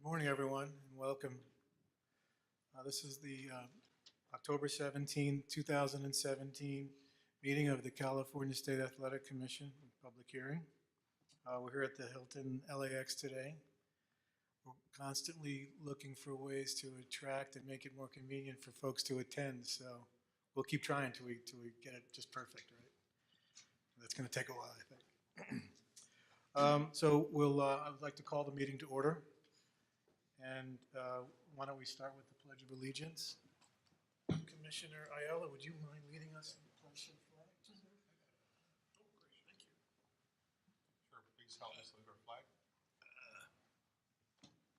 Morning, everyone, and welcome. This is the October 17, 2017 meeting of the California State Athletic Commission, public hearing. We're here at the Hilton LAX today. We're constantly looking for ways to attract and make it more convenient for folks to attend, so we'll keep trying till we get it just perfect, right? That's going to take a while, I think. I would like to call the meeting to order. And why don't we start with the Pledge of Allegiance? Commissioner Ayala, would you mind leading us in the pledge of flag? Oh, great, thank you. Sure, please help me salute our flag.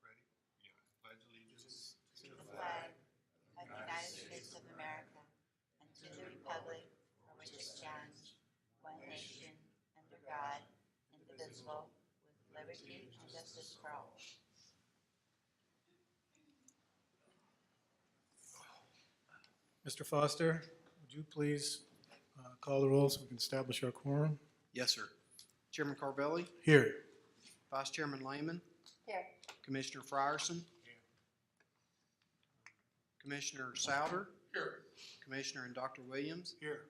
Ready? Yeah. Pledge allegiance to the flag of the United States of America and to the republic for which it stands, one nation, under God, indivisible, with liberty and justice for all. Mr. Foster, would you please call the roll so we can establish our quorum? Yes, sir. Chairman Carvelli, Here. Vice Chairman Lehman, Here. Commissioner Frierson, Commissioner Souter, here. Commissioner and Dr. Williams, Here.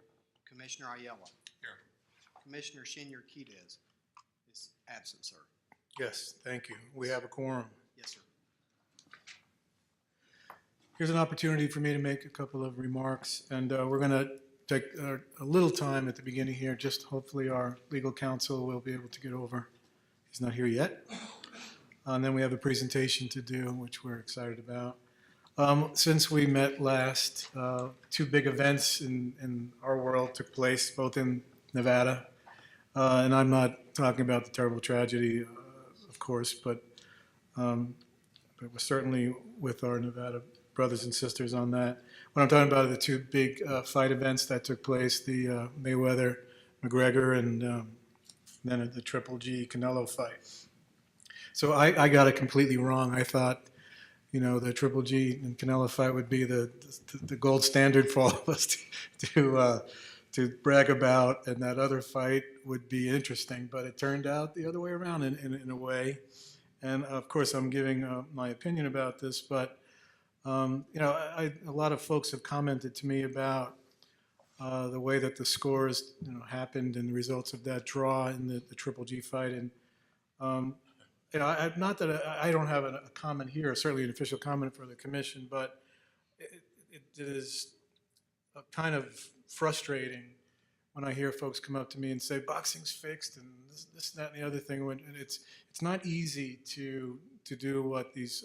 Commissioner Ayala. Here. Commissioner Senior Quidez is absent, sir. Yes, thank you. We have a quorum. Yes, sir. Here's an opportunity for me to make a couple of remarks, and we're going to take a little time at the beginning here. Just hopefully our legal counsel will be able to get over. He's not here yet. And then we have a presentation to do, which we're excited about. Since we met last, two big events in our world took place, both in Nevada. And I'm not talking about the terrible tragedy, of course, but we're certainly with our Nevada brothers and sisters on that. What I'm talking about are the two big fight events that took place, the Mayweather-McGregor and then the Triple G Canelo fight. So I got it completely wrong. I thought, the Triple G and Canelo fight would be the gold standard for all of us to brag about, and that other fight would be interesting. But it turned out the other way around in a way. And of course, I'm giving my opinion about this, but a lot of folks have commented to me about the way that the scores, happened and the results of that draw in the Triple G fight. And not that I don't have a comment here, certainly an official comment for the commission, but it is kind of frustrating when I hear folks come up to me and say boxing's fixed and this and that and the other thing. When it's not easy to do what these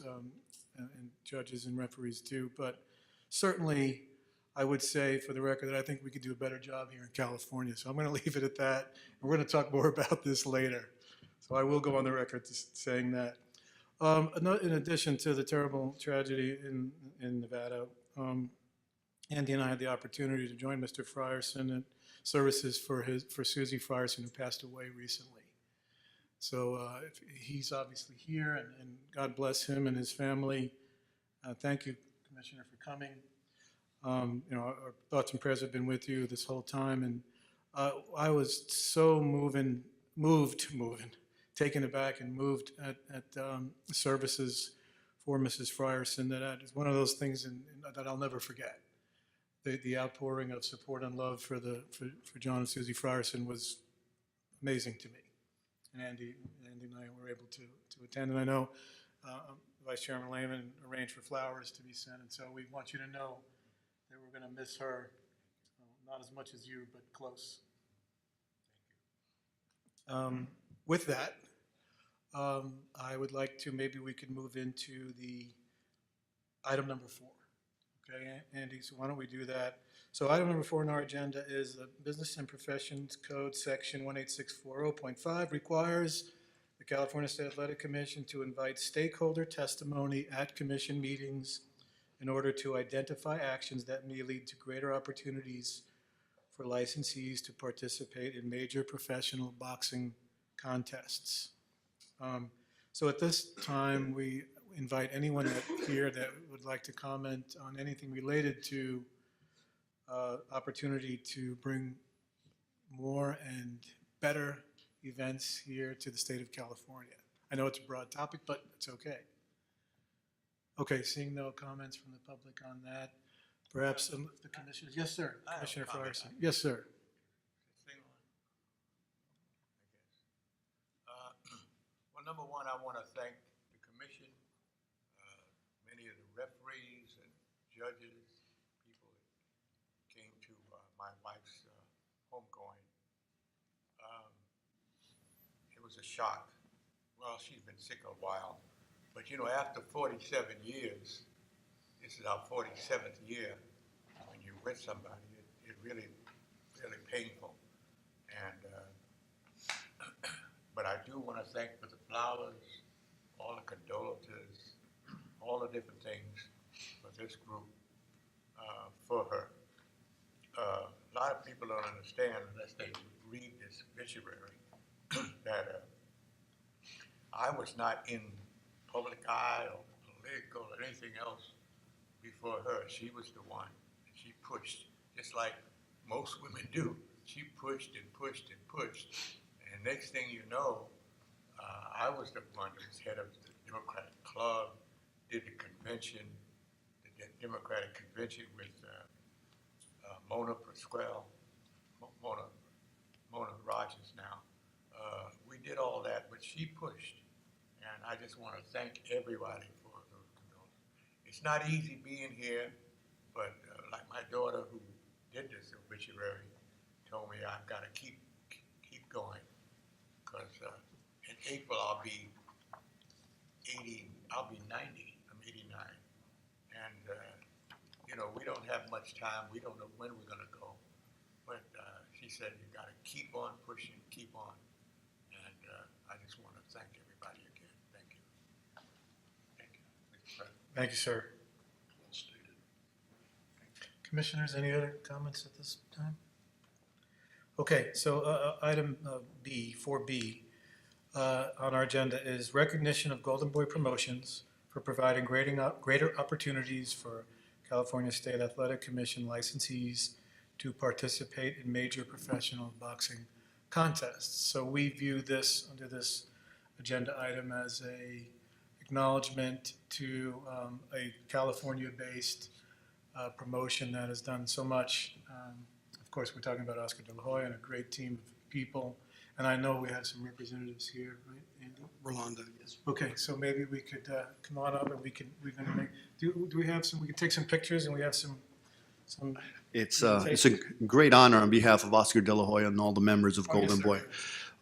and judges and referees do, but certainly I would say for the record that I think we could do a better job here in California. So I'm going to leave it at that. And we're going to talk more about this later. So I will go on the record saying that. In addition to the terrible tragedy in Nevada, Andy and I had the opportunity to join Mr. Frierson at services for Susie Frierson, who passed away recently. So he's obviously here, and God bless him and his family. Thank you, Commissioner, for coming. Our thoughts and prayers have been with you this whole time, and I was so taken aback and moved at services for Mrs. Frierson that it's one of those things that I'll never forget. The outpouring of support and love for John and Susie Frierson was amazing to me. And Andy and I were able to attend, and I know Vice Chairman Lehman arranged for flowers to be sent, and so we want you to know that we're going to miss her, not as much as you, but close. Thank you. With that, I would like to, maybe we could move into the item number 4. Okay, Andy, so why don't we do that? So item number 4 on our agenda is the Business and Professions Code Section 18640.5 requires the California State Athletic Commission to invite stakeholder testimony at commission meetings in order to identify actions that may lead to greater opportunities for licensees to participate in major professional boxing contests. So at this time, we invite anyone here that would like to comment on anything related to opportunity to bring more and better events here to the state of California. I know it's a broad topic, but it's okay. Okay, seeing no comments from the public on that, perhaps the commissioners, yes, sir. I have a Commissioner comment. Fryerson. Yes, sir. Thing on, I guess. Well, number one, I want to thank the commission, many of the referees and judges, people that came to my wife's homegoing. It was a shock. Well, she's been sick a while, but you know, after 47 years, this is our 47th year. When you're with somebody, it really, really painful. And but I do want to thank for the flowers, all the condolences, all the different things for this group, for her. A lot of people don't understand unless they read this obituary that I was not in public eye or political or anything else before her. She was the one. She pushed, just like most women do. She pushed and pushed and pushed. And next thing you know, I was the one that was head of the Democratic Club, did the convention, the Democratic convention with Mona Pasquale, Mona Rogers now. We did all that, but she pushed. And I just want to thank everybody for those condolences. It's not easy being here, but like my daughter who did this obituary told me I've got to keep going, because in April I'll be 90, I'm 89. And you know, we don't have much time, we don't know when we're gonna go. But she said you gotta keep on pushing, keep on. And I just wanna thank everybody again, thank you. Thank you, Mr. President. Thank you, sir. Commissioners, any other comments at this time? Okay, so item B, 4B, on our agenda is recognition of Golden Boy Promotions for providing greater opportunities for California State Athletic Commission licensees to participate in major professional boxing contests. So we view this, under this agenda item, as a acknowledgement to a California-based promotion that has done so much. Of course, we're talking about Oscar De La Hoya and a great team of people. And I know we have some representatives here, right, Andy? Rolando, yes. Okay, so maybe we could come on up and we're gonna make, do we have some, we could take some pictures and we have some. It's a great honor on behalf of Oscar De La Hoya and all the members of Oh, yes, Golden sir.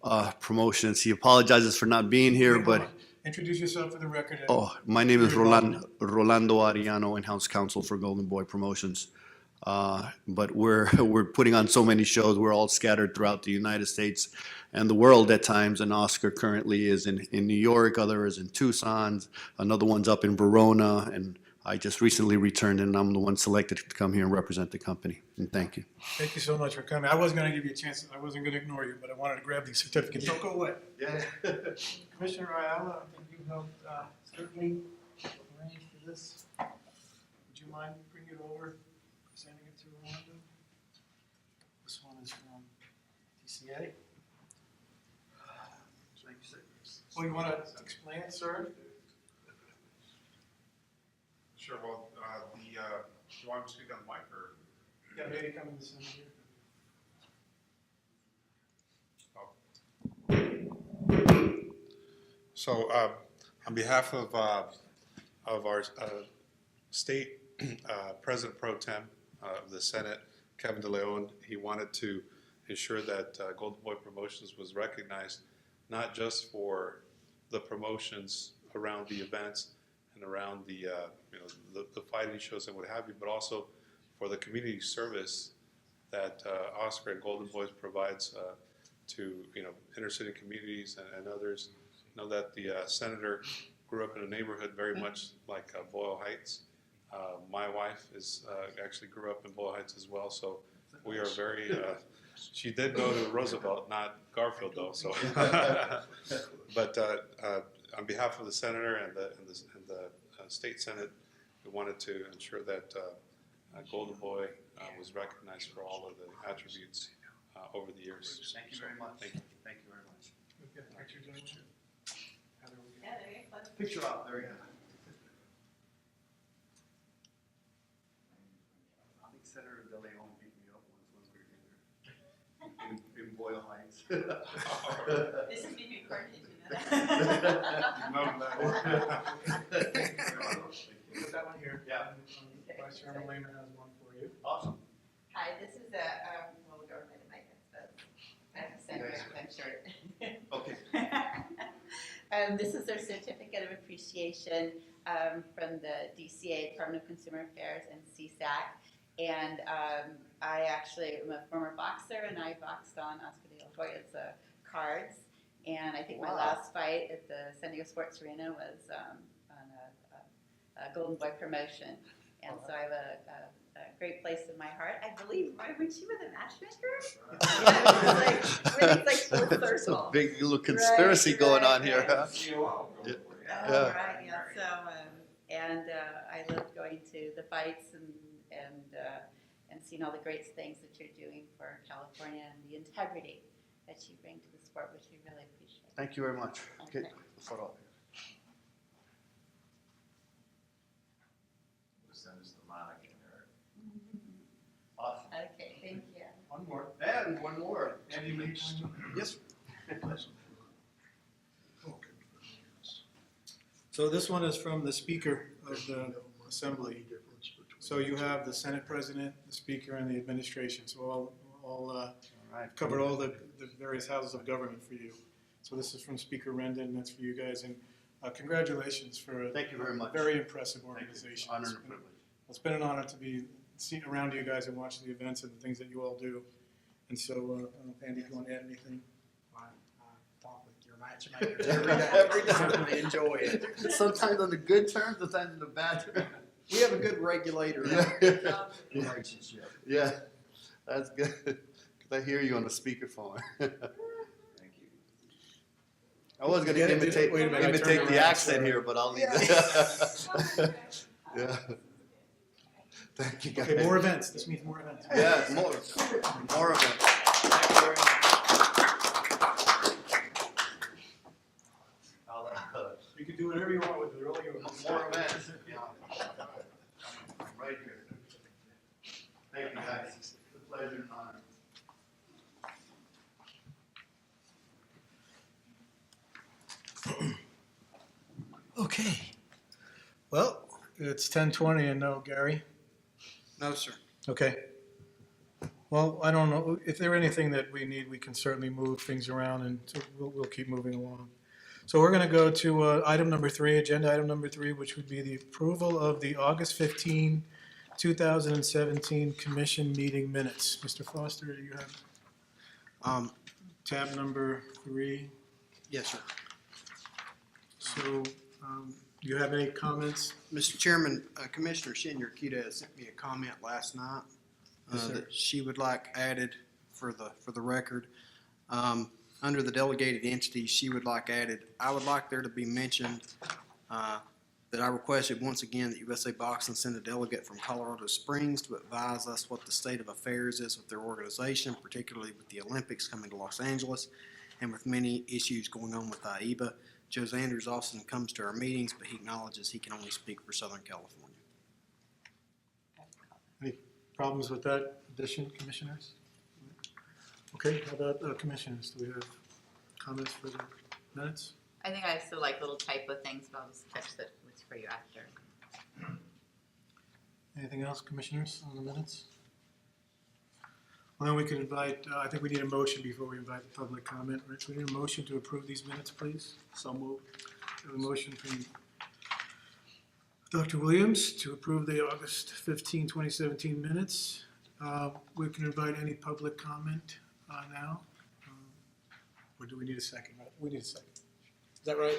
Boy Promotions. He apologizes for not being here, Wait, hold but on. Introduce yourself for the record. my name is Your involvement. Rolando Ariano, in-house counsel for Golden Boy Promotions. But we're putting on so many shows. We're all scattered throughout the United States and the world at times. And Oscar currently is in New York, other is in Tucson, another one's up in Verona, and I just recently returned, and I'm the one selected to come here and represent the company. And thank you. Thank you so much for coming. I wasn't gonna give you a chance, I wasn't gonna ignore you, but I wanted to grab these certificates. Don't go away. Yeah. Commissioner Ayala, I think you helped certainly arrange for this. Would you mind bringing it over, sending it to Rolando? This one is from DCA. Well, you want to explain it, sir? Sure, well, you want me to speak on the mic or? Yeah, maybe come in the center here. So, on behalf of our state President Pro Tem of the Senate, Kevin De Leon, he wanted to ensure that Golden Boy Promotions was recognized, not just for the promotions around the events and around the the fighting shows and what have you, but also for the community service that Oscar and Golden Boys provides to inner city communities and others. Know that the senator grew up in a neighborhood very much like Boyle Heights. My wife is actually grew up in Boyle Heights as well, so we are very. She did go to Roosevelt, not Garfield, though. So, but on behalf of the senator and the state senate, we wanted to ensure that Golden Boy was recognized for all of the attributes over the years. Thank you very much. Thank you. Thank you very much. We've got a picture, gentlemen. Heather, we Yeah, there you go. Picture op, there you go. mics. This is being recorded, did you know that? Put that one here. Yeah. Vice Chairman Lehman has one for you. Awesome. Hi, this is a, well, go ahead and make it, but I have to send it, I'm short. Okay. This is our certificate of appreciation from the DCA, Department of Consumer Affairs, and CSAC. And I actually am a former boxer, and I boxed on Oscar de la Hoya's cards. And I think my last fight at the San Diego Sports Arena was on a Golden Boy promotion. And so I have a great place in my heart. I believe, when she was a matchmaker, yeah, it's like full circle. It's a big little conspiracy going on here, huh? Oh, Yeah. right, yeah, so, and I loved going to the fights and seeing all the great things that you're doing for California and the integrity that you bring to the sport, which we really appreciate. Thank you very much. Okay. Okay. Photo. Send us the mic, Eric. Awesome. Okay, thank you. One more. And one more. Andy Leach. Yes. So this one is from the Speaker of the Assembly. So you have the Senate President, the Speaker, and the Administration. So all Right. covered all the various houses of government for you. So this is from Speaker Rendon, that's for you guys. And congratulations for a Thank you very much. very impressive Thank you. organization. Honor and privilege. It's been an honor to be seen around you guys and watch the events and the things that you all do. And so, Andy, if you want to add anything? I talk with your matchmakers Every day. Certainly enjoy it. Sometimes on the good terms, sometimes on the bad terms. We have a good regulator. Yeah. Relationship. Yeah, that's good. 'Cause I hear you on the speakerphone. Thank you. I was gonna Wait a minute, I imitate turned the around, accent sorry. here, but I'll leave it. Yeah. Thank you, guys. Okay, more events. This means more events. Yeah, more events. Thank you very much. You can do whatever you want with it, all yours. More events. Yeah. Right here. Thank you, guys. It's a pleasure and honor. Okay. Well, it's 10:20 and no Gary. No, sir. Okay. Well, I don't know, if there anything that we need, we can certainly move things around, and so we'll keep moving along. So we're going to go to item number 3, agenda item number 3, which would be the approval of the August 15, 2017 commission meeting minutes. Mr. Foster, do you have tab number 3? Yes, sir. So, do you have any comments? Mr. Chairman, Commissioner Shin Yurkita has sent me a comment last night Yes, sir. that she would like added for the record. Under the delegated entities, she would like added, I would like there to be mentioned that I requested once again that USA Boxing send a delegate from Colorado Springs to advise us what the state of affairs is with their organization, particularly with the Olympics coming to Los Angeles and with many issues going on with AIBA. Joe Zanders often comes to our meetings, but he acknowledges he can only speak for Southern California. Any problems with that addition, commissioners? Okay, how about commissioners? Do we have comments for the minutes? I think I still like little typo things, but I'll just catch that for you after. Anything else, commissioners, on the minutes? Well, then we can invite, I think we need a motion before we invite the public comment. Rich, we need a motion to approve these minutes, please. So moved. We have a motion from Dr. Williams to approve the August 15, 2017 minutes. We can invite any public comment now. Or do we need a second? We need a second. Is that right?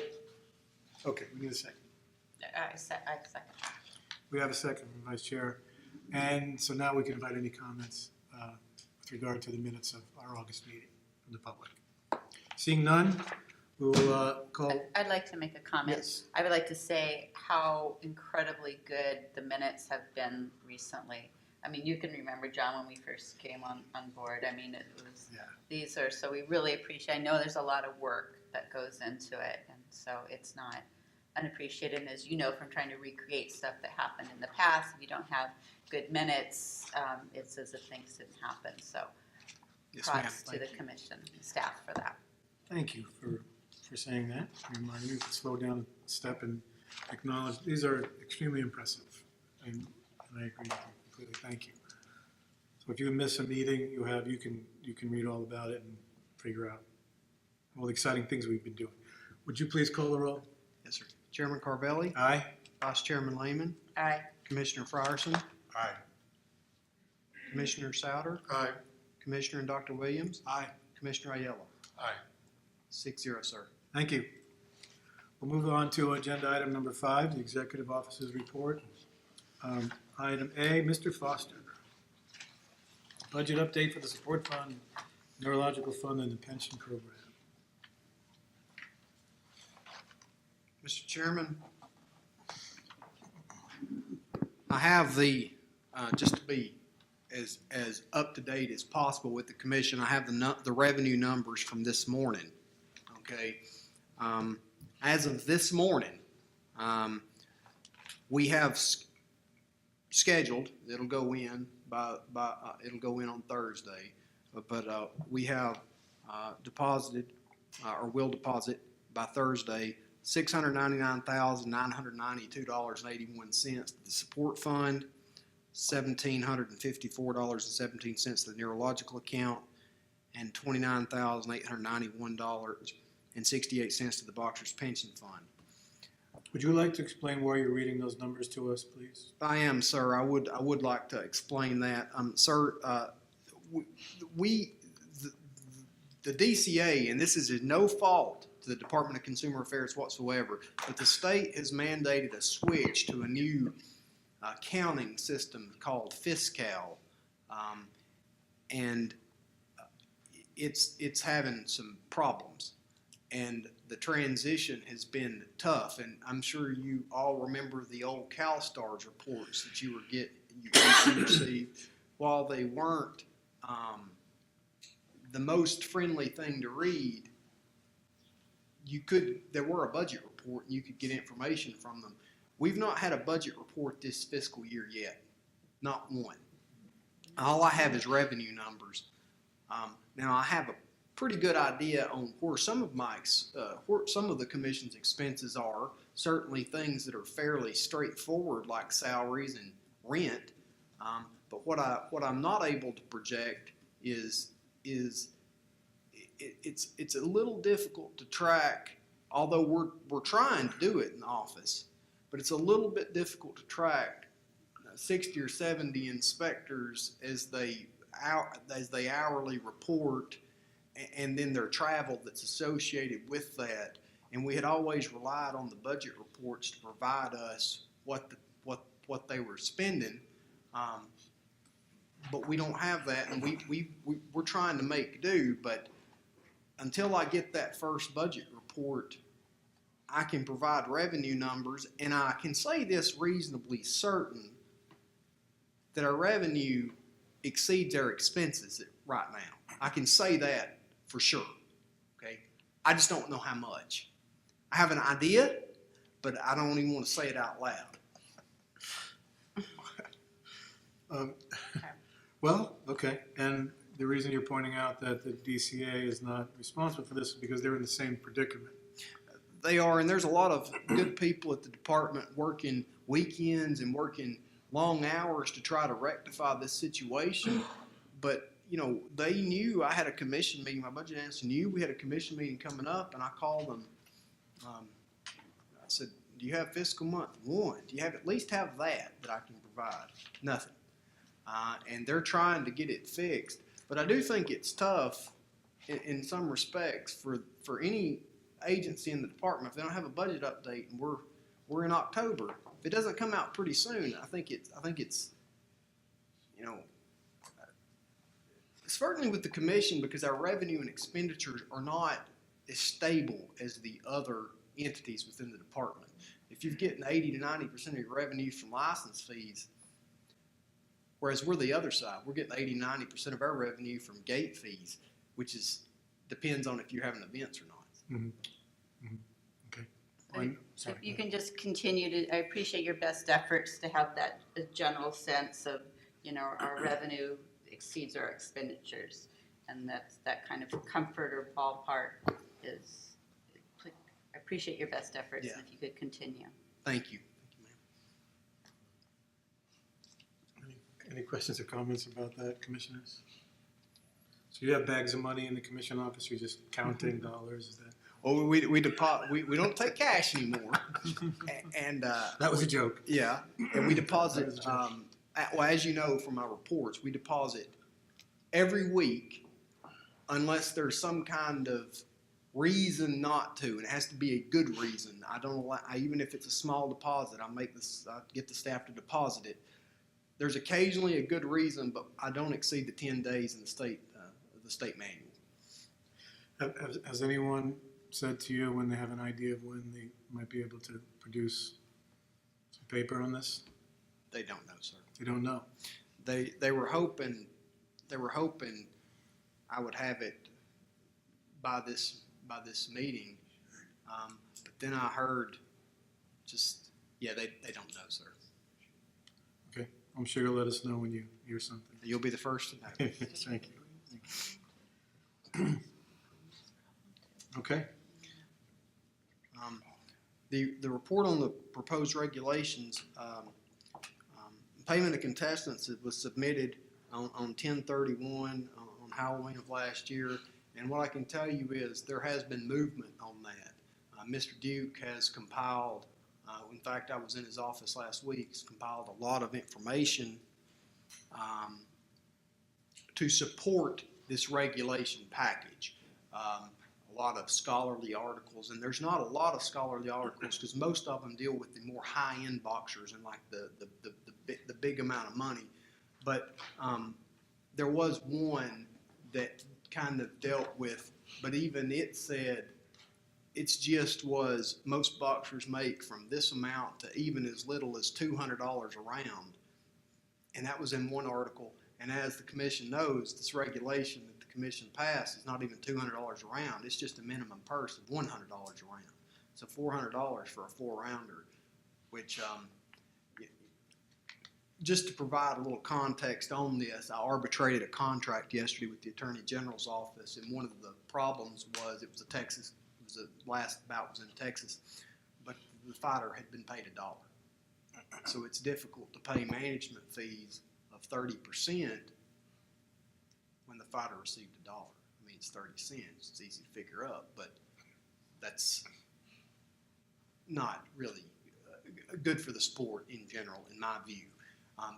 Okay, we need a second. I second. We have a second from Vice Chair. And so now we can invite any comments with regard to the minutes of our August meeting from the public. Seeing none, we will call. I'd like to make a comment. Yes. I would like to say how incredibly good the minutes have been recently. I mean, you can remember, John, when we first came on board. I mean, it was, Yeah. these are, so we really appreciate, I know there's a lot of work that goes into it, and so it's not unappreciated. And as you know from trying to recreate stuff that happened in the past, if you don't have good minutes, it's as if things didn't happen. So Yes, ma'am. props to Thank the you. commission, staff for that. Thank you for saying that. Remind me to slow down a step and acknowledge, these are extremely impressive. And I agree with you completely. Thank you. So if you miss a meeting you can read all about it and figure out all the exciting things we've been doing. Would you please call the roll? Yes, sir. Chairman Carvelli, Aye? Vice Chairman Lehman, Aye. Commissioner Fryerson, Aye. Commissioner Souter, Aye. Commissioner and Dr. Williams, Aye. Commissioner Ayala. Aye. 6-0, sir. Thank you. We'll move on to agenda item number 5, the Executive Officer's Report. Item A, Mr. Foster. Budget update for the Support Fund, Neurological Fund, and the Pension Program. Mr. Chairman, I have just to be as up-to-date as possible with the commission, I have the revenue numbers from this morning, okay? As of this morning, we have scheduled, it'll go in it'll go in on Thursday, but we have deposited, or will deposit by Thursday, $699,992.81 to the support fund, $1,754.17 to the neurological account, and $29,891.68 to the Boxer's pension fund. Would you like to explain why you're reading those numbers to us, please? I am, sir. I would like to explain that. Sir, the DCA, and this is no fault to the Department of Consumer Affairs whatsoever, but the state has mandated a switch to a new accounting system called Fiscal, and it's having some problems. And the transition has been tough, and I'm sure you all remember the old CalSTARS reports that you received. While they weren't the most friendly thing to read, there were a budget report and you could get information from them. We've not had a budget report this fiscal year yet, not one. All I have is revenue numbers. Now I have a pretty good idea on where some of the commission's expenses are. Certainly things that are fairly straightforward, like salaries and rent. But what I'm not able to project is it's a little difficult to track. Although we're trying to do it in the office, but it's a little bit difficult to track 60 or 70 inspectors as they hourly report, and then their travel that's associated with that. And we had always relied on the budget reports to provide us what they were spending, but we don't have that, and we're trying to make do. But until I get that first budget report, I can provide revenue numbers, and I can say this reasonably certain that our revenue exceeds our expenses right now. I can say that for sure, okay? I just don't know how much. I have an idea, but I don't even want to say it out loud. Well, okay, and the reason you're pointing out that the DCA is not responsible for this is because they're in the same predicament. They are, and there's a lot of good people at the department working weekends and working long hours to try to rectify this situation. But, they knew I had a commission meeting. My budget analyst knew we had a commission meeting coming up, and I called them. I said, do you have fiscal month 1? Do you at least have that I can provide? Nothing. And they're trying to get it fixed. But I do think it's tough in some respects for any agency in the department. If they don't have a budget update and we're in October, if it doesn't come out pretty soon, I think it's certainly with the commission, because our revenue and expenditures are not as stable as the other entities within the department. If you're getting 80 to 90% of your revenue from license fees, whereas we're the other side, we're getting 80 to 90% of our revenue from gate fees, which depends on if you're having events or not. Mhm. Mhm. Okay. If you can just continue I appreciate your best efforts to have that general sense of, our revenue exceeds our expenditures. and that kind of comfort or ballpark is, I appreciate your best efforts, Yeah. and if you could continue. Thank you. Thank you, ma'am. Any questions or comments about that, commissioners? So you have bags of money in the commission office, you're just counting dollars, is that? Well, we don't take cash anymore. And, That was a joke. yeah, and we That deposit, was a joke. well, as you know from my reports, we deposit every week unless there's some kind of reason not to, and it has to be a good reason. I don't allow, even if it's a small deposit, I get the staff to deposit it. There's occasionally a good reason, but I don't exceed the 10 days in the state manual. Has anyone said to you when they have an idea of when they might be able to produce some paper on this? They don't know, sir. They don't know. They were hoping I would have it by this meeting. But then I heard they don't know, sir. Okay, I'm sure you'll let us know when you hear something. You'll be the first to know. Thank you. Okay, The report on the proposed regulations, payment of contestants, it was submitted on 10/31 on Halloween of last year. And what I can tell you is there has been movement on that. Mr. Duke has compiled, in fact, I was in his office last week, he's compiled a lot of information to support this regulation package. A lot of scholarly articles, and there's not a lot of scholarly articles because most of them deal with the more high-end boxers and like the big amount of money. But there was one that kind of dealt with, but even it said it's just was most boxers make from this amount to even as little as $200 a round, and that was in one article. And as the commission knows, this regulation that the commission passed is not even $200 a round. It's just a minimum purse of $100 a round. So $400 for a 4-rounder, which just to provide a little context on this, I arbitrated a contract yesterday with the Attorney General's office, and one of the problems was the last bout was in Texas, but the fighter had been paid $1. So it's difficult to pay management fees of 30% when the fighter received $1. I mean, it's 30 cents. It's easy to figure up, but that's not really good for the sport in general, in my view.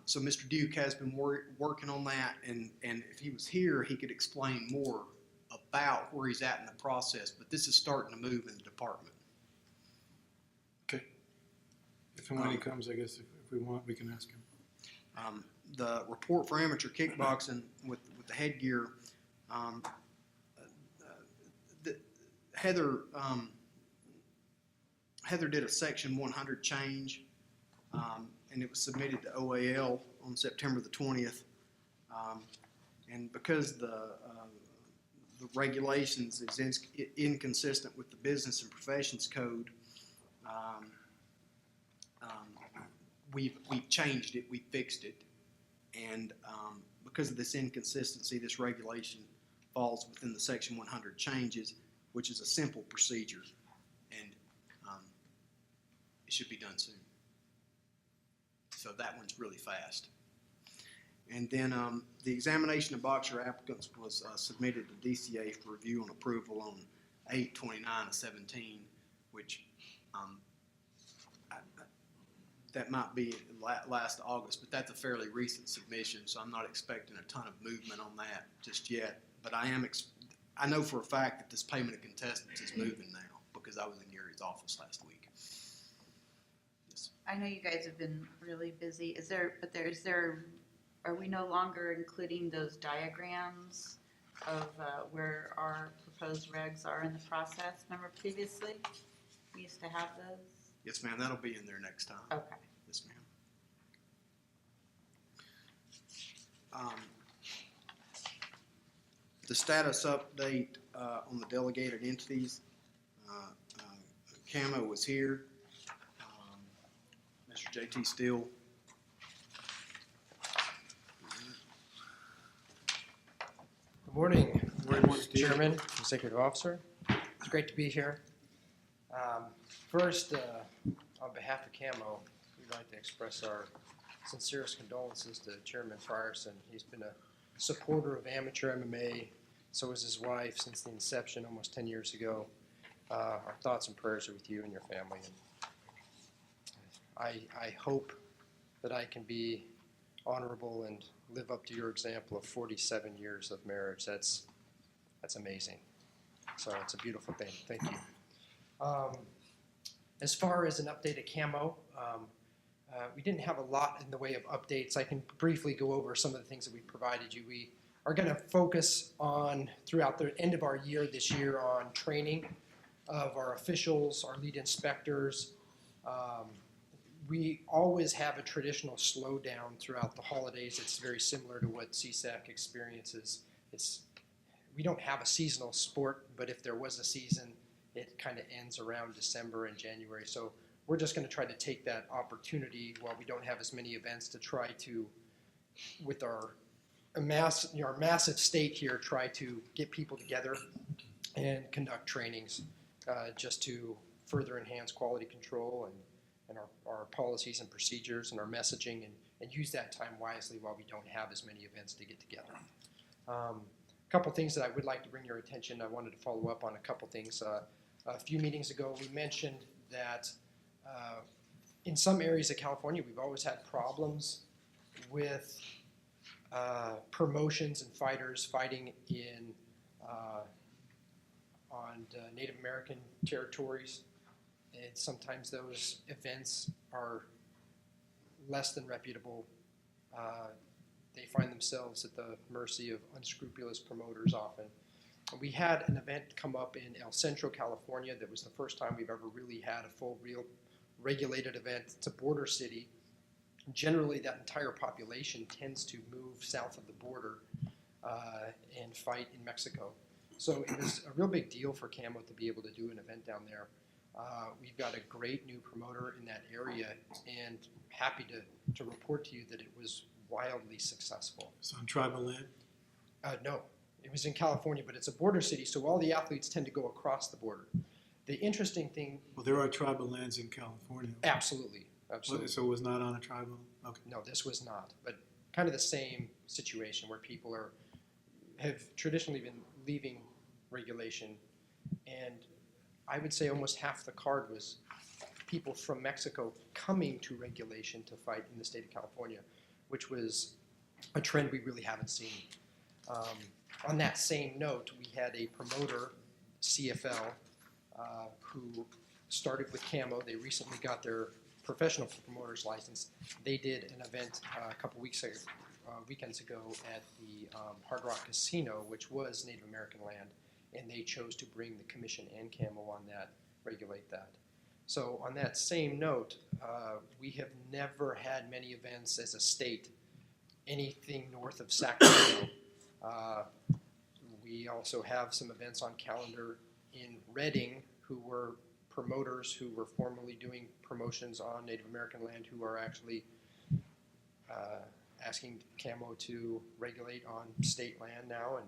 So Mr. Duke has been working on that, and if he was here, he could explain more about where he's at in the process, but this is starting to move in the department. okay. If and when he comes, I guess if we want, we can ask him. The report for amateur kickboxing with the headgear, Heather did a section 100 change, and it was submitted to OAL on September the 20th. And because the regulations is inconsistent with the Business and Professions Code, we've changed it, we fixed it. And because of this inconsistency, this regulation falls within the Section 100 changes, which is a simple procedure, and it should be done soon. So that one's really fast. And then the examination of boxer applicants was submitted to DCA for review and approval on 8/29/17, which that might be last August, but that's a fairly recent submission, so I'm not expecting a ton of movement on that just yet. But I know for a fact that this payment of contestants is moving now because I was in Gary's office last week. Yes. I know you guys have been really busy. Are we no longer including those diagrams of where our proposed regs are in the process? Remember previously, we used to have those? Yes, ma'am, that'll be in there next time. Okay. Yes, ma'am. The status update on the delegated entities, Camo was here. Mr. J.T. Steele. Good morning. Mr. Chairman, Executive Officer. It's great to be here. First, on behalf of CAMO, we'd like to express our sincerest condolences to Chairman Frierson. He's been a supporter of amateur MMA, so is his wife, since the inception almost 10 years ago. Our thoughts and prayers are with you and your family. And I hope that I can be honorable and live up to your example of 47 years of marriage. That's amazing. So it's a beautiful thing. Thank you. As far as an update at CAMO, we didn't have a lot in the way of updates. I can briefly go over some of the things that we provided you. We are going to focus on, throughout the end of our year this year, on training of our officials, our lead inspectors. We always have a traditional slowdown throughout the holidays. It's very similar to what CSAC experiences. We don't have a seasonal sport, but if there was a season, it kind of ends around December and January. So we're just going to try to take that opportunity while we don't have as many events to try to, with our massive state here, try to get people together and conduct trainings just to further enhance quality control and our policies and procedures and our messaging, and use that time wisely while we don't have as many events to get together. A couple things that I would like to bring your attention. I wanted to follow up on a couple things. A few meetings ago, we mentioned that in some areas of California, we've always had problems with promotions and fighters fighting on Native American territories. And sometimes those events are less than reputable. They find themselves at the mercy of unscrupulous promoters often. We had an event come up in El Centro, California, that was the first time we've ever really had a full, real regulated event. It's a border city. Generally, that entire population tends to move south of the border and fight in Mexico. So it was a real big deal for CAMO to be able to do an event down there. We've got a great new promoter in that area, and happy to report to you that it was wildly successful. It's on tribal land. No, it was in California, but it's a border city, so all the athletes tend to go across the border. The interesting thing... Well, there are tribal lands in California. Absolutely, absolutely. So it was not on a tribal, okay. No, this was not, but kind of the same situation where people have traditionally been leaving regulation, and I would say almost half the card was people from Mexico coming to regulation to fight in the state of California, which was a trend we really haven't seen. On that same note, we had a promoter, CFL, who started with CAMO. They recently got their professional promoter's license. They did an event a couple weekends ago at the Hard Rock Casino, which was Native American land, and they chose to bring the commission and CAMO on that, regulate that. So on that same note, we have never had many events as a state, anything north of Sacramento. We also have some events on calendar in Redding who were promoters who were formerly doing promotions on Native American land who are actually asking CAMO to regulate on state land now, and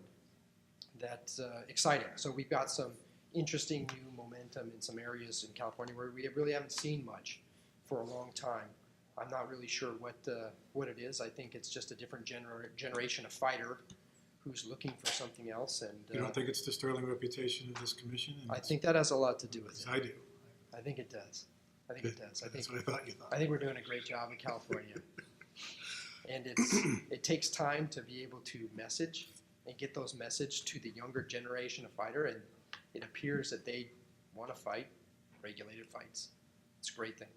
that's exciting. So we've got some interesting new momentum in some areas in California where we really haven't seen much for a long time. I'm not really sure what it is. I think it's just a different generation of fighter who's looking for something else. And You don't think it's the sterling reputation of this commission? I think that has a lot to do with it. I do. I think it does. I think it does. That's what I thought you thought. I think we're doing a great job in California. And it takes time to be able to message and get those messages to the younger generation of fighter, and it appears that they want to fight regulated fights. It's a great thing.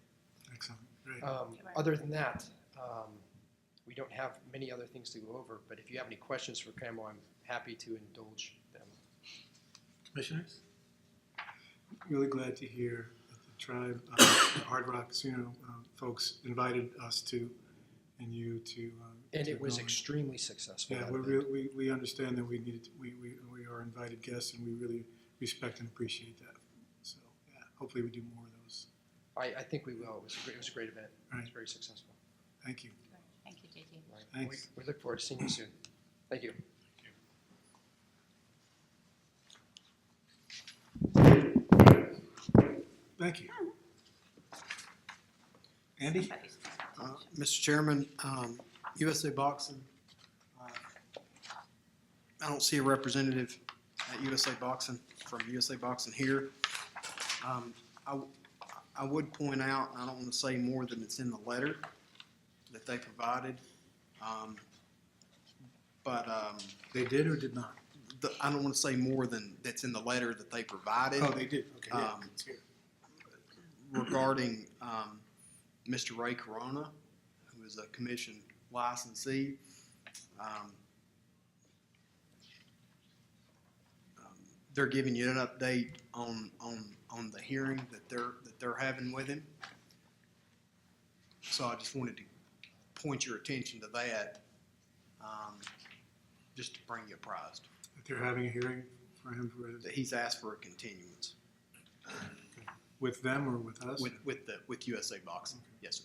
Excellent, great. Other than that, we don't have many other things to go over, but if you have any questions for CAMO, I'm happy to indulge them. Commissioners? Really glad to hear that the tribe, the Hard Rock Casino folks invited us to, and you to. And to it was go. extremely successful. Yeah, that we event. we understand that we needed, we are invited guests, and we really respect and appreciate that. So, yeah, hopefully we do more of those. I think we will. It was a great event. It was Right. very successful. Thank you. Thank you, JT. Right. Thanks. We look forward to seeing you soon. Thank you. Thank you. Andy? Somebody's paying attention. Mr. Chairman, USA Boxing, I don't see a representative at USA Boxing, from USA Boxing here. I would point out, I don't want to say more than it's in the letter that they provided. But They did or did not? I don't want to say more than that's in the letter that they provided. Oh, they did, okay, yeah, Um, it's here. Regarding Mr. Ray Corona, who is a commission licensee. They're giving you an update on the hearing that they're having with him. So I just wanted to point your attention to that, just to bring you apprised, That they're having a hearing for him that he's asked for a continuance with them or with us? with USA Boxing. Yes, sir.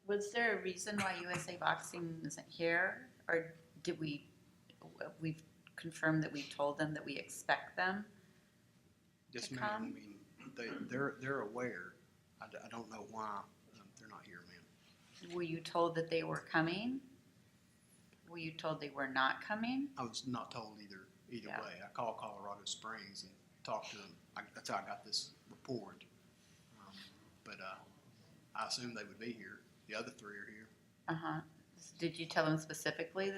Was there a reason why USA Boxing isn't here? Or did we've confirmed that we told them that we expect them? Yes, To ma'am. I come? mean, they're aware. I don't know why they're not here, ma'am. Were you told that they were coming? Were you told they were not coming? I was not told either Yeah. way. I called Colorado Springs and talked to them. That's how I got this report. But I assumed they would be here. The other three are here. Uh-huh. Did you tell them specifically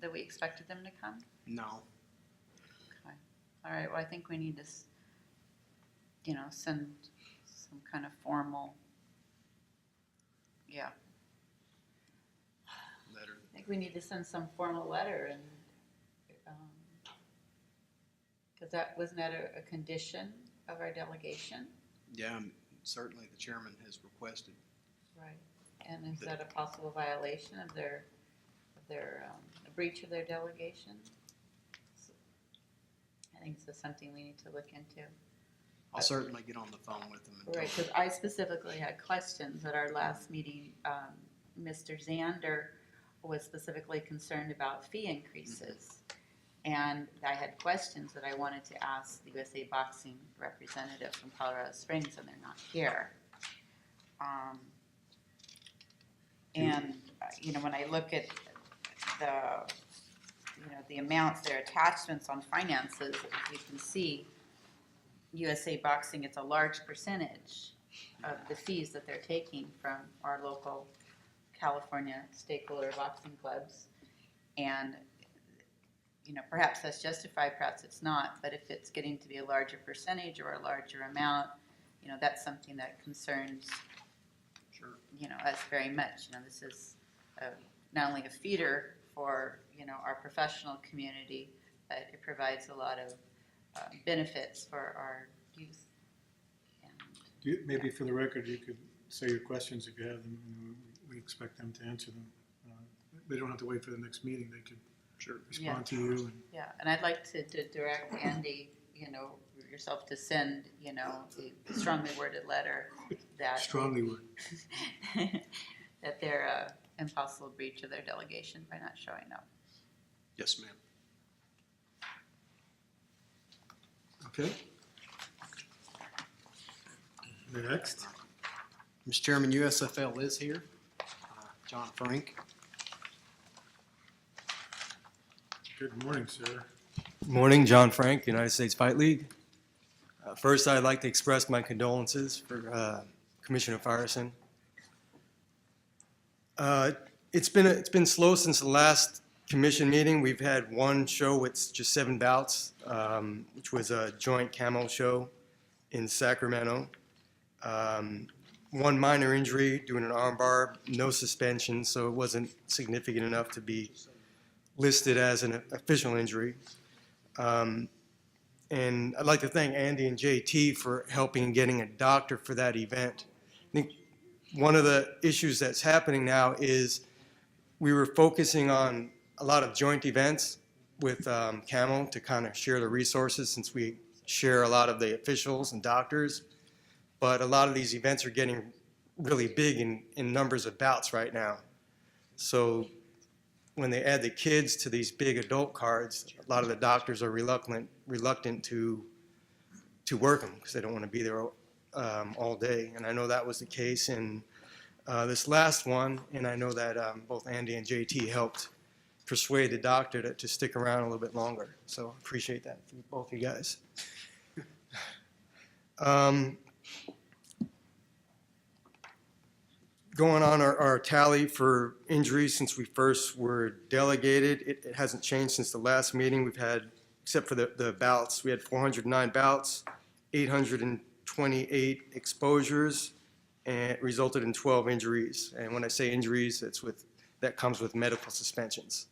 that we expected them to come? No. Okay. All right, well, I think we need to, send some kind of formal, yeah. Letter. I think we need to send some formal letter and, because wasn't that a condition of our delegation? Yeah, certainly the chairman has requested. Right. And is that a possible violation of their a breach of their delegation? I think this is something we need to look into. I'll certainly get on the phone with them. And tell Right, them. because I specifically had questions at our last meeting. Mr. Zander was specifically concerned about fee increases. And I had questions that I wanted to ask the USA Boxing representative from Colorado Springs, and they're not here. When I look at the amounts, their attachments on finances, you can see USA Boxing, it's a large percentage of the fees that they're taking from our local California stakeholder boxing clubs. And, perhaps that's justified, perhaps it's not, but if it's getting to be a larger percentage or a larger amount, that's something that concerns, Sure. us very much. This is not only a feeder for, our professional community, but it provides a lot of benefits for our youth. And, Maybe for the record, you could say your questions if you have them, and we expect them to answer them. They don't have to wait for the next meeting, they could respond to you. And yeah, and I'd like to direct Andy, yourself to send, a strongly worded letter that strongly would. that they're in possible breach of their delegation by not showing up. Yes, ma'am. Okay. Next. Mr. Chairman, USFL is here. John Frank. Good morning, sir. Morning, John Frank, United States Fight League. First, I'd like to express my condolences for Commissioner Firestone. It's been slow since the last commission meeting. We've had one show with just 7 bouts, which was a joint camo show in Sacramento. One minor injury doing an armbar, no suspension, so it wasn't significant enough to be listed as an official injury. And I'd like to thank Andy and JT for helping and getting a doctor for that event. I think one of the issues that's happening now is we were focusing on a lot of joint events with Camo to kind of share the resources, since we share a lot of the officials and doctors. But a lot of these events are getting really big in numbers of bouts right now. So when they add the kids to these big adult cards, a lot of the doctors are reluctant to work them because they don't want to be there all day. And I know that was the case in this last one, and I know that both Andy and JT helped persuade the doctor to stick around a little bit longer. So appreciate that from both you guys. Going on our tally for injuries since we first were delegated, it hasn't changed since the last meeting. We've had, except for the bouts, we had 409 bouts, 828 exposures, and it resulted in 12 injuries. And when I say injuries, that comes with medical suspensions.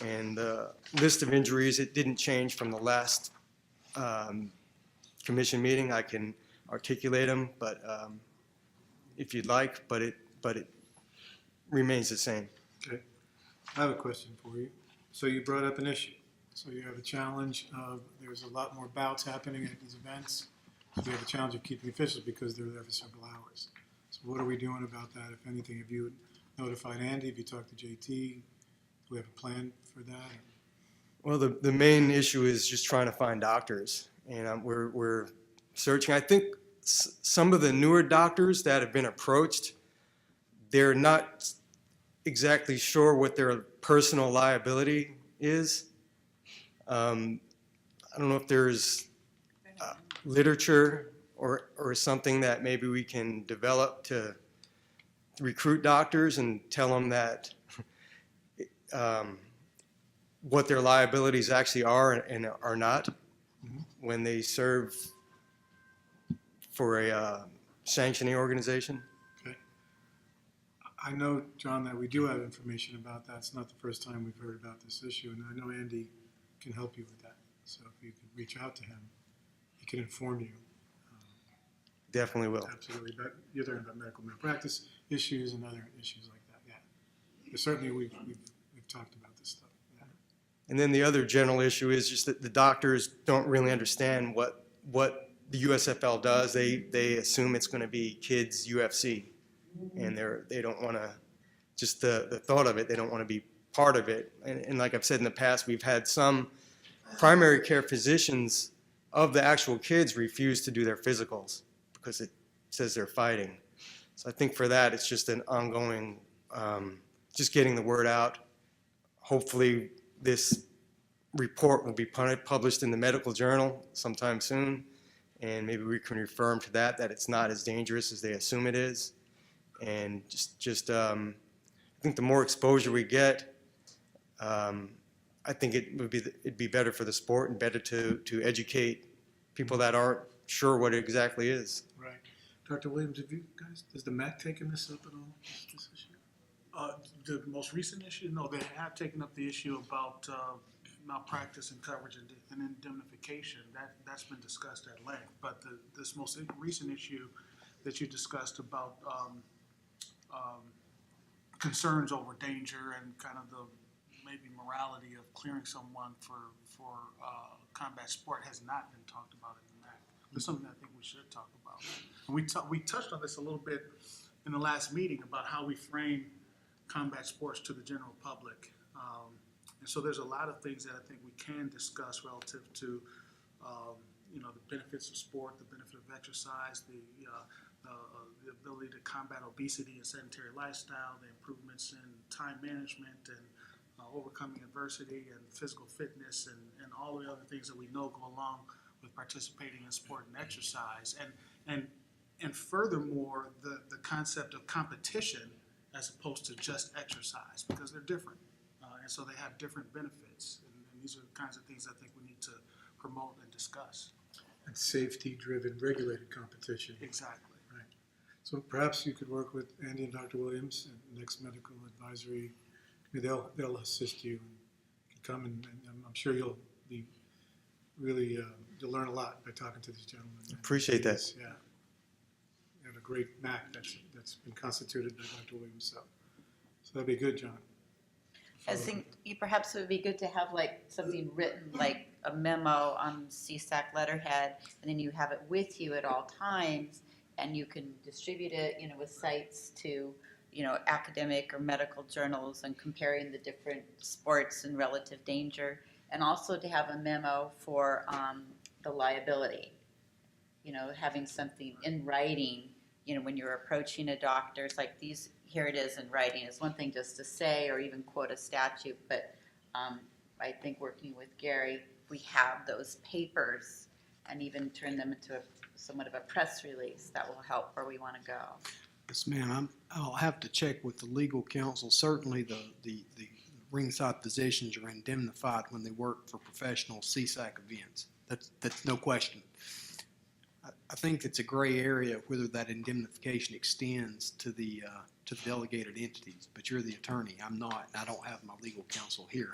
And the list of injuries, it didn't change from the last commission meeting. I can articulate them, but if you'd like, but it remains the same. Okay. I have a question for you. So you brought up an issue. So you have a challenge of, there's a lot more bouts happening at these events. You have a challenge of keeping officials because they're there for several hours. So what are we doing about that? If anything, have you notified Andy? Have you talked to JT? Do we have a plan for that? Well, the main issue is just trying to find doctors, and we're searching. I think some of the newer doctors that have been approached, they're not exactly sure what their personal liability is. I don't know if there's literature or something that maybe we can develop to recruit doctors and tell them that what their liabilities actually are and are not when they serve for a sanctioning organization. Okay. I know, John, that we do have information about that. It's not the first time we've heard about this issue, and I know Andy can help you with that. So if you could reach out to him, he can inform you. Definitely will. Absolutely. But you're talking about medical malpractice issues and other issues like that, yeah. But certainly we've talked about this stuff, yeah. And then the other general issue is just that the doctors don't really understand what the USFL does. They assume it's going to be kids UFC, and they don't want to, just the thought of it, they don't want to be part of it. And like I've said in the past, we've had some primary care physicians of the actual kids refuse to do their physicals because it says they're fighting. So I think for that, it's just an ongoing, just getting the word out. Hopefully this report will be published in the medical journal sometime soon, and maybe we can refer them to that it's not as dangerous as they assume it is. And I think the more exposure we get, I think it'd be better for the sport and better to educate people that aren't sure what it exactly is. Right. Dr. Williams, have you guys, has the MAC taken this up at all, this issue? The most recent issue, no, they have taken up the issue about malpractice and coverage and indemnification. That's been discussed at length. But this most recent issue that you discussed about concerns over danger and kind of the maybe morality of clearing someone for combat sport has not been talked about in the MAC. It's something I think we should talk about. And we touched on this a little bit in the last meeting about how we frame combat sports to the general public. And so there's a lot of things that I think we can discuss relative to, the benefits of sport, the benefit of exercise, the ability to combat obesity and sedentary lifestyle, the improvements in time management and overcoming adversity and physical fitness and all the other things that we know go along with participating in sport and exercise. And furthermore, the concept of competition as opposed to just exercise, because they're different. And so they have different benefits. And these are the kinds of things I think we need to promote and discuss. And safety-driven, regulated competition. Exactly. Right. So perhaps you could work with Andy and Dr. Williams and Next Medical Advisory. They'll assist you and can come, and I'm sure you'll be really, you'll learn a lot by talking to these gentlemen. Appreciate that. Yeah. You have a great MAC that's been constituted by Dr. Williams, so that'd be good, John. I think perhaps it would be good to have like something written, like a memo on CSAC letterhead, and then you have it with you at all times, and you can distribute it, with sites to academic or medical journals and comparing the different sports and relative danger, and also to have a memo for the liability. Having something in writing, when you're approaching a doctor, it's like these, here it is in writing. It's one thing just to say or even quote a statute, but I think working with Gary, we have those papers and even turn them into somewhat of a press release that will help where we want to go. Yes, ma'am. I'll have to check with the legal counsel. Certainly, the ringside physicians are indemnified when they work for professional CSAC events. That's no question. I think it's a gray area whether that indemnification extends to the delegated entities, but you're the attorney. I'm not, and I don't have my legal counsel here.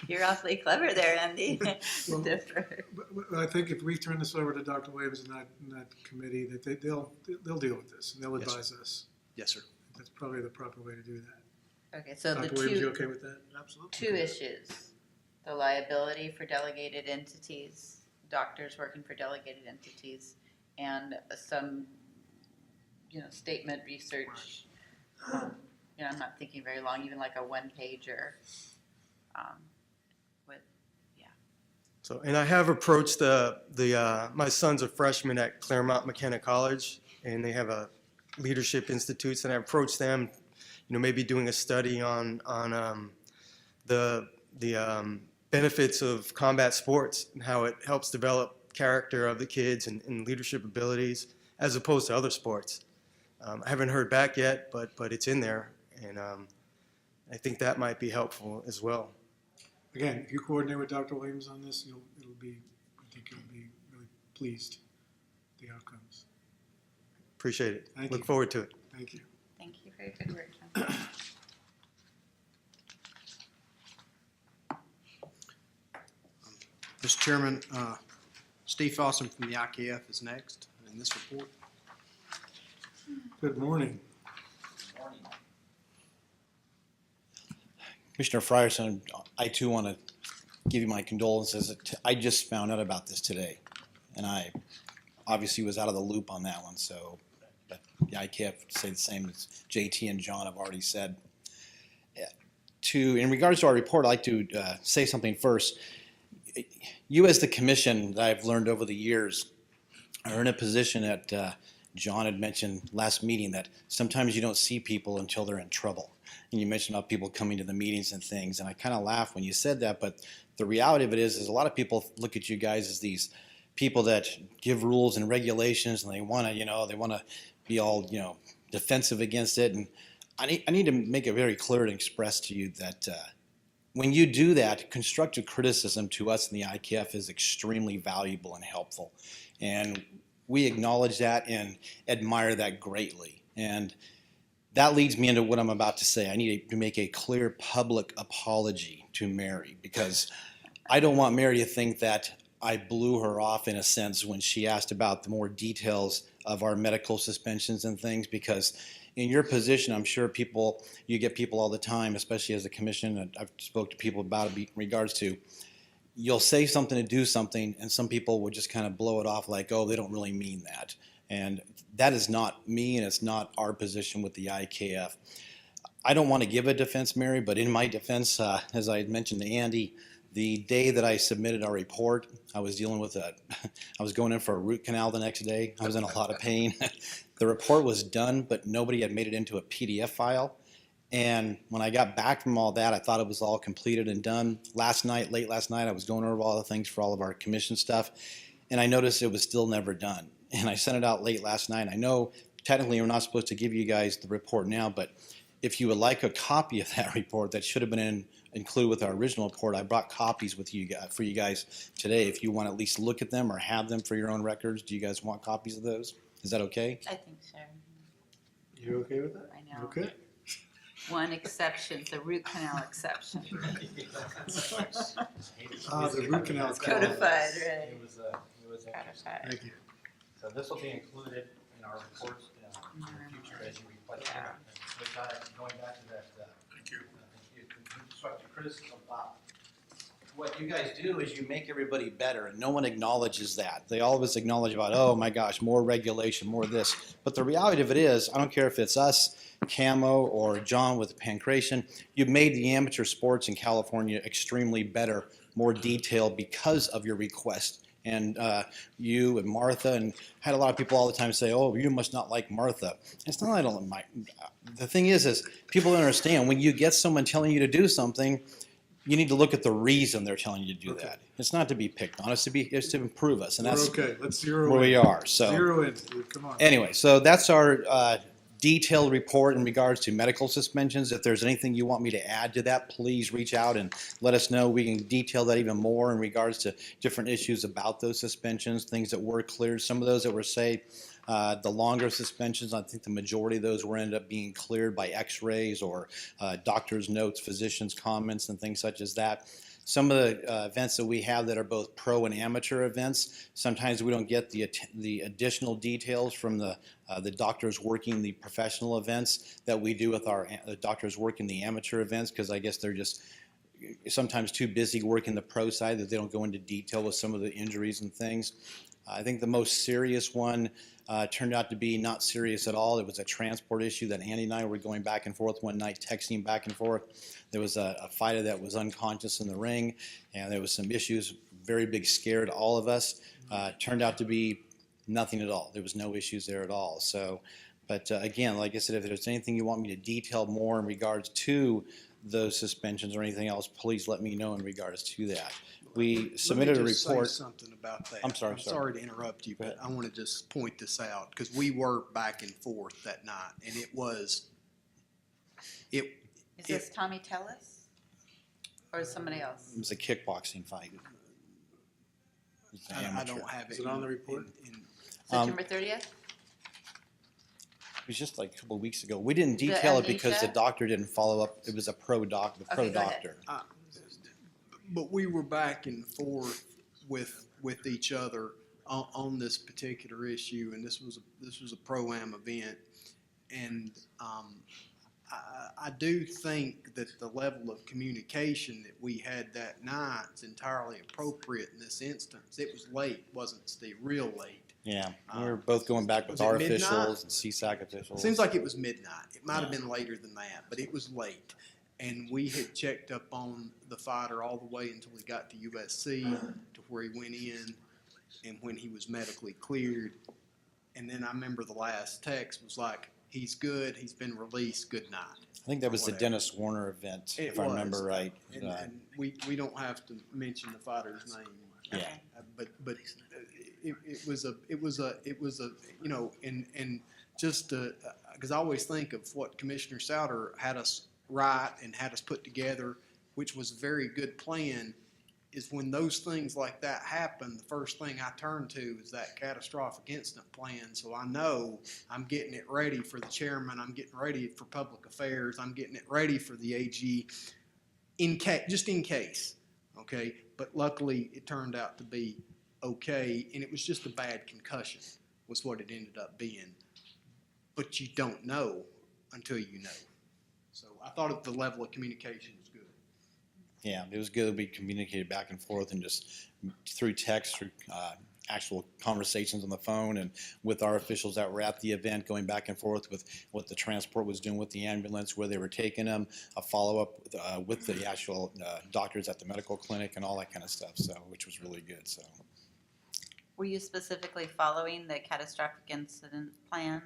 You're awfully clever there, Andy. Well, Differ. But I think if we turn this over to Dr. Williams and that committee, that they'll deal with this and they'll Yes, sir. advise us. Yes, sir. That's probably the proper way to do that. Okay, so the Dr. Williams, you two, okay with that? Absolutely. two issues, the liability for delegated entities, doctors working for delegated entities, and some, statement research. I'm not thinking very long, even like a one-pager. So, and I have approached my son's a freshman at Claremont McKenna College, and they have a leadership institutes, and I approached them, maybe doing a study on the benefits of combat sports and how it helps develop character of the kids and leadership abilities as opposed to other sports. I haven't heard back yet, but it's in there, and I think that might be helpful as well. Again, if you coordinate with Dr. Williams on this, I think you'll be really pleased with the outcomes. Appreciate it. Thank Look you. forward to it. Thank you. Thank you for your good work, John. Mr. Chairman, Steve Fossum from the IKF is next in this report. Good morning. Commissioner Frierson, I too want to give you my condolences. I just found out about this today, and I obviously was out of the loop on that one, so but the IKF would say the same as JT and John have already said. In regards to our report, I'd like to say something first. You as the commission that I've learned over the years are in a position that John had mentioned last meeting that sometimes you don't see people until they're in trouble. And you mentioned about people coming to the meetings and things, and I kind of laughed when you said that, but the reality of it is a lot of people look at you guys as these people that give rules and regulations, and they want to be all, defensive against it. And I need to make it very clear and express to you that when you do that, constructive criticism to us in the IKF is extremely valuable and helpful. And we acknowledge that and admire that greatly. And that leads me into what I'm about to say. I need to make a clear public apology to Mary, because I don't want Mary to think that I blew her off in a sense when she asked about the more details of our medical suspensions and things, because in your position, I'm sure you get people all the time, especially as a commission, and I've spoke to people about it in regards to, you'll say something to do something, and some people would just kind of blow it off like, oh, they don't really mean that. And that is not me, and it's not our position with the IKF. I don't want to give a defense, Mary, but in my defense, as I had mentioned to Andy, the day that I submitted our report, I was dealing with I was going in for a root canal the next day. I was in a lot of pain. The report was done, but nobody had made it into a PDF file. And when I got back from all that, I thought it was all completed and done. Late last night, I was going over all the things for all of our commission stuff, and I noticed it was still never done. And I sent it out late last night. I know technically we're not supposed to give you guys the report now, but if you would like a copy of that report that should have been included with our original report, I brought copies with you for you guys today. If you want to at least look at them or have them for your own records, do you guys want copies of those? Is that okay? I think so. You okay with that? I know. Okay. One exception, the root canal exception. The root canal. Codified, right. It was Codified. Thank you. So this will be included in our reports in the future as you request. Yeah. Going back to that. Thank you. Constructive criticism about what you guys do is you make everybody better, and no one acknowledges that. They always acknowledge about, oh my gosh, more regulation, more this. But the reality of it is, I don't care if it's us Camo or John with Pancration, you've made the amateur sports in California extremely better, more detailed because of your request. And you and Martha, and had a lot of people all the time say, "Oh, you must not like Martha." It's not that I don't like. The thing is people don't understand when you get someone telling you to do something, you need to look at the reason they're telling you to do that. It's not to be picked on; it's to improve us, and We're that's okay. Let's zero in. where we are. So. Zero in, Steve. Come on. Anyway, so that's our detailed report in regards to medical suspensions. If there's anything you want me to add to that, please reach out and let us know. We can detail that even more in regards to different issues about those suspensions, things that were cleared. Some of those that were, say, the longer suspensions, I think the majority of those were ended up being cleared by x-rays or doctor's notes, physician's comments, and things such as that. Some of the events that we have that are both pro and amateur events, sometimes we don't get the additional details from the doctors working the professional events that we do with our doctors working the amateur events, because I guess they're just sometimes too busy working the pro side that they don't go into detail with some of the injuries and things. I think the most serious one turned out to be not serious at all. It was a transport issue that Andy and I were going back and forth one night, texting back and forth. There was a fighter that was unconscious in the ring, and there was some issues, very big scare to all of us. Turned out to be nothing at all. There was no issues there at all. So, but again, like I said, if there's anything you want me to detail more in regards to those suspensions or anything else, please let me know in regards to that. We submitted a Let me just report. say something about that. I'm sorry, I'm sir. sorry to interrupt you, but I want to just point this out because we worked back and forth that night, and it was, Is this Tommy Tellis? Or somebody else? It was a kickboxing fight. It was an I amateur. don't have it. Is it on the report? September 30th? It was just like a couple of weeks ago. We didn't The detail it because the amnesia? doctor didn't follow up. It was a pro doctor. Okay, go ahead. But we were back and forth with each other on this particular issue, and this was a pro-am event, and I do think that the level of communication that we had that night is entirely appropriate in this instance. It was late, wasn't it, Steve? Real late. Yeah, we were both going back with Was it our midnight? officials and CSAC officials. Seems like it was midnight. It might have been later than that, but it was late. And we had checked up on the fighter all the way until he got to USC, to where he went in, and when he was medically cleared. And then I remember the last text was like, "He's good. He's been released. Good night." I think that was the Whatever. Dennis Warner event, It if I remember was. right. And we don't have to mention the fighter's name. Yeah. But it was a you know, and just because I always think of what Commissioner Souter had us write and had us put together, which was a very good plan, is when those things like that happen, the first thing I turn to is that catastrophic incident plan. So I know I'm getting it ready for the chairman, I'm getting ready for public affairs, I'm getting it ready for the AG, just in case, okay? But luckily, it turned out to be okay, and it was just a bad concussion was what it ended up being. But you don't know until you know. So I thought the level of communication was good. Yeah, it was good that we communicated back and forth and just through text, through actual conversations on the phone, and with our officials that were at the event, going back and forth with what the transport was doing with the ambulance, where they were taking them, a follow-up with the actual doctors at the medical clinic and all that kind of stuff, so which was really good. So Were you specifically following the catastrophic incident plan?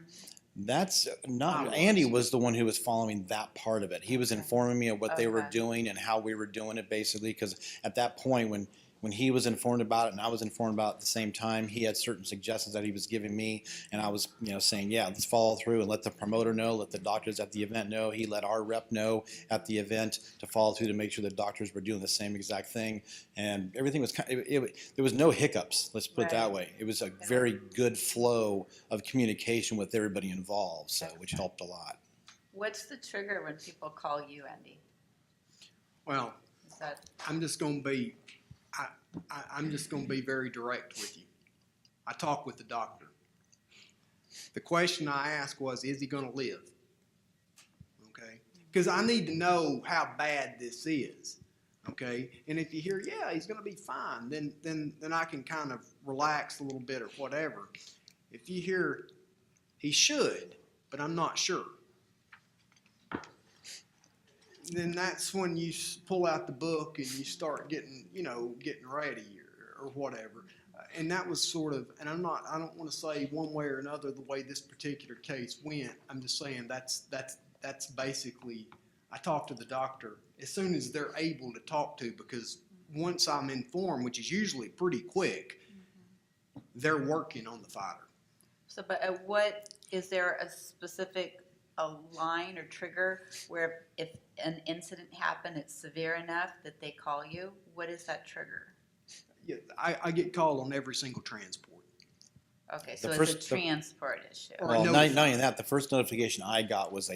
that's not, Andy was the one who was following that part of it. He was informing me of what they were Okay. doing and how we were doing it, basically, because at that point, when he was informed about it and I was informed about it at the same time, he had certain suggestions that he was giving me, and I was, saying, yeah, let's follow through and let the promoter know, let the doctors at the event know. He let our rep know at the event to follow through to make sure the doctors were doing the same exact thing, and everything was there was no hiccups. Let's put it that Right. way. It was a very good flow of communication with everybody involved, so which helped a lot. What's the trigger when people call you, Andy? Well, Is that, I'm just going to be, I'm just going to be very direct with you. I talked with the doctor. The question I asked was, is he going to live? Okay? Because I need to know how bad this is. Okay? And if you hear, yeah, he's going to be fine, then I can kind of relax a little bit or whatever. If you hear, he should, but I'm not sure. then that's when you pull out the book and you start getting, getting ready or whatever. And that was sort of, and I don't want to say one way or another the way this particular case went. I'm just saying that's basically, I talk to the doctor as soon as they're able to talk to, because once I'm informed, which is usually pretty quick, they're working on the fighter. So, but is there a specific, a line or trigger where if an incident happened, it's severe enough that they call you? What is that trigger? Yeah, I get called on every single transport. Okay, so The it's a first- transport issue. Or Well, notified. not only that, the first notification I got was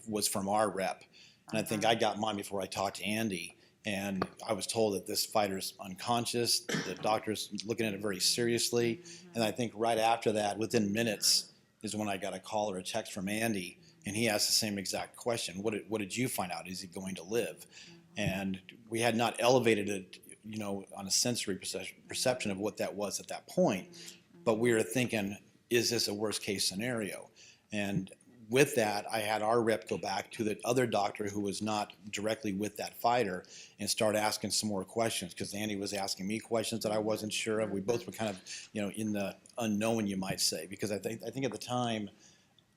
was from our rep. And I think I got mine before I talked to Andy. And I was told that this fighter's unconscious, the doctor's looking at it very seriously. And I think right after that, within minutes, is when I got a call or a text from Andy. And he asked the same exact question. What did you find out? Is he going to live? And we had not elevated it, on a sensory perception of what that was at that point. But we were thinking, is this a worst case scenario? And with that, I had our rep go back to the other doctor who was not directly with that fighter and start asking some more questions, because Andy was asking me questions that I wasn't sure of. We both were kind of, in the unknown, you might say, because I think at the time,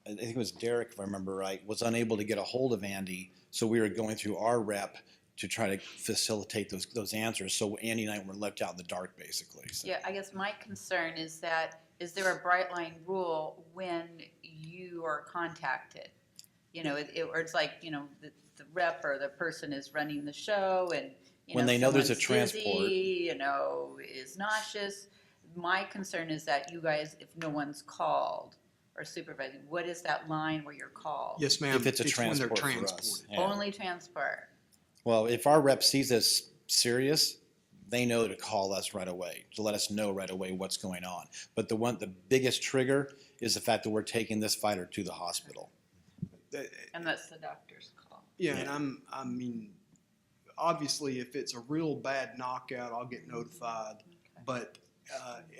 I think it was Derek, if I remember right, was unable to get a hold of Andy. So we were going through our rep to try to facilitate those answers. So Andy and I were left out in the dark, basically. So. Yeah, I guess my concern is that, is there a bright line rule when you are contacted? Or it's like, the rep or the person is running the show and, When they know there's a someone's transport. busy, is nauseous. My concern is that you guys, if no one's called or supervising, what is that line where you're called? Yes, ma'am. If it's a when they're transport for us. transported. Yeah. Only transport. Well, if our rep sees us serious, they know to call us right away, to let us know right away what's going on. But the biggest trigger is the fact that we're taking this fighter to the hospital. And that's the doctor's call. Yeah, and I mean, obviously, if it's a real bad knockout, I'll get notified. But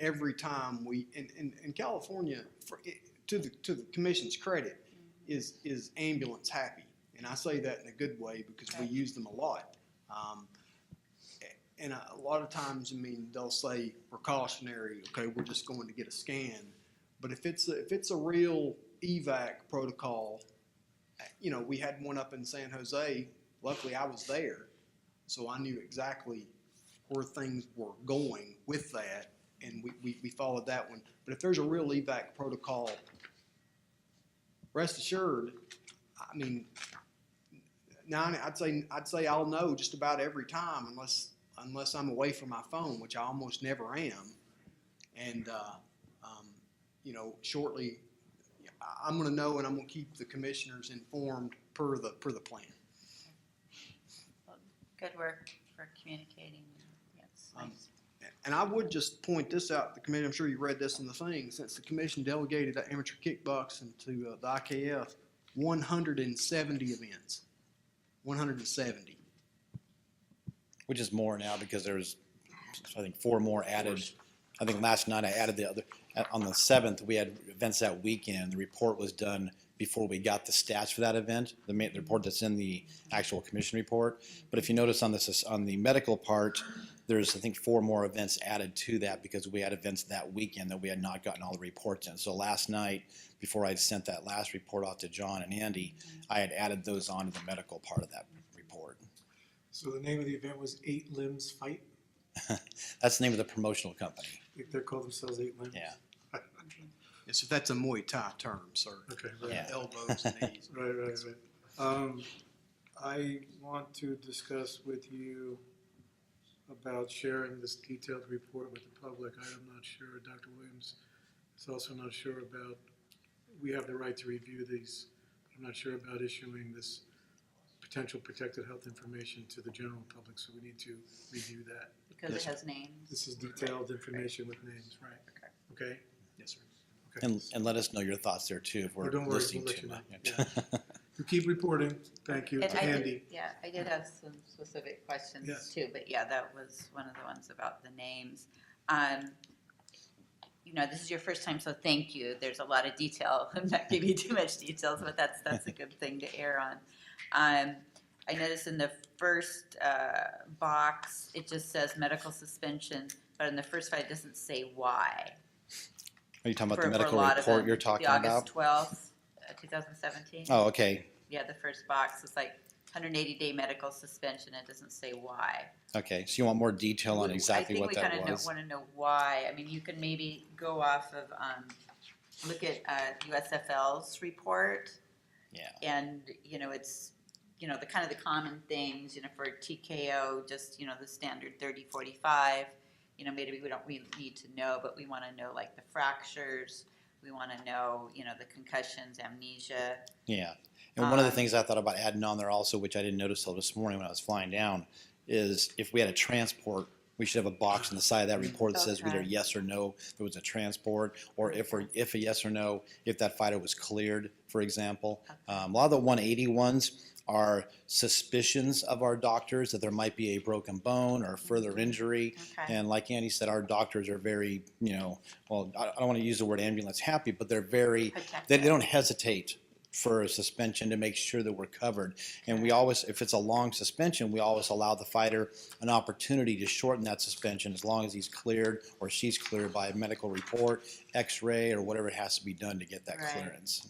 every time in California, to the commission's credit, is ambulance happy, and I say that in a good way because we use them a lot. And a lot of times, they'll say precautionary. Okay, we're just going to get a scan. But if it's a real evac protocol, we had one up in San Jose. Luckily, I was there, so I knew exactly where things were going with that, and we followed that one. But if there's a real evac protocol, rest assured, I'd say I'll know just about every time, unless I'm away from my phone, which I almost never am. And shortly, I'm going to know, and I'm going to keep the commissioners informed per the plan. Good work for communicating. Yes. Nice. And I would just point this out, the committee, I'm sure you read this in the thing, since the commission delegated amateur kickboxing to the IKF, 170 events. 170. Which is more now because there's, I think, 4 more added. I think last night I added the other. On the 7th, we had events that weekend. The report was done before we got the stats for that event, the report that's in the actual commission report. But if you notice on the medical part, there's, I think, 4 more events added to that because we had events that weekend that we had not gotten all the reports in. So last night, before I sent that last report off to John and Andy, I had added those on to the medical part of that report. So the name of the event was 8 Limbs Fight? That's the name of the promotional company. They call themselves 8 Limbs? Yeah. Yes, if that's a Muay Thai term, sir. Okay, right. Yeah. Elbows and knees. Right. I want to discuss with you about sharing this detailed report with the public. I am not sure, Dr. Williams is also not sure about, we have the right to review these. I'm not sure about issuing this potential protected health information to the general public, so we need to review that. Because it has names. This is detailed information with names, right? Okay? Yes, sir. Okay. And let us know your thoughts there too, if Oh, we're don't worry, listening we'll let too you much. know. You keep reporting. Thank you. And To Andy. I did have some specific questions Yes. too, but yeah, that was one of the ones about the names. This is your first time, so thank you. There's a lot of detail. I'm not giving you too much details, but that's a good thing to err on. I noticed in the first box, it just says medical suspension, but in the first five, it doesn't say why. Are you talking about For- the for a medical lot of report them. you're talking The about? August 12th, 2017. Oh, okay, Yeah, the first box is like 180-day medical suspension. It doesn't say why. okay. So you want more detail on exactly what that I think we was? kind of want to know why. I mean, you can maybe go off of, look at USFL's report. Yeah. And, it's, the kind of the common things, for TKO, just, the standard 30-45. Maybe we need to know, but we want to know like the fractures. We want to know, the concussions, amnesia. Yeah. And one of the things I thought about adding on there also, which I didn't notice till this morning when I was flying down, is if we had a transport, we should have a box on the side of that report that says either Okay. yes or no, if it was a transport, or if a yes or no, if that fighter was cleared, for example. A lot of the 180 ones are suspicions of our doctors that there might be a broken bone or further injury. Okay. And like Andy said, our doctors are very, well, I don't want to use the word ambulance happy, but they're very, they don't hesitate for a suspension to make sure that we're covered. And we always, if it's a long suspension, we always allow the fighter an opportunity to shorten that suspension as long as he's cleared or she's cleared by a medical report, x-ray, or whatever has to be done to get that Right. clearance.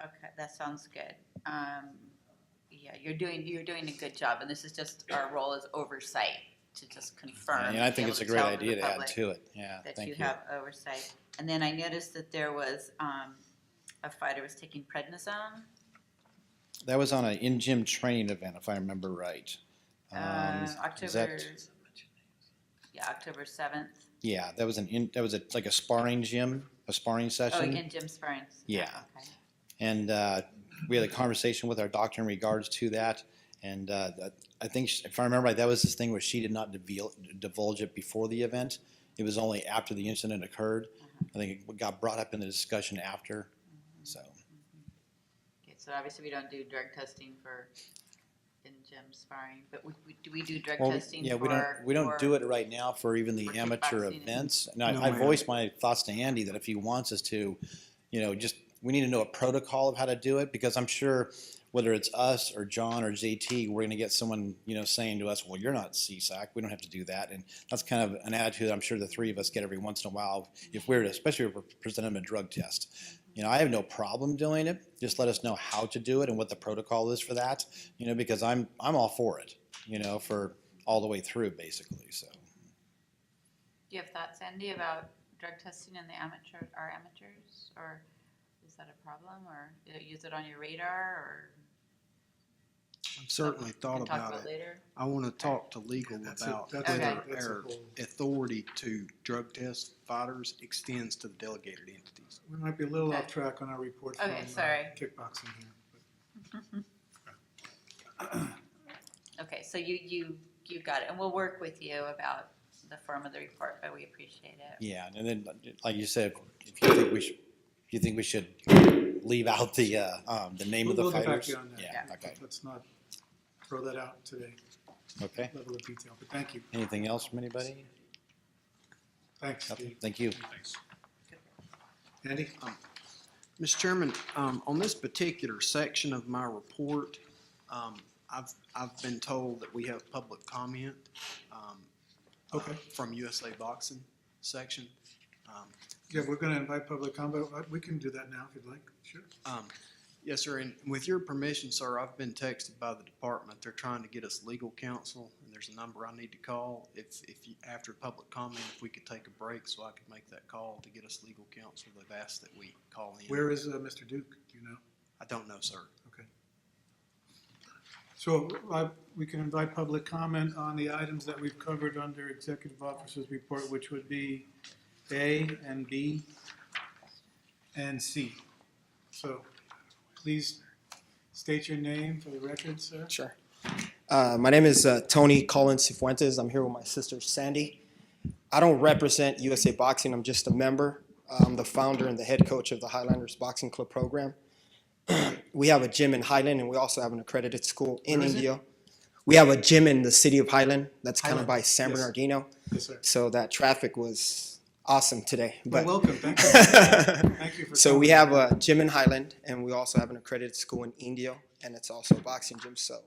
Okay, that sounds good. Yeah, you're doing a good job, and this is just, our role is oversight, to just confirm. And I be think able it's a to great tell the idea to add public to it. Yeah, that thank you you. have oversight. And then I noticed that there was, a fighter was taking prednisone. That was on an in-gym training event, if I remember right. Is October, that- October 7th. Yeah, that was like a sparring gym, a sparring Oh, session. again, Jim Sparring. Yeah. Okay. And we had a conversation with our doctor in regards to that. And I think, if I remember right, that was this thing where she did not divulge it before the event. It was only after the incident occurred. I think it got brought up in the discussion after. So, Okay, so obviously we don't do drug testing for in gym sparring, but do we do drug well, testing yeah, for? we don't do it right now for even the for amateur kickboxing and- events. And No, I ma'am. voiced my thoughts to Andy that if he wants us to, just we need to know a protocol of how to do it, because I'm sure whether it's us or John or JT, we're going to get someone, saying to us, well, you're not CSAC. We don't have to do that. And that's kind of an attitude I'm sure the three of us get every once in a while, especially if we're presenting a drug test. I have no problem doing it. Just let us know how to do it and what the protocol is for that, because I'm all for it, for all the way through basically. So. Do you have thoughts, Andy, about drug testing in our amateurs, or is that a problem, or use it on your radar, or? I've certainly we thought can talk about it. later? I want to talk to legal That's about that's Okay. whether that's a our whole- authority to drug test fighters extends to the delegated entities. We might be a little off track on our report from Okay, sorry. kickboxing here. Okay, so you got it, and we'll work with you about the form of the report, but we appreciate it. Yeah, and then like you said, if you think we should leave out the name of the We'll get back fighters. to you on that. Yeah. Okay. Let's not throw that out today, Okay. level of detail, but thank you. Anything else from anybody? Thanks, Nothing? Steve. Thank you. Andy? Mr. Chairman, on this particular section of my report, I've been told that we have public comment Okay. from USA Boxing section. Yeah, we're going to invite public comment. We can do that now if you'd like. Sure. Yes, sir, and with your permission, sir, I've been texted by the department. They're trying to get us legal counsel, and there's a number I need to call. If you, after public comment, if we could take a break so I could make that call to get us legal counsel, they've asked that we call in. Where is Mr. Duke? Do you know? I don't know, sir. Okay. So we can invite public comment on the items that we've covered under Executive Officer's report, which would be A and B and C. So please state your name for the record, sir. Sure. My name is Tony Collins Cifuentes. I'm here with my sister Sandy. I don't represent USA Boxing. I'm just a member. I'm the founder and the head coach of the Highlanders Boxing Club program. We have a gym in Highland, and we also have an accredited school in Where is it? India. We have a gym in the city of Highland that's kind of Highland, by San yes. Bernardino. Yes, sir. So that traffic was awesome today. Well, But welcome, thank you. Thank you for so we coming. have a gym in Highland, and we also have an accredited school in Indio, and it's also a boxing gym. So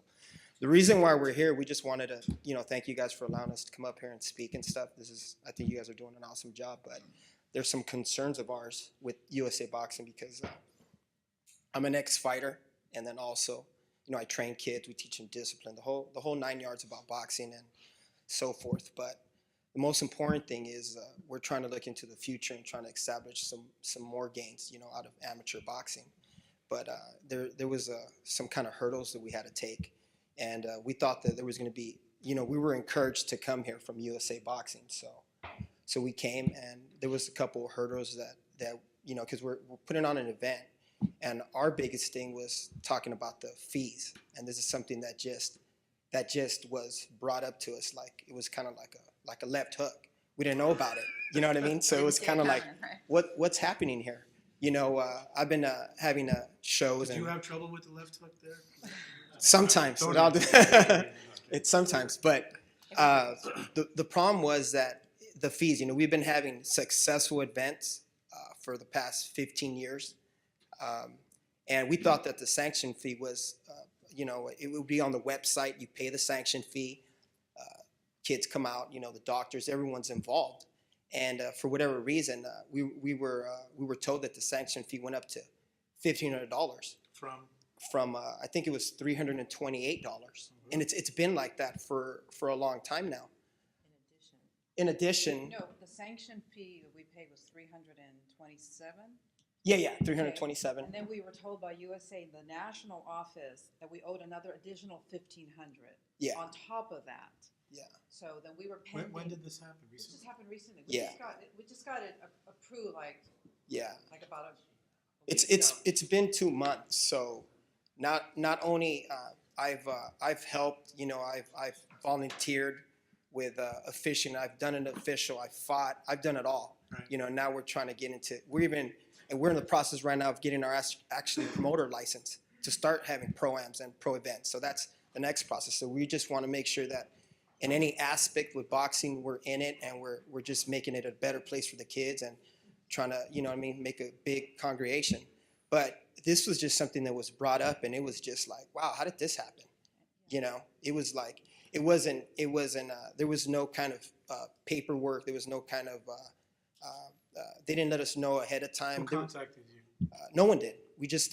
the reason why we're here, we just wanted to, thank you guys for allowing us to come up here and speak and stuff. I think you guys are doing an awesome job, but there's some concerns of ours with USA Boxing because I'm an ex-fighter, and then also, I train kids, we teach them discipline, the whole 9 yards about boxing and so forth. But the most important thing is we're trying to look into the future and trying to establish some more gains, out of amateur boxing. But there was some kind of hurdles that we had to take, and we thought that there was going to be, we were encouraged to come here from USA Boxing, so we came, and there was a couple of hurdles that because we're putting on an event, and our biggest thing was talking about the fees, and this is something that just was brought up to us like it was kind of like a left hook. We didn't know about it. You know what I mean? So it was kind of like, what's happening here? I've been having shows Did and you have trouble with the left hook there? sometimes, Totally. it's sometimes, but the problem was that the fees. We've been having successful events for the past 15 years, and we thought that the sanction fee was, it would be on the website. You pay the sanction fee. Kids come out, the doctors, everyone's involved. And for whatever reason, we were told that the sanction fee went up to $1,500 from I think it was $328, and it's been like that for a long time now. In addition, No, the sanction fee that we paid was 327. yeah, 327. And then we were told by USA, the national office, that we owed another additional 1,500. Yeah. On top of that. Yeah. So then we were pending. When did this happen? This Recently? just happened recently. Yeah. We just got it approved Yeah. like about a It's week ago. it's been 2 months, so not only I've helped, I've volunteered with officiating, I've done an official, I've fought, I've done it all. Right. Now we're trying to get into we're in the process right now of getting our actually promoter license to start having pro-ams and pro events. So that's the next process. So we just want to make sure that in any aspect with boxing, we're in it, and we're just making it a better place for the kids and trying to, make a big congregation. But this was just something that was brought up, and it was just like, wow, how did this happen? It was like, it wasn't, there was no kind of paperwork. There was no kind of, they didn't let us know ahead of time. Who contacted you? No one did. We just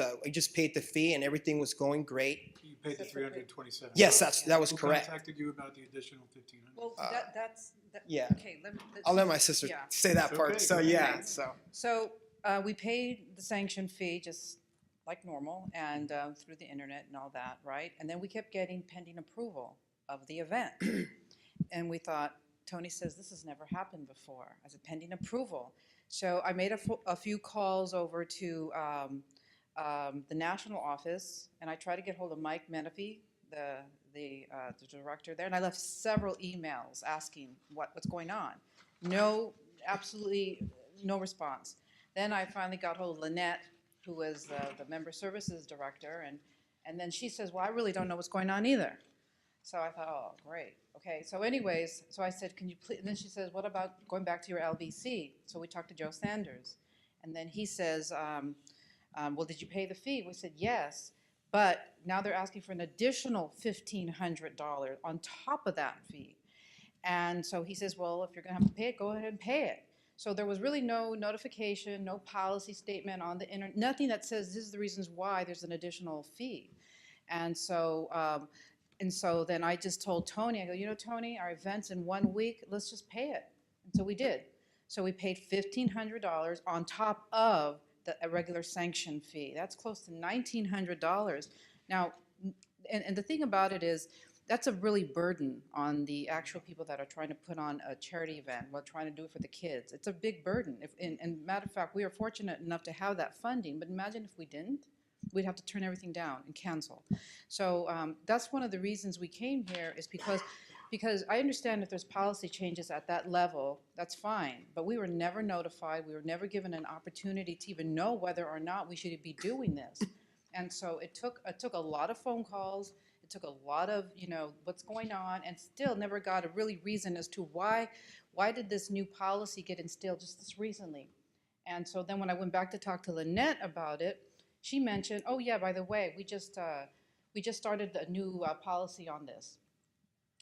paid the fee, and everything was going great. You paid the 327. Yes, that was Who correct. contacted you about the additional 1,500? Well, that's. yeah. Okay, let's. I'll let my sister Yeah. say that It's part. okay. So yeah, so. So we paid the sanction fee just like normal and through the internet and all that, right? And then we kept getting pending approval of the event. And we thought, Tony says, this has never happened before. I said, pending approval. So I made a few calls over to the national office, and I tried to get hold of Mike Menefee, the director there, and I left several emails asking what's going on. Absolutely no response. Then I finally got hold of Lynette, who was the member services director, and then she says, well, I really don't know what's going on either. So I thought, oh, great. Okay, so anyways, so I said, can you please, and then she says, what about going back to your LBC? So we talked to Joe Sanders. And then he says, well, did you pay the fee? We said, yes, but now they're asking for an additional $1,500 on top of that fee. And so he says, well, if you're gonna have to pay it, go ahead and pay it. So there was really no notification, no policy statement on the internet, nothing that says this is the reasons why there's an additional fee. And so then I just told Tony, I go, Tony, our event's in 1 week, let's just pay it. And so we did. So we paid $1,500 on top of the regular sanction fee. That's close to $1,900. Now, and the thing about it is, that's a really burden on the actual people that are trying to put on a charity event, while trying to do it for the kids. It's a big burden. And matter of fact, we are fortunate enough to have that funding, but imagine if we didn't. We'd have to turn everything down and cancel. So that's one of the reasons we came here, is because I understand if there's policy changes at that level, that's fine. But we were never notified. We were never given an opportunity to even know whether or not we should be doing this. And so it took a lot of phone calls. It It took a lot of, what's going on, and still never got a really reason as to why did this new policy get instilled just this recently? And so then when I went back to talk to Lynette about it, she mentioned, oh yeah, by the way, we just started a new policy on this.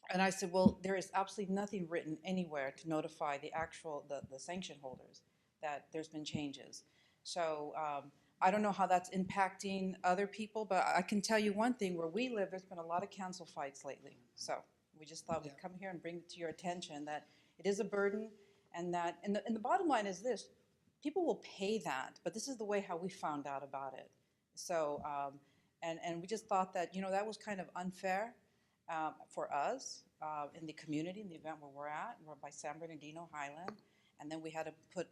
And I said, well, there is absolutely nothing written anywhere to notify the sanction holders that there's been changes. So I don't know how that's impacting other people, but I can tell you one thing, where we live, there's been a lot of council fights lately. So we just thought we'd come here and bring it to your attention that it is a burden, and the bottom line is this: people will pay that, but this is the way how we found out about it. So, and we just thought that, that was kind of unfair for us in the community, in the event where we're at. We're by San Bernardino Highland, and then we had to put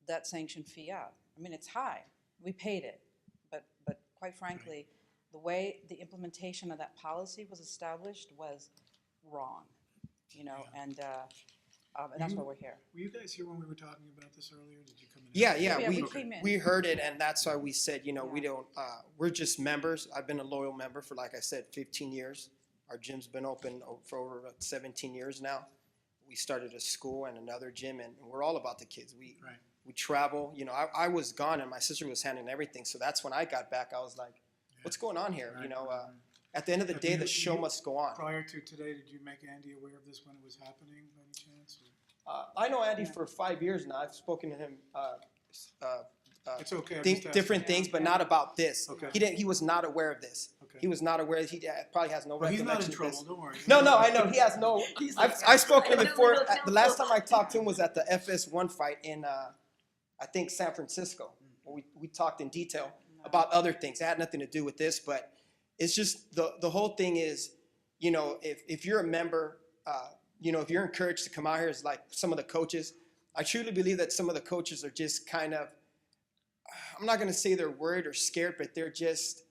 that sanction fee up. I mean, it's high. We paid it, but quite frankly, the way the implementation of that policy was established was wrong, and that's why we're here. Were you guys here when we were talking about this earlier? Did you come in? Yeah, Yeah, we we came in. we heard it, and that's why we said, we don't, we're just members. I've been a loyal member for, like I said, 15 years. Our gym's been open for over 17 years now. We started a school and another gym, and we're all about the kids. Right. We travel, I was gone and my sister was handling everything. So that's when I got back, I was like, what's going on here? Right. At the end of the Have day, you- the show you- must go on. Prior to today, did you make Andy aware of this when it was happening by any chance? I know Andy for 5 years now. I've spoken to him, It's okay. I'm think just asking. different things, but not about this. Okay. He was not aware of this. Okay. He was not aware, he probably has no Well, he's recollection not in of this. trouble, don't worry. No, I know, he has no, I've spoken to him I know before, legal the last counsel. time I talked to him was at the FS1 fight in, I think San Francisco. Where we talked in detail about other things, it had nothing to do with this, but it's just, the whole thing is, if you're a member, if you're encouraged to come out here, it's like some of the coaches, I truly believe that some of the coaches are just kind of, I'm not gonna say they're worried or scared, but they're just,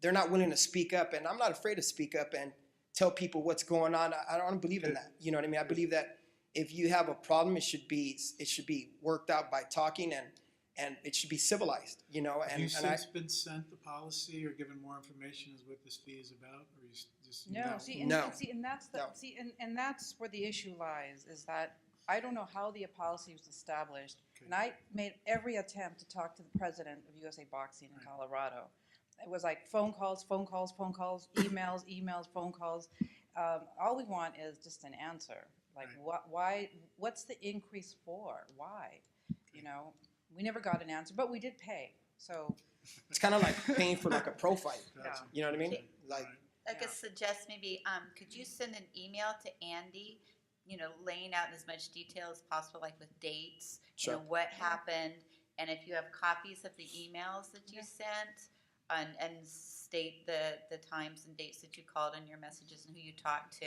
they're not willing to speak up, and I'm not afraid to speak up and tell people what's going on. I don't believe in that. You know what I mean? I believe that if you have a problem, it should be worked out by talking, and it should be civilized. Have you And I, since been sent the policy or given more information as what this fee is about, or you just? No, see, and, No. and see, and that's the, No. see, and that's where the issue lies, is that I don't know how the policy was established. Okay. And I made every attempt to talk to the president of USA Boxing in Colorado. It was like phone calls, emails, phone calls. All we want is just an answer. Like, Right. why, what's the increase for? Why? We never got an answer, but we did pay, so. it's kind of like paying for like a pro fight. Gotcha. You know what I mean? Okay. Like, I could suggest maybe, could you send an email to Andy, laying out in as much detail as possible, like with dates, Sure. what happened, and if you have copies of the emails that you sent, and state the times and dates that you called in your messages and who you talked to,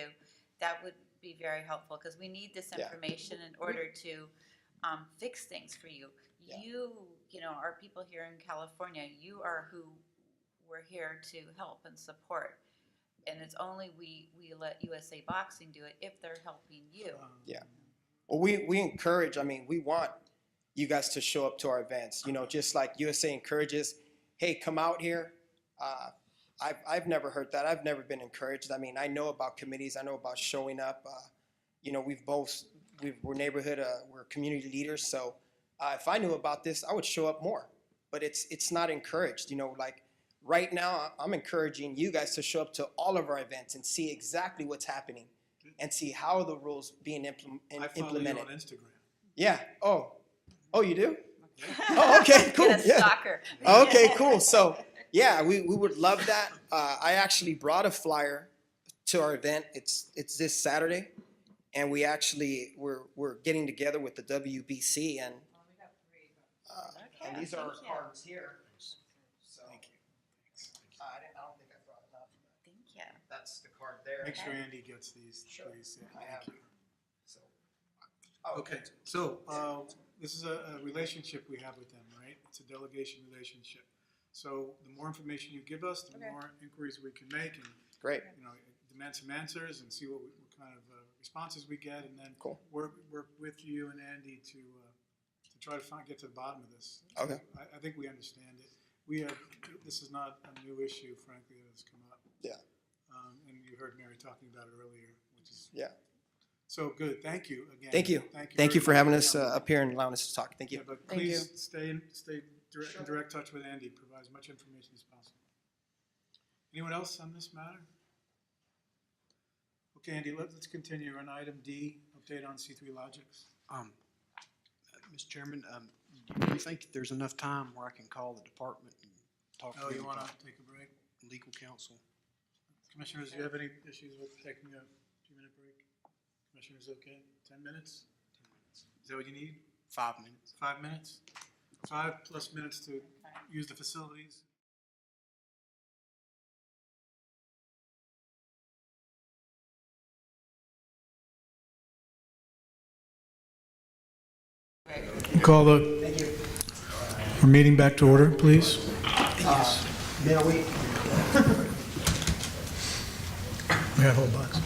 that would be very helpful, because we need this Yeah. information in order to fix things for you. Yeah. Our people here in California, you are who we're here to help and support. And it's only we let USA Boxing do it if they're helping you. well, we encourage, we want you guys to show up to our events, just like USA encourages, hey, come out here. I've never heard that. I've never been encouraged. I know about committees. I know about showing up. We're neighborhood, we're community leaders. So if I knew about this, I would show up more. But it's not encouraged. Like right now, I'm encouraging you guys to show up to all of our events and see exactly what's happening and see how the rules being I follow you implemented. on Instagram. Yeah. Oh, you do? Oh, okay, cool. Get a Yeah. stalker. Okay, cool. So, yeah, we would love that. I actually brought a flyer to our event. It's this Saturday, and we're getting together with the WBC, and these are our thank you. cards here. So, Thank you. I don't think I brought enough. Thank you. That's the card there. Make sure Andy gets these, Sure. please. Yeah, I thank have. you. So, Okay, so this is a relationship we have with them, right? It's a delegation relationship. So the more information you give us, the Okay. more inquiries we can make, and great. demand some answers and see what kind of responses we get, and then Cool. work with you and Andy to try to get to the bottom of this. Okay. I think we understand it. This is not a new issue, frankly, that has come up. Yeah. And you heard Mary talking about it earlier, which is Yeah. so good. Thank you again. Thank you. Thank Thank very you for much having us coming. up here and allowing us to talk. Thank you. Yeah, but Thank please stay in direct touch with Andy, provide as much information as possible. Anyone else on this matter? Okay, Andy, let's continue on item D, update on C3 Logics. Mr. Chairman, do you think there's enough time where I can call the department and talk to Oh, them you want about to take a break? legal counsel? Commissioners, do you have any issues with taking a 2-minute break? Commissioners, okay? 10 minutes? Is that what you need? 5 minutes. 5 minutes? 5+ minutes to use the facilities? Call our meeting back to order, please. May we? We got a whole box.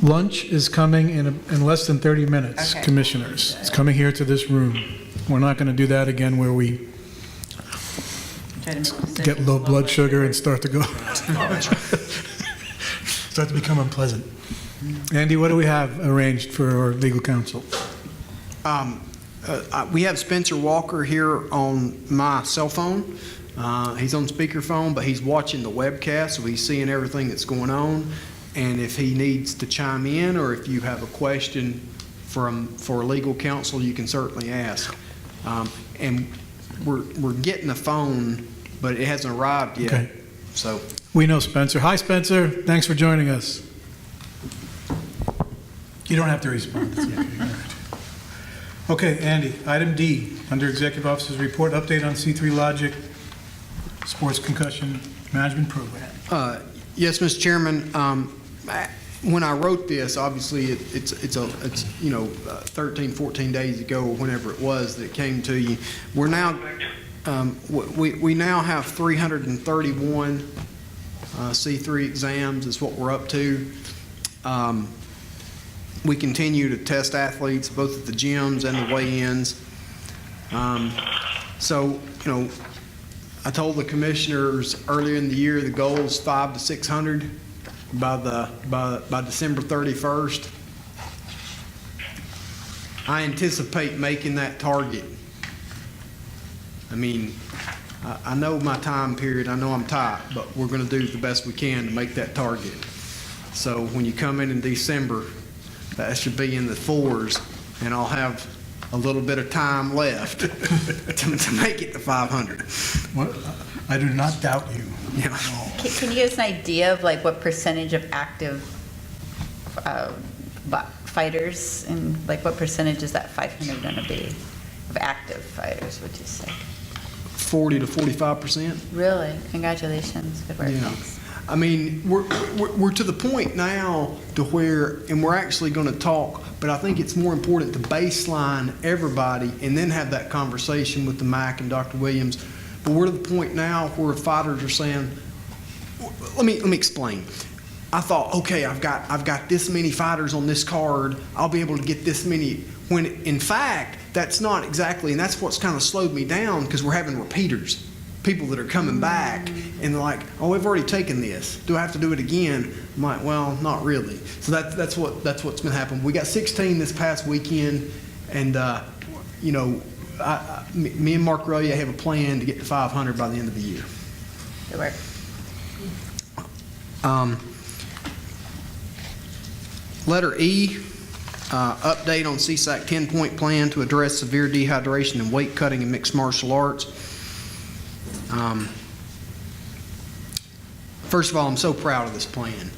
Lunch is coming in less than 30 minutes, Okay. commissioners. It's coming here to this room. We're not going to do that again where we get low blood sugar and start to go. Start to become unpleasant. Andy, what do we have arranged for our legal counsel? We have Spencer Walker here on my cell phone. He's on speakerphone, but he's watching the webcast, so he's seeing everything that's going on. And if he needs to chime in, or if you have a question for legal counsel, you can certainly ask. And we're getting a phone, but it hasn't arrived yet. Okay. So We know Spencer. Hi, Spencer. Thanks for joining us. You don't have to respond. It's okay. Okay, Andy, item D, under Executive Officer's Report, update on C3 Logic Sports Concussion Management Program. Yes, Mr. Chairman. When I wrote this, obviously it's 13, 14 days ago, or whenever it was that it came to you. We're now we now have 331 C3 exams is what we're up to. We continue to test athletes both at the gyms and the weigh-ins. So, I told the commissioners earlier in the year the goal is 500 to 600 by December 31st. I anticipate making that target. I mean, I know my time period, I know I'm tight, but we're going to do the best we can to make that target. So when you come in December, that should be in the 4s, and I'll have a little bit of time left to make it to 500. Well, I do not doubt you. Yeah. Can you give us an idea of like what percentage of active fighters, and like what percentage is that 500 going to be of active fighters, would you say? 40 to 45%. Really? Congratulations. Good work. Yeah. Thanks. I mean, we're to the point now to where, and we're actually going to talk, but I think it's more important to baseline everybody and then have that conversation with the MAC and Dr. Williams. But we're to the point now where fighters are saying, let me explain. I thought, okay, I've got this many fighters on this card. I'll be able to get this many. When in fact, that's not exactly, and that's what's kind of slowed me down, because we're having repeaters. People that are coming back and they're like, oh, we've already taken this. Do I have to do it again? I'm like, well, not really. So that's what's been happening. We got 16 this past weekend, and me and Mark Roya have a plan to get to 500 by the end of the year. Good work. Letter E, update on CSAC 10-point plan to address severe dehydration and weight cutting in mixed martial arts. First of all, I'm so proud of this plan.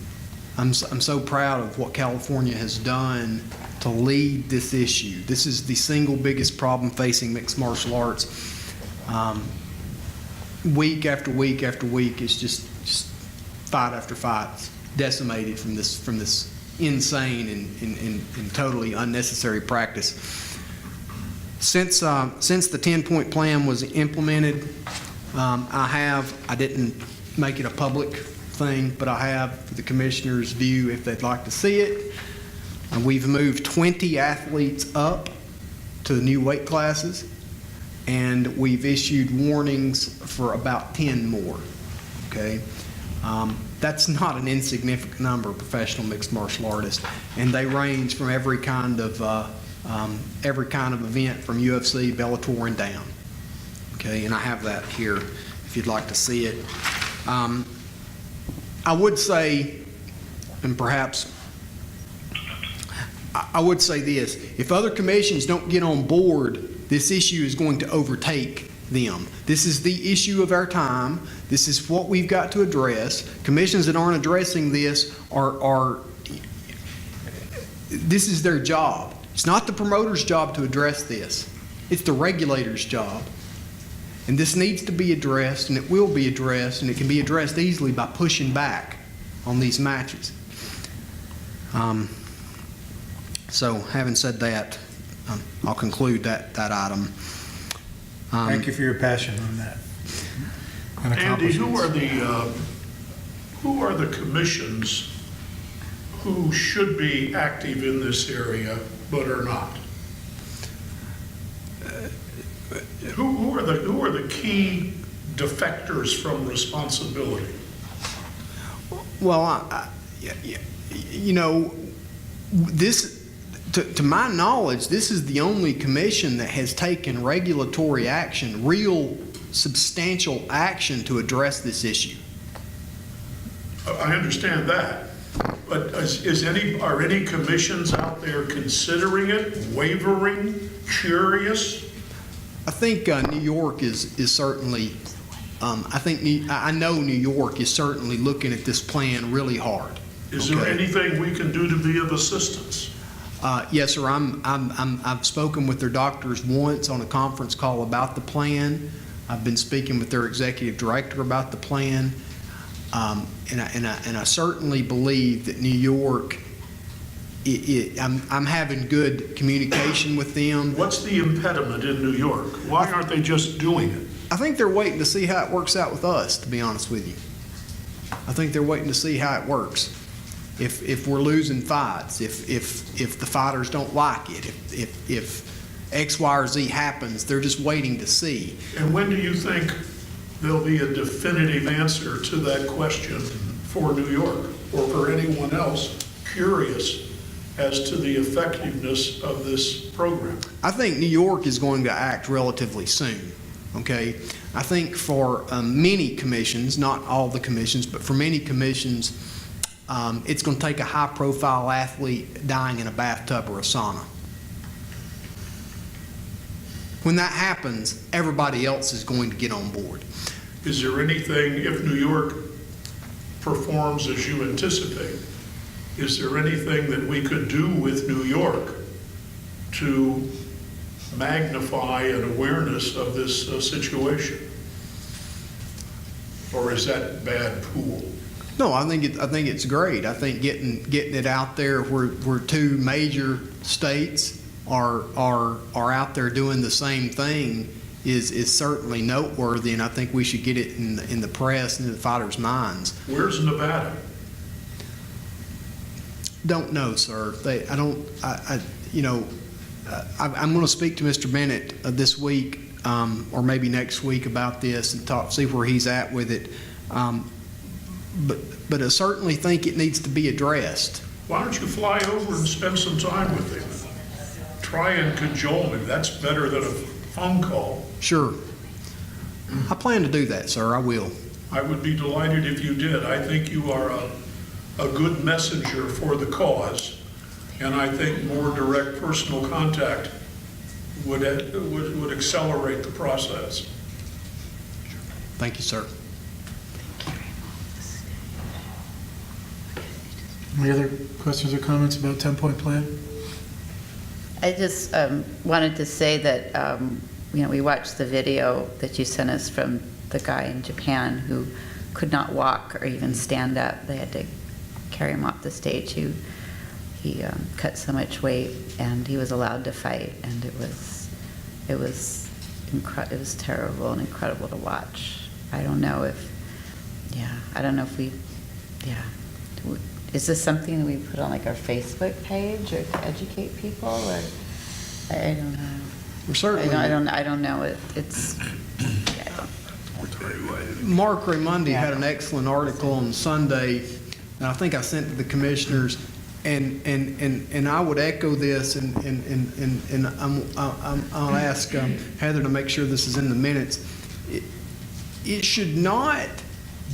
I'm so proud of what California has done to lead this issue. This is the single biggest problem facing mixed martial arts. Week after week after week, it's just fight after fight, decimated from this insane and totally unnecessary practice. Since the 10-point plan was implemented, I didn't make it a public thing, but I have the commissioner's view if they'd like to see it. We've moved 20 athletes up to the new weight classes, and we've issued warnings for about 10 more, okay? That's not an insignificant number of professional mixed martial artists, and they range from every kind of event from UFC, Bellator, and down. Okay, and I have that here if you'd like to see it. I would say, and perhaps I would say this: if other commissions don't get on board, this issue is going to overtake them. This is the issue of our time. This is what we've got to address. Commissions that aren't addressing this this is their job. It's not the promoter's job to address this. It's the regulator's job. And this needs to be addressed, and it will be addressed, and it can be addressed easily by pushing back on these matches. So having said that, I'll conclude that item. Thank you for your passion on that. and Andy, accomplishments. who are the commissions who should be active in this area but are not? Who are the key defectors from responsibility? Well, you know, this, to my knowledge, this is the only commission that has taken regulatory action, real substantial action to address this issue. I understand that, but are any commissions out there considering it, wavering, curious? I think New York is certainly, I know New York is certainly looking at this plan really hard. Is there anything we can do to be of assistance? Yes, sir. I've spoken with their doctors once on a conference call about the plan. I've been speaking with their executive director about the plan, and I certainly believe that New York. I'm having good communication with them. What's the impediment in New York? Why aren't they just doing it? I think they're waiting to see how it works out with us, to be honest with you. I think they're waiting to see how it works. If we're losing fights, if the fighters don't like it, if X, Y, or Z happens, they're just waiting to see. And when do you think there'll be a definitive answer to that question for New York or for anyone else curious as to the effectiveness of this program? I think New York is going to act relatively soon, okay? I think for many commissions, not all the commissions, but for many commissions, it's going to take a high-profile athlete dying in a bathtub or a sauna. When that happens, everybody else is going to get on board. Is there anything, if New York performs as you anticipate, is there anything that we could do with New York to magnify an awareness of this situation? Or is that bad pool? No, I think it's great. I think getting it out there where two major states are out there doing the same thing is certainly noteworthy, and I think we should get it in the press and in the fighters' minds. Where's Nevada? Don't know, sir. I'm going to speak to Mr. Bennett this week or maybe next week about this and see where he's at with it. But I certainly think it needs to be addressed. Why don't you fly over and spend some time with him? Try and cajole him. That's better than a phone call. Sure. I plan to do that, sir. I will. I would be delighted if you did. I think you are a good messenger for the cause, and I think more direct personal contact would accelerate the process. Thank you, sir. Any other questions or comments about 10-point plan? I just wanted to say that, we watched the video that you sent us from the guy in Japan who could not walk or even stand up. They had to carry him off the stage. He cut so much weight, and he was allowed to fight, and it was terrible and incredible to watch. I don't know if is this something that we put on like our Facebook page or to educate people, or I don't know. We're certainly. I don't know. It's. Mark Raimondi had an excellent article on Sunday, and I think I sent to the commissioners, and I would echo this, and I'll ask Heather to make sure this is in the minutes. It should not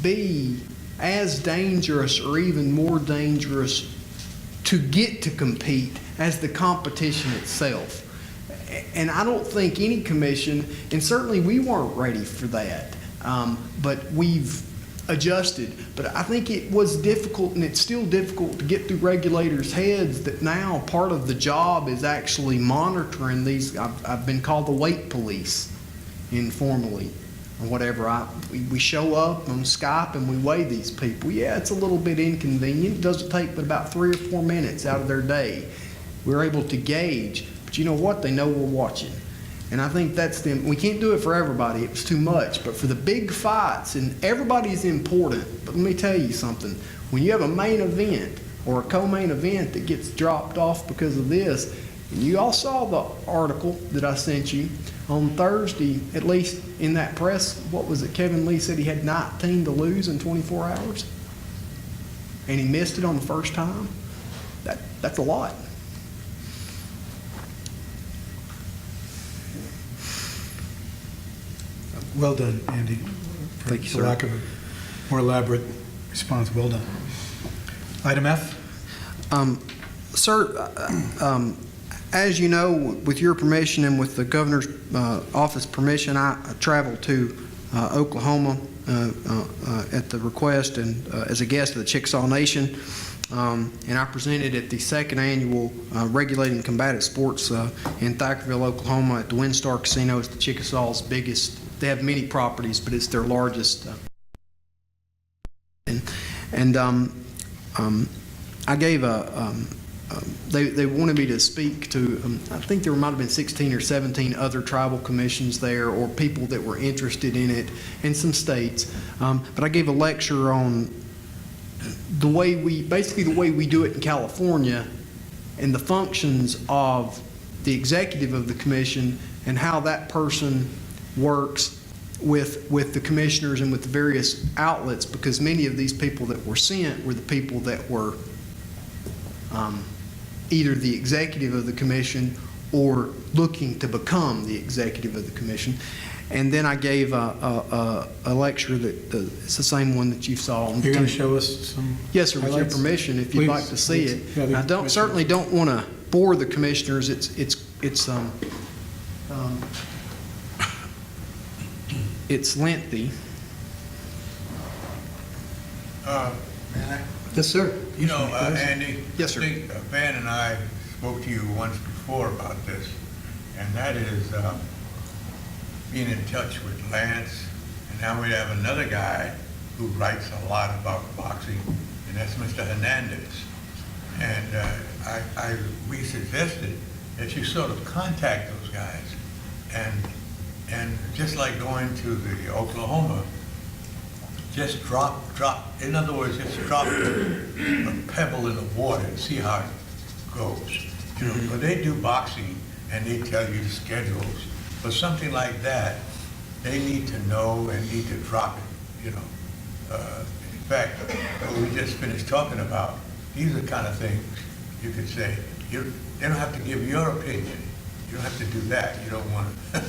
be as dangerous or even more dangerous to get to compete as the competition itself. And I don't think any commission, and certainly we weren't ready for that, but we've adjusted. But I think it was difficult, and it's still difficult to get through regulators' heads that now part of the job is actually monitoring these. I've been called the weight police informally or whatever. We show up on Skype and we weigh these people. Yeah, it's a little bit inconvenient. It doesn't take but about 3 or 4 minutes out of their day. We're able to gauge. But you know what? They know we're watching. And I think that's them. We can't do it for everybody. It was too much. But for the big fights, and everybody's important. But let me tell you something. When you have a main event or a co-main event that gets dropped off because of this, and you all saw the article that I sent you on Thursday, at least in that press, what was it? Kevin Lee said he had 19 to lose in 24 hours. And he missed it on the first time. That's a lot. Well done, Andy. Thank you, For sir. lack of a more elaborate response, well done. Item F? Sir, as you know, with your permission and with the governor's office permission, I traveled to Oklahoma at the request and as a guest of the Chickasaw Nation, and I presented at the second annual Regulating Combative Sports in Thackerville, Oklahoma, at the WinStar Casino. It's the Chickasaw's biggest. They have many properties, but it's their largest. I gave they wanted me to speak to, I think there might have been 16 or 17 other tribal commissions there, or people that were interested in it, and some states. But I gave a lecture on the way we do it in California, and the functions of the executive of the commission, and how that person works with the commissioners and with the various outlets, because many of these people that were sent were the people that were either the executive of the commission or looking to become the executive of the commission. And then I gave a lecture that it's the same one that you saw. You're going to show us some Yes, sir, with your highlights? permission, if you'd Please, like to see please. it. Yeah, the I commissioner. certainly don't want to bore the commissioners. It's lengthy. Yes, sir. You know, Andy. Yes, sir. I think Van and I spoke to you once before about this, and that is being in touch with Lance. And now we have another guy who writes a lot about boxing, and that's Mr. Hernandez. And we suggested that you sort of contact those guys, and just like going to the Oklahoma, just drop, in other words, just drop a pebble in the water and see how it goes. You know, but they do boxing and they tell you the schedules. For something like that, they need to know and need to drop it, you know. In fact, what we just finished talking about, these are the kind of things you could say. They don't have to give your opinion. You don't have to do that. You don't want to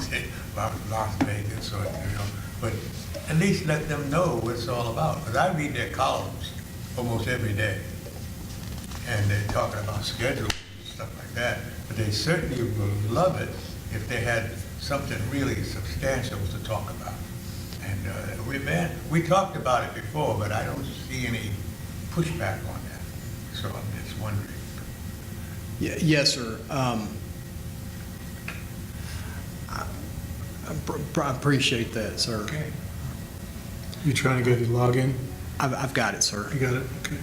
say about Las Vegas or, you know, but at least let them know what it's all about. Because I read their columns almost every day. And they're talking about schedules and stuff like that. But they certainly would love it if they had something really substantial to talk about. And we talked about it before, but I don't see any pushback on that. So I'm just wondering. Yes, sir. I appreciate that, sir. Okay. You trying to go to login? I've got it, sir. You got it? Okay.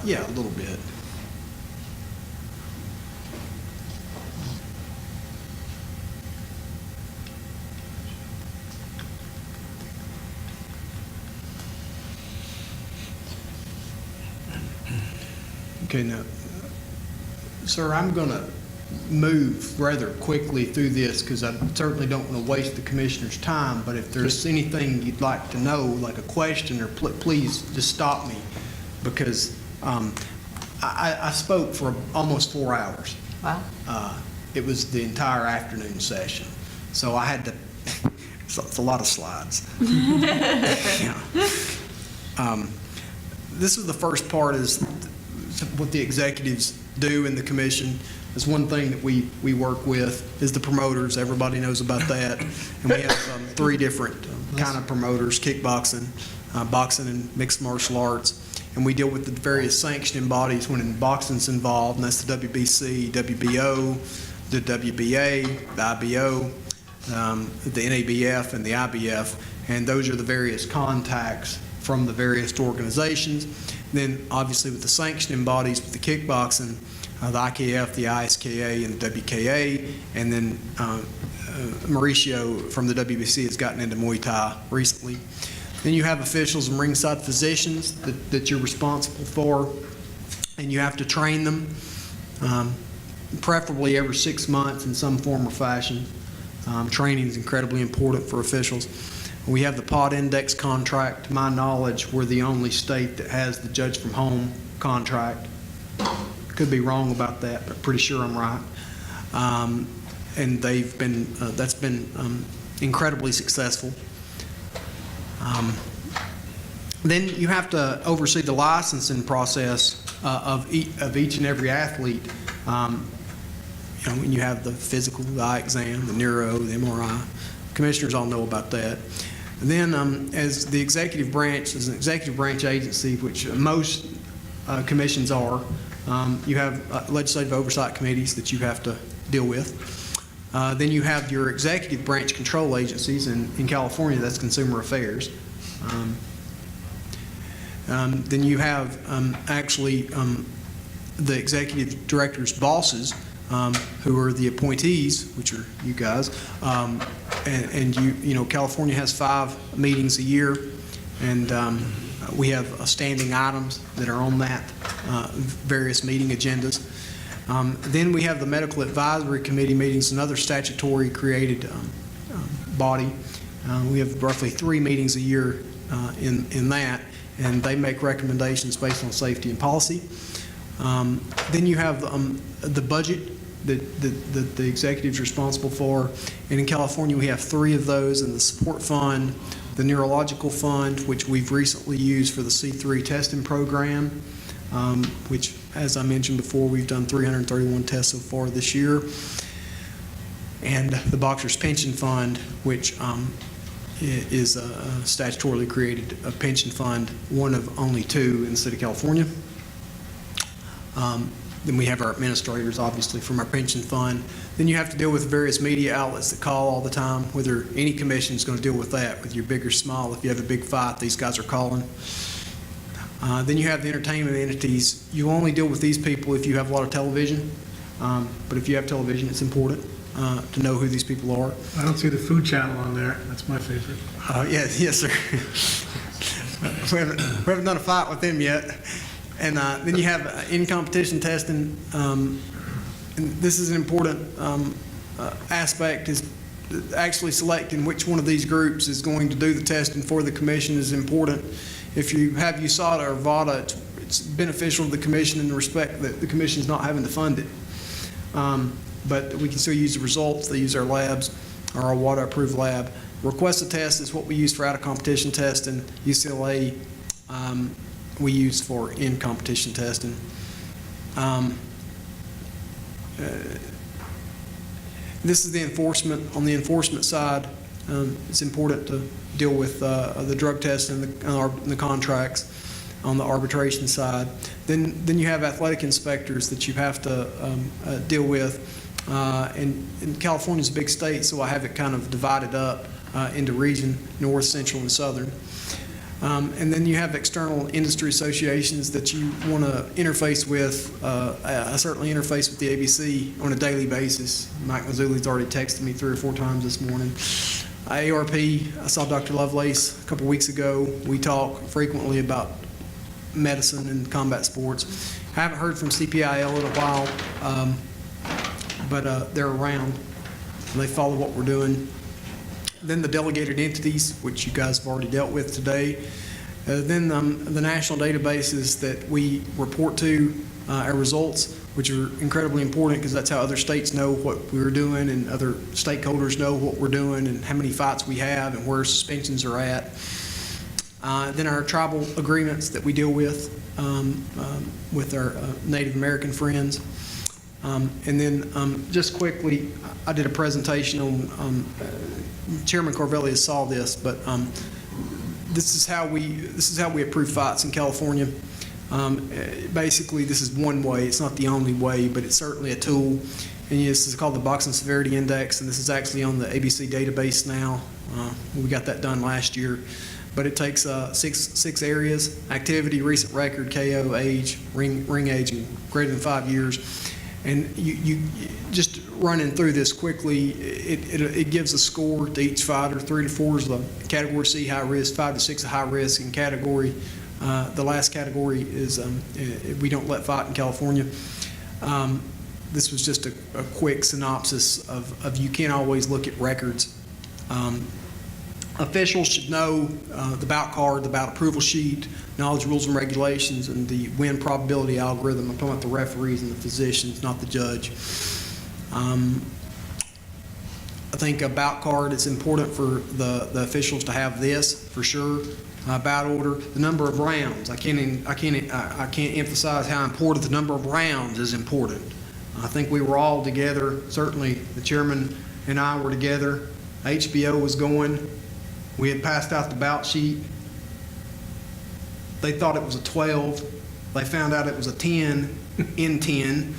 Yeah, a little bit. Okay, now, sir, I'm gonna move rather quickly through this, because I certainly don't want to waste the commissioner's time, but if there's anything you'd like to know, like a question, or please just stop me, because I spoke for almost 4 hours. Wow. It was the entire afternoon session, so I had to, it's a lot of slides. Yeah. This is the first part, is what the executives do in the commission. Is one thing that we work with is the promoters. Everybody knows about that. And we have 3 different kind of promoters: kickboxing, boxing, and mixed martial arts. And we deal with the various sanctioning bodies when boxing's involved, and that's the WBC, WBO, the WBA, the IBO, the NABF, and the IBF. And those are the various contacts from the various organizations. Then, obviously, with the sanctioning bodies, with the kickboxing, the IKF, the ISKA, and the WKA, and then Mauricio from the WBC has gotten into Muay Thai recently. Then you have officials and ringside physicians that you're responsible for, and you have to train them, preferably every 6 months in some form or fashion. Training is incredibly important for officials. We have the POD Index contract. To my knowledge, we're the only state that has the Judge from Home contract. Could be wrong about that, but pretty sure I'm right. And they've been, that's been incredibly successful. Then you have to oversee the licensing process of each and every athlete. When you have the physical, the eye exam, the neuro, the MRI. Commissioners all know about that. And then as the executive branch, as an executive branch agency, which most commissions are, you have legislative oversight committees that you have to deal with. Then you have your executive branch control agencies. In California, that's Consumer Affairs. Then you have the executive director's bosses, who are the appointees, which are you guys. And California has 5 meetings a year, and we have standing items that are on that, various meeting agendas. Then we have the Medical Advisory Committee meetings, another statutory created body. We have roughly 3 meetings a year in that, and they make recommendations based on safety and policy. Then you have the budget that the executive's responsible for. And in California, we have 3 of those: in the support fund, the neurological fund, which we've recently used for the C3 testing program, which, as I mentioned before, we've done 331 tests so far this year, and the Boxers Pension Fund, which is a statutorily created pension fund, one of only 2 in the state of California. Then we have our administrators, obviously, from our pension fund. Then you have to deal with various media outlets that call all the time, whether any commission is going to deal with that, with your big or small. If you have a big fight, these guys are calling. Then you have the entertainment entities. You only deal with these people if you have a lot of television. But if you have television, it's important to know who these people are. I don't see the Food Channel on there. That's my favorite. Yes, sir. we haven't done a fight with them yet. And then you have in-competition testing. And this is an important aspect, is actually selecting which one of these groups is going to do the testing for the commission is important. If you have USADA or VADA, it's beneficial to the commission in the respect that the commission is not having to fund it. But we can still use the results. They use our labs, or our WADA-approved lab. Request a test is what we use for out-of-competition testing. UCLA we use for in-competition testing. This is the enforcement. On the enforcement side, it's important to deal with the drug testing and the contracts on the arbitration side. Then you have athletic inspectors that you have to deal with. And California's a big state, so I have it kind of divided up into region, north, central, and southern. And then you have external industry associations that you want to interface with. I certainly interface with the ABC on a daily basis. Mike Mazzuli's already texted me 3 or 4 times this morning. ARP, I saw Dr. Lovelace a couple weeks ago. We talk frequently about medicine and combat sports. I haven't heard from CPIL in a while, but they're around, and they follow what we're doing. Then the delegated entities, which you guys have already dealt with today. Then the national databases that we report to our results, which are incredibly important because that's how other states know what we're doing and other stakeholders know what we're doing and how many fights we have and where suspensions are at. Then our tribal agreements that we deal with our Native American friends. And then just quickly, I did a presentation on, Chairman Carvelli saw this, but this is how we approve fights in California. Basically, this is one way. It's not the only way, but it's certainly a tool. And this is called the Boxing Severity Index, and this is actually on the ABC database now. We got that done last year. But it takes six areas: activity, recent record, KO, age, ring age, and greater than 5 years. And you just running through this quickly, it gives a score to each fighter. 3 to 4 is the category C, high risk. 5 to 6 is high risk. And category, the last category is we don't let fight in California. This was just a quick synopsis of you can't always look at records. Officials should know the bout card, the bout approval sheet, knowledge, rules, and regulations, and the win probability algorithm. I'm talking about the referees and the physicians, not the judge. I think a bout card, it's important for the officials to have this for sure. Bout order, the number of rounds. I can't emphasize how important the number of rounds is important. I think we were all together. Certainly, the chairman and I were together. HBO was going. We had passed out the bout sheet. They thought it was a 12. They found out it was a 10 in 10.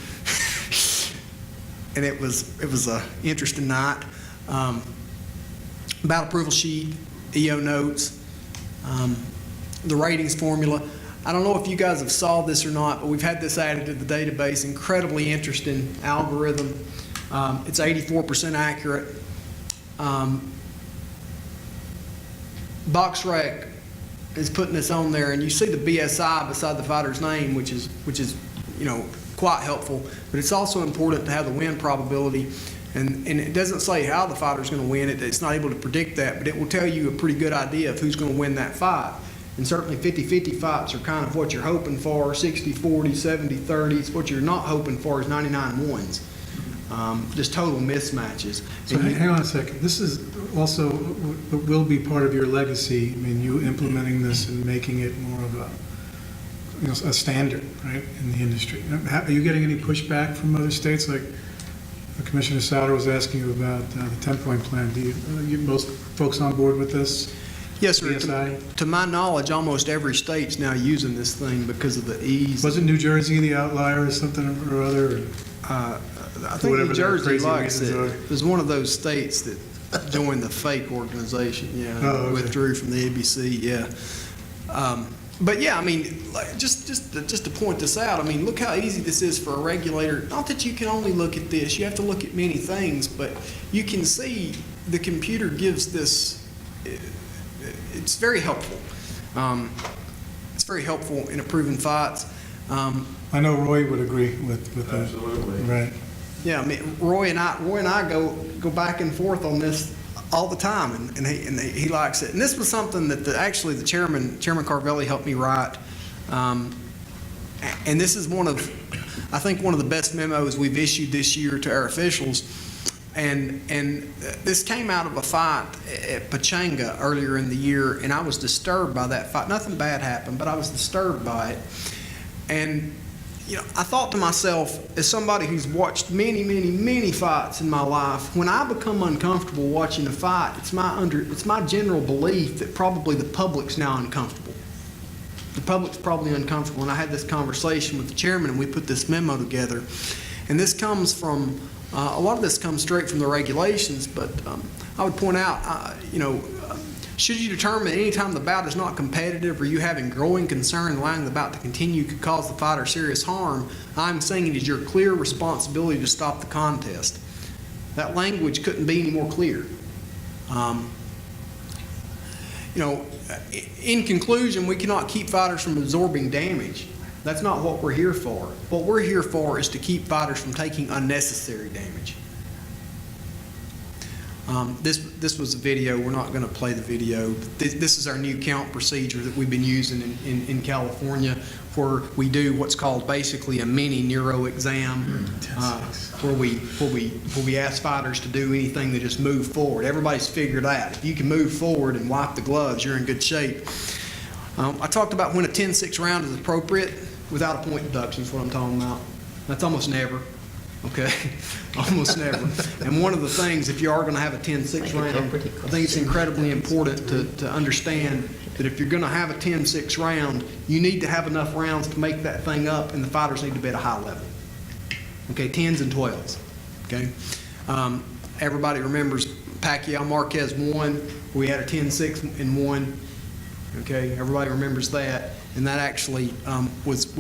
And it was an interesting night. Bout approval sheet, EO notes, the ratings formula. I don't know if you guys have saw this or not, but we've had this added to the database. Incredibly interesting algorithm. It's 84% accurate. BoxRec is putting this on there, and you see the BSI beside the fighter's name, which is quite helpful. But it's also important to have the win probability, and it doesn't say how the fighter's going to win it. It's not able to predict that, but it will tell you a pretty good idea of who's going to win that fight. And certainly 50-50 fights are kind of what you're hoping for. 60-40, 70-30. What you're not hoping for is 99-1s. Just total mismatches. So hang on a second. This is also will be part of your legacy. I mean, you implementing this and making it more of a standard, right, in the industry. Are you getting any pushback from other states? Like Commissioner Souter was asking you about the 10-point plan. Are you most folks on board with this? Yes, sir. To my knowledge, almost every state's now using this thing because of the ease. Wasn't New Jersey the outlier or something or other? I think New Jersey likes it. It was one of those states that joined the fake organization, okay. Withdrew from the ABC, But yeah, I mean, just to point this out, I mean, look how easy this is for a regulator. Not that you can only look at this, you have to look at many things, but you can see the computer gives this, it's very helpful. It's very helpful in approving fights. I know Roy would agree with that. Absolutely. Right. Yeah, I mean, Roy and I go back and forth on this all the time, and he likes it. And this was something that actually the Chairman Carvelli helped me write. And this is I think one of the best memos we've issued this year to our officials. And this came out of a fight at Pachanga earlier in the year, and I was disturbed by that fight. Nothing bad happened, but I was disturbed by it. And I thought to myself, as somebody who's watched many, many, many fights in my life, when I become uncomfortable watching a fight, it's my general belief that probably the public's now uncomfortable. The public's probably uncomfortable. And I had this conversation with the chairman, and we put this memo together. And this comes from, a lot of this comes straight from the regulations, but I would point out, should you determine any time the bout is not competitive or you having growing concern allowing the bout to continue could cause the fighter serious harm, I'm saying it is your clear responsibility to stop the contest. That language couldn't be any more clear. In conclusion, we cannot keep fighters from absorbing damage. That's not what we're here for. What we're here for is to keep fighters from taking unnecessary damage. This was a video. We're not going to play the video. This is our new count procedure that we've been using in California, where we do what's called basically a mini neuro exam, where we ask fighters to do anything to just move forward. Everybody's figured out if you can move forward and wipe the gloves, you're in good shape. I talked about when a 10-6 round is appropriate without a point deduction is what I'm talking about. That's almost never. Okay, almost never. And one of the things, if you are going to have a 10-6 round, I think it's incredibly important to understand that if you're going to have a 10-6 round, you need to have enough rounds to make that thing up, and the fighters need to be at a high level. Okay, 10s and 12s. Okay, everybody remembers Pacquiao Marquez won. We had a 10-6 and 1. Okay, everybody remembers that. And that actually was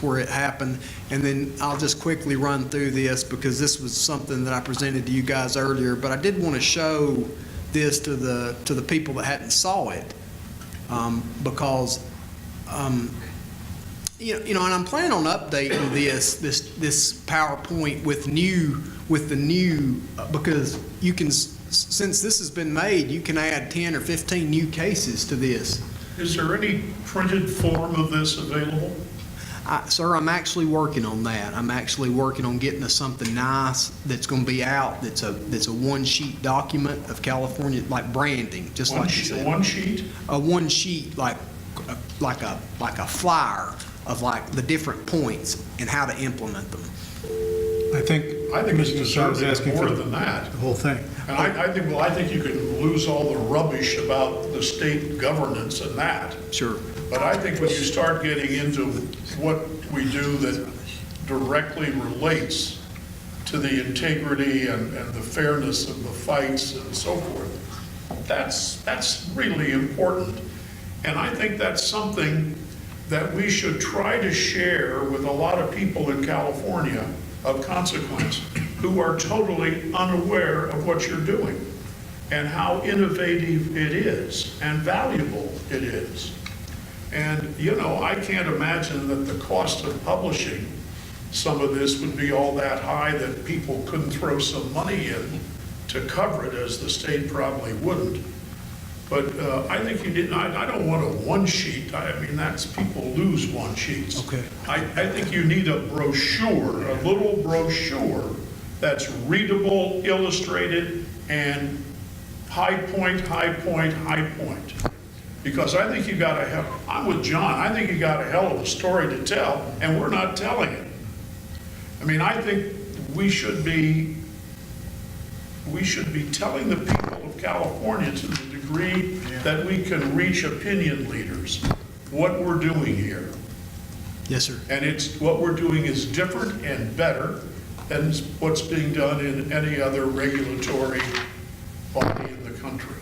where it happened. And then I'll just quickly run through this because this was something that I presented to you guys earlier. But I did want to show this to the people that hadn't saw it because you know, and I'm planning on updating this PowerPoint with the new because you can, since this has been made, you can add 10 or 15 new cases to this. Is there any printed form of this available? Sir, I'm actually working on that. I'm actually working on getting us something nice that's going to be out. That's a one-sheet document of California, like branding, just like you said. One sheet? A one sheet, like a flyer of like the different points and how to implement them. I think it's Mr. Saab is deserving asking of for more than that. the whole thing. And I think you can lose all the rubbish about the state governance and that. Sure. But I think when you start getting into what we do that directly relates to the integrity and the fairness of the fights and so forth, that's really important. And I think that's something that we should try to share with a lot of people in California of consequence who are totally unaware of what you're doing and how innovative it is and valuable it is. And, you know, I can't imagine that the cost of publishing some of this would be all that high that people couldn't throw some money in to cover it, as the state probably wouldn't. But I think you didn't, I don't want a one sheet. I mean, that's, people lose one sheets. Okay. I think you need a brochure, a little brochure that's readable, illustrated, and high point, high point, high point. Because I think you got a hell, I'm with John, I think you got a hell of a story to tell, and we're not telling it. I mean, I think we should be telling the people of California to the degree that we can reach opinion leaders what we're doing here. Yes, sir. And it's, what we're doing is different and better than what's being done in any other regulatory body in the country.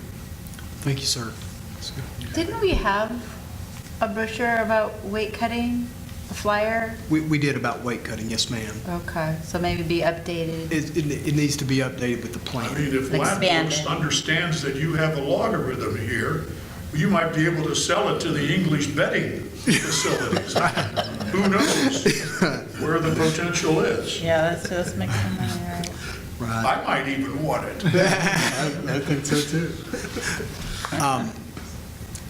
Thank you, sir. Didn't we have a brochure about weight cutting, a flyer? We did about weight cutting, yes, ma'am. Okay, so maybe be updated. It needs to be updated with the plan. I mean, if Expanded. Labworks understands that you have a logarithm here, you might be able to sell it to the English betting facilities. Who knows where the potential is? Yeah, let's make some money, right? Right. I might even want it. I think so too.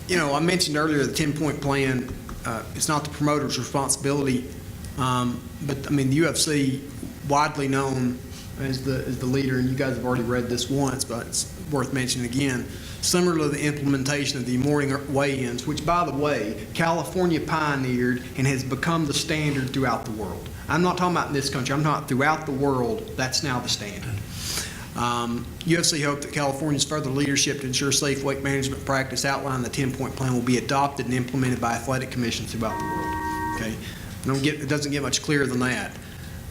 You know, I mentioned earlier the 10-point plan, it's not the promoter's responsibility, but I mean, the UFC, widely known as the leader, and you guys have already read this once, but it's worth mentioning again, similar to the implementation of the morning weigh-ins, which, by the way, California pioneered and has become the standard throughout the world. I'm not talking about in this country, I'm talking throughout the world, that's now the standard. UFC hope that California's further leadership to ensure safe weight management practice outlined in the 10-point plan will be adopted and implemented by athletic commissions throughout the world. Okay, it doesn't get much clearer than that.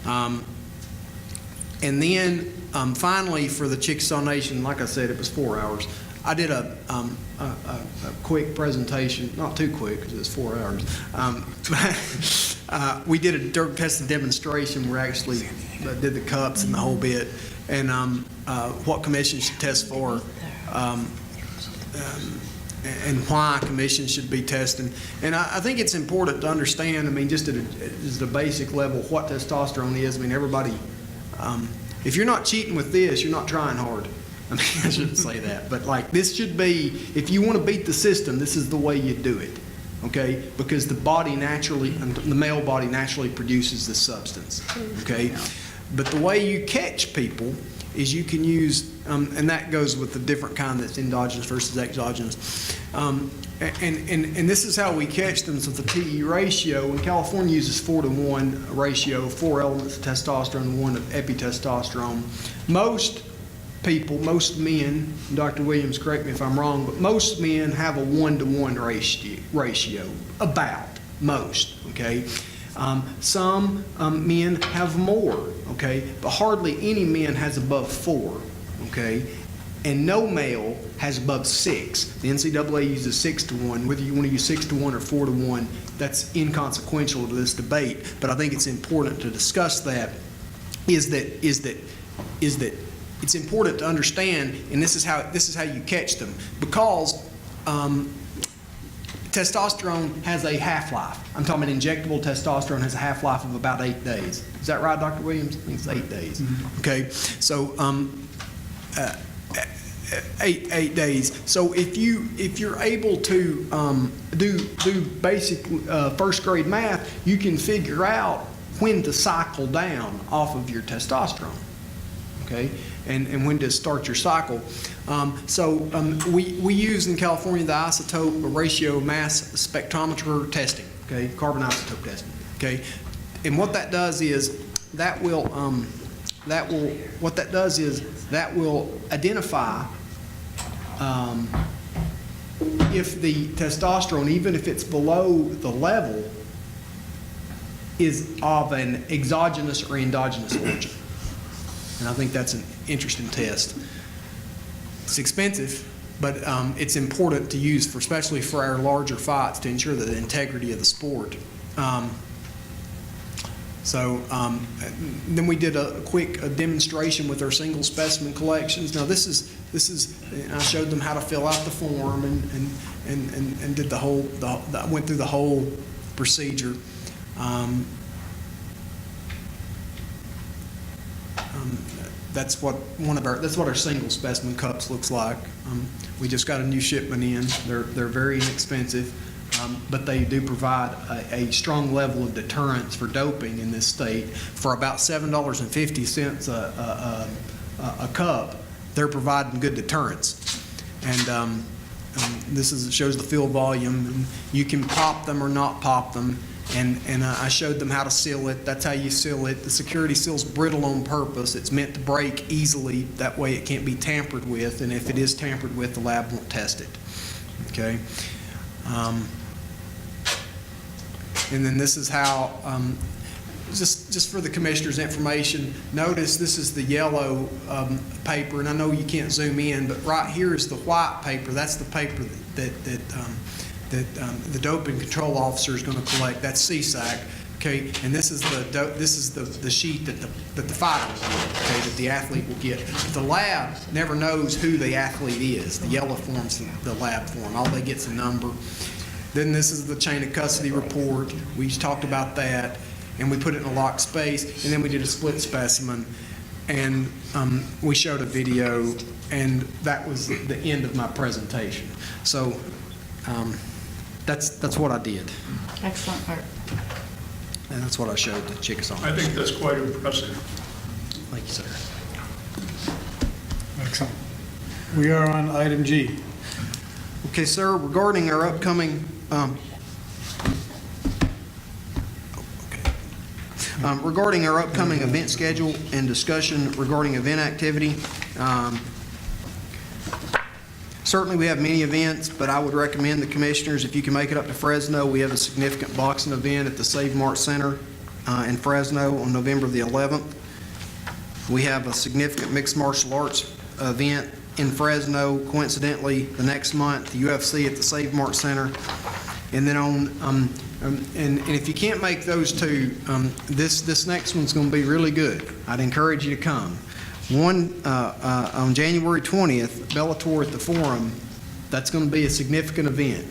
And then finally, for the Chickasaw Nation, like I said, it was 4 hours. I did a quick presentation, not too quick because it was 4 hours. We did a dirt testing demonstration. We actually did the cups and the whole bit. And what commissions should test for. and why commissions should be testing. And I think it's important to understand, I mean, just at a basic level, what testosterone is. I mean, everybody, if you're not cheating with this, you're not trying hard. I mean, I shouldn't say that, but like this should be, if you want to beat the system, this is the way you do it, okay? Because the body naturally, the male body naturally produces this substance, okay? But the way you catch people is you can use, and that goes with the different kind that's endogenous versus exogenous. And this is how we catch them. So the TE ratio, in California uses 4-to-1 ratio, 4 elements of testosterone, 1 of epitestosterone. Most people, most men, Dr. Williams, correct me if I'm wrong, but most men have a 1-to-1 ratio, about most, okay? Some men have more, okay? But hardly any man has above 4, okay? And no male has above 6. The NCAA uses 6-to-1. Whether you want to use 6-to-1 or 4-to-1, that's inconsequential to this debate. But I think it's important to discuss that. Is that it's important to understand, and this is how you catch them, because testosterone has a half-life. I'm talking about injectable testosterone has a half-life of about 8 days. Is that right, Dr. Williams? I think it's 8 days. Mm-hmm. Okay, so 8 days. So if you're able to do basic first grade math, you can figure out when to cycle down off of your testosterone. Okay, and when to start your cycle. We use in California the isotope ratio mass spectrometer testing, okay, carbon isotope testing, okay, and what that does is that will identify if the testosterone, even if it's below the level, is of an exogenous or endogenous origin. And I think that's an interesting test. It's expensive, but it's important to use, especially for our larger fights, to ensure the integrity of the sport. Then we did a quick demonstration with our single specimen collections. Now this is, I showed them how to fill out the form and did went through the whole procedure. That's what our single specimen cups looks like. We just got a new shipment in. They're very inexpensive, but they do provide a strong level of deterrence for doping in this state. For about $7.50 a cup, they're providing good deterrence. And this shows the fill volume. And you can pop them or not pop them. And I showed them how to seal it. That's how you seal it. The security seal's brittle on purpose. It's meant to break easily. That way it can't be tampered with. And if it is tampered with, the lab won't test it. Okay. And then this is how, just for the commissioner's information, notice this is the yellow paper. And I know you can't zoom in, but right here is the white paper. That's the paper that the doping control officer is going to collect. That's CSAC, okay? And this is the sheet that the fighter will get, okay? That the athlete will get. But the lab never knows who the athlete is. The yellow form's the lab form. All they get's a number. Then this is the chain of custody report. We just talked about that, and we put it in a locked space. And then we did a split specimen, and we showed a video, and that was the end of my presentation. So. That's what I did. Excellent work. And that's what I showed the Chickasaw. I think that's quite impressive. Thank you, sir. Excellent. We are on item G. Okay, sir, regarding our upcoming, regarding our upcoming event schedule and discussion regarding event activity, certainly we have many events, but I would recommend the commissioners, if you can make it up to Fresno, we have a significant boxing event at the Save Mart Center in Fresno on November the 11th. We have a significant mixed martial arts event in Fresno, coincidentally, the next month, the UFC at the Save Mart Center. And then and if you can't make those two, this next one's going to be really good. I'd encourage you to come. One, on January 20th, Bellator at the Forum That's going to be a significant event.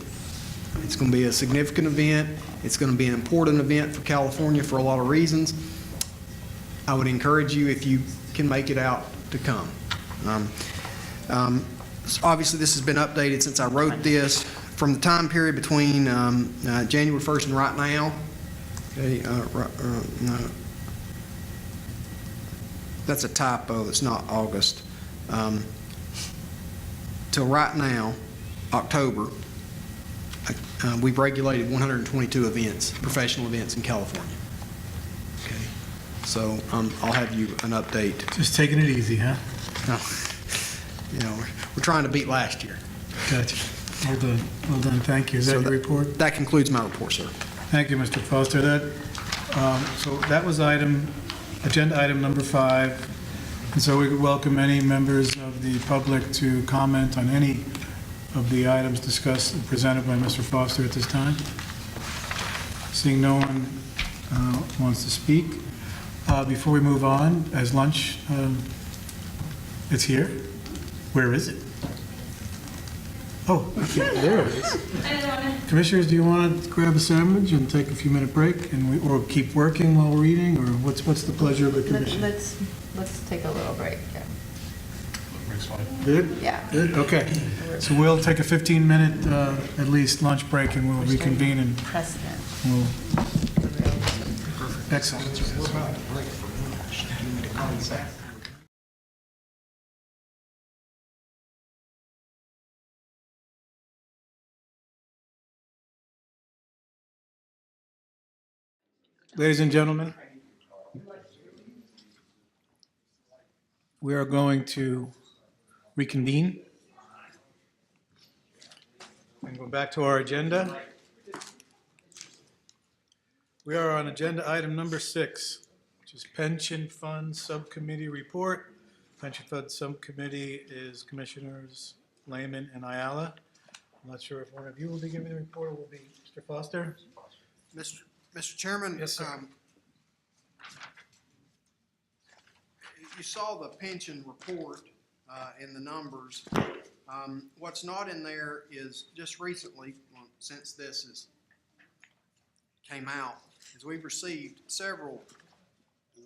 It's going to be a significant event. It's going to be an important event for California for a lot of reasons. I would encourage you, if you can make it out, to come. So obviously, this has been updated since I wrote this. From the time period between January 1st and right now, okay, no, that's a typo. It's not August. Till right now, October, we've regulated 122 events, professional events in California. Okay, so I'll have you an update. Just taking it easy, huh? You know, we're trying to beat last year. Gotcha. Well done. Well done. Thank you. Is that So your report? That concludes my report, sir. Thank you, Mr. Foster. So that was agenda item number 5. And so we would welcome any members of the public to comment on any of the items discussed and presented by Mr. Foster at this time. Seeing no one wants to speak. Before we move on, as lunch, it's here. Where is it? Oh, okay, there it is. Commissioners, do you want to grab a sandwich and take a few-minute break, or keep working while we're eating, or what's the pleasure of the commission? Let's take a little break, yeah. Good? Yeah. Good, okay. So we'll take a 15-minute, at least, lunch break, and we'll reconvene, and Precedent. we'll, excellent. Ladies and gentlemen, we are going to reconvene and go back to our agenda. We are on agenda item number 6, which is Pension Fund Subcommittee Report. Pension Fund Subcommittee is Commissioners Lehman and Ayala. I'm not sure if one of you will be giving the report, or will be Mr. Foster? Mr. Chairman. Yes, sir. You saw the pension report in the numbers. What's not in there is just recently, since this came out, is we've received several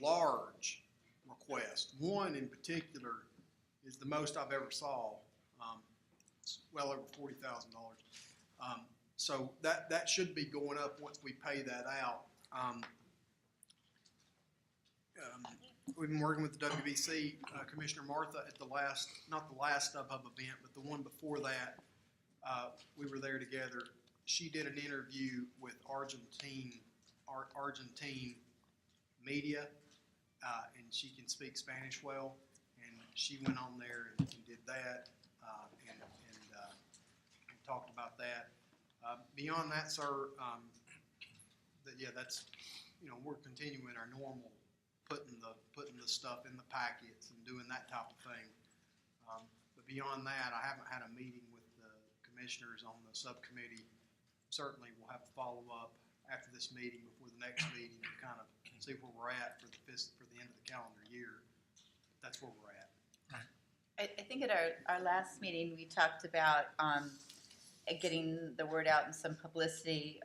large requests. One in particular is the most I've ever saw. It's well over $40,000. So that should be going up once we pay that out. We've been working with the WBC, Commissioner Martha at the last, not the last StubHub event, but the one before that. We were there together. She did an interview with Argentine media, and she can speak Spanish well. And she went on there and did that, and talked about that. Beyond that, sir, that's, we're continuing our normal putting the stuff in the packets and doing that type of thing. But beyond that, I haven't had a meeting with the commissioners on the subcommittee. Certainly, we'll have to follow up after this meeting, before the next meeting, to kind of see where we're at for the end of the calendar year. That's where we're at. I think at our last meeting, we talked about getting the word out and some publicity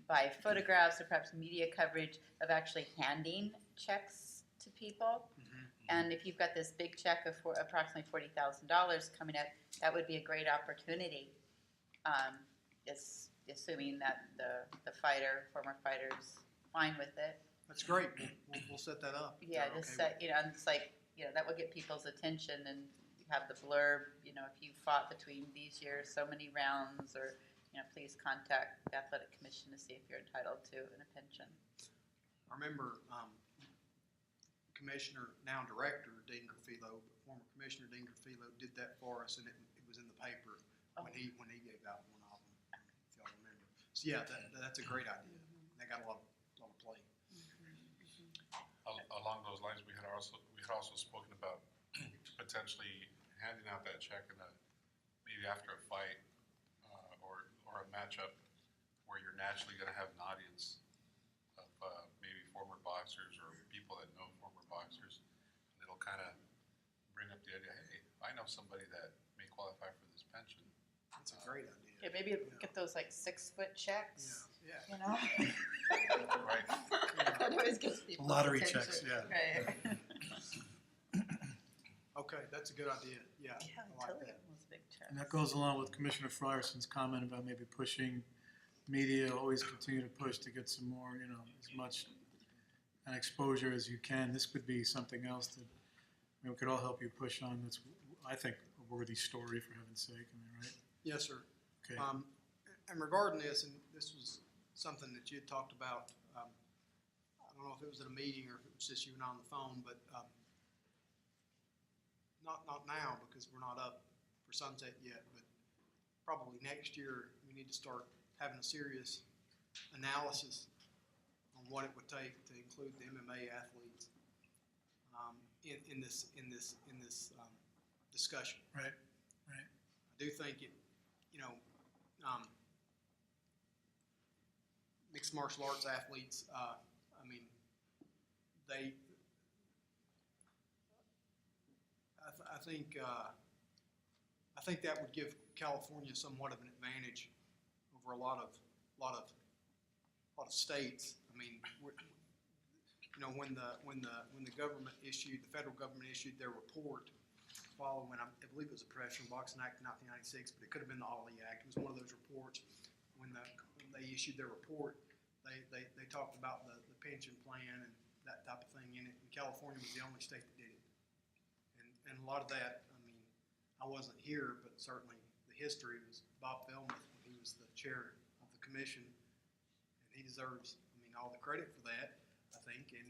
by photographs or perhaps media coverage of actually handing checks to people. And if you've got this big check of approximately $40,000 coming up, that would be a great opportunity, assuming that the former fighter's fine with it. That's great. We'll set that up. Yeah, just set, and it's like, that will get people's attention, and you have the blurb, if you fought between these years, so many rounds, or, please contact the Athletic Commission to see if you're entitled to a pension. I remember Commissioner, now Director Dean Garfilo, but former Commissioner Dean Garfilo did that for us, and it was in the paper when he gave out one of them, if y'all remember. So yeah, that's a great idea. They got a lot of play. Along those lines, we had also spoken about potentially handing out that check maybe after a fight or a matchup where you're naturally going to have an audience of maybe former boxers or people that know former boxers, and it'll kind of bring up the idea, hey, I know somebody that may qualify for this pension. great idea. Okay, maybe get those like 6-foot checks, Yeah. you know? That always gets people's Lottery attention. checks, yeah. Right. Okay, that's a good idea. Yeah, Yeah, I like totally, that. those big checks. And that goes along with Commissioner Fryerson's comment about maybe pushing media, always continue to push to get some more, you know, as much an exposure as you can. This could be something else that, we could all help you push on. That's, I think, a worthy story, for heaven's sake. Am I right? Yes, sir. Okay. And regarding this, and this was something that you had talked about, I don't know if it was at a meeting or if it was just you and I on the phone, but not now because we're not up for sunset yet, but probably next year we need to start having a serious analysis on what it would take to include the MMA athletes in this discussion. Right. I do think it, you know, mixed martial arts athletes, I mean, I think that would give California somewhat of an advantage over a lot of states. I mean, you know, when the government issued, the federal government issued their report following, I believe it was a Professional Boxing Act in 1996, but it could have been the Ali Act. It was one of those reports. When they issued their report, they talked about the pension plan and that type of thing in it. And California was the only state that did it. And a lot of that, I mean, I wasn't here, but certainly the history was Bob Fellmuth when he was the chair of the commission, and he deserves, I mean, all the credit for that, I think. And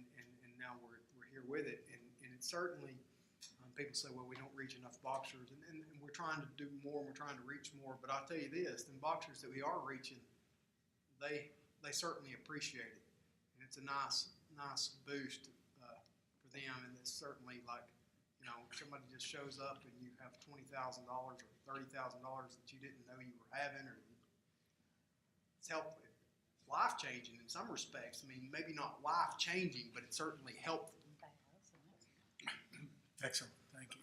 now we're here with it, and it's certainly. People say, well, we don't reach enough boxers, and we're trying to do more, and we're trying to reach more. But I'll tell you this, the boxers that we are reaching, they certainly appreciate it. And it's a nice boost for them. And it's certainly like, you know, somebody just shows up and you have $20,000 or $30,000 that you didn't know you were having, or it's helpful. It's life-changing in some respects. I mean, maybe not life-changing, but it's certainly helpful. Excellent, thank you.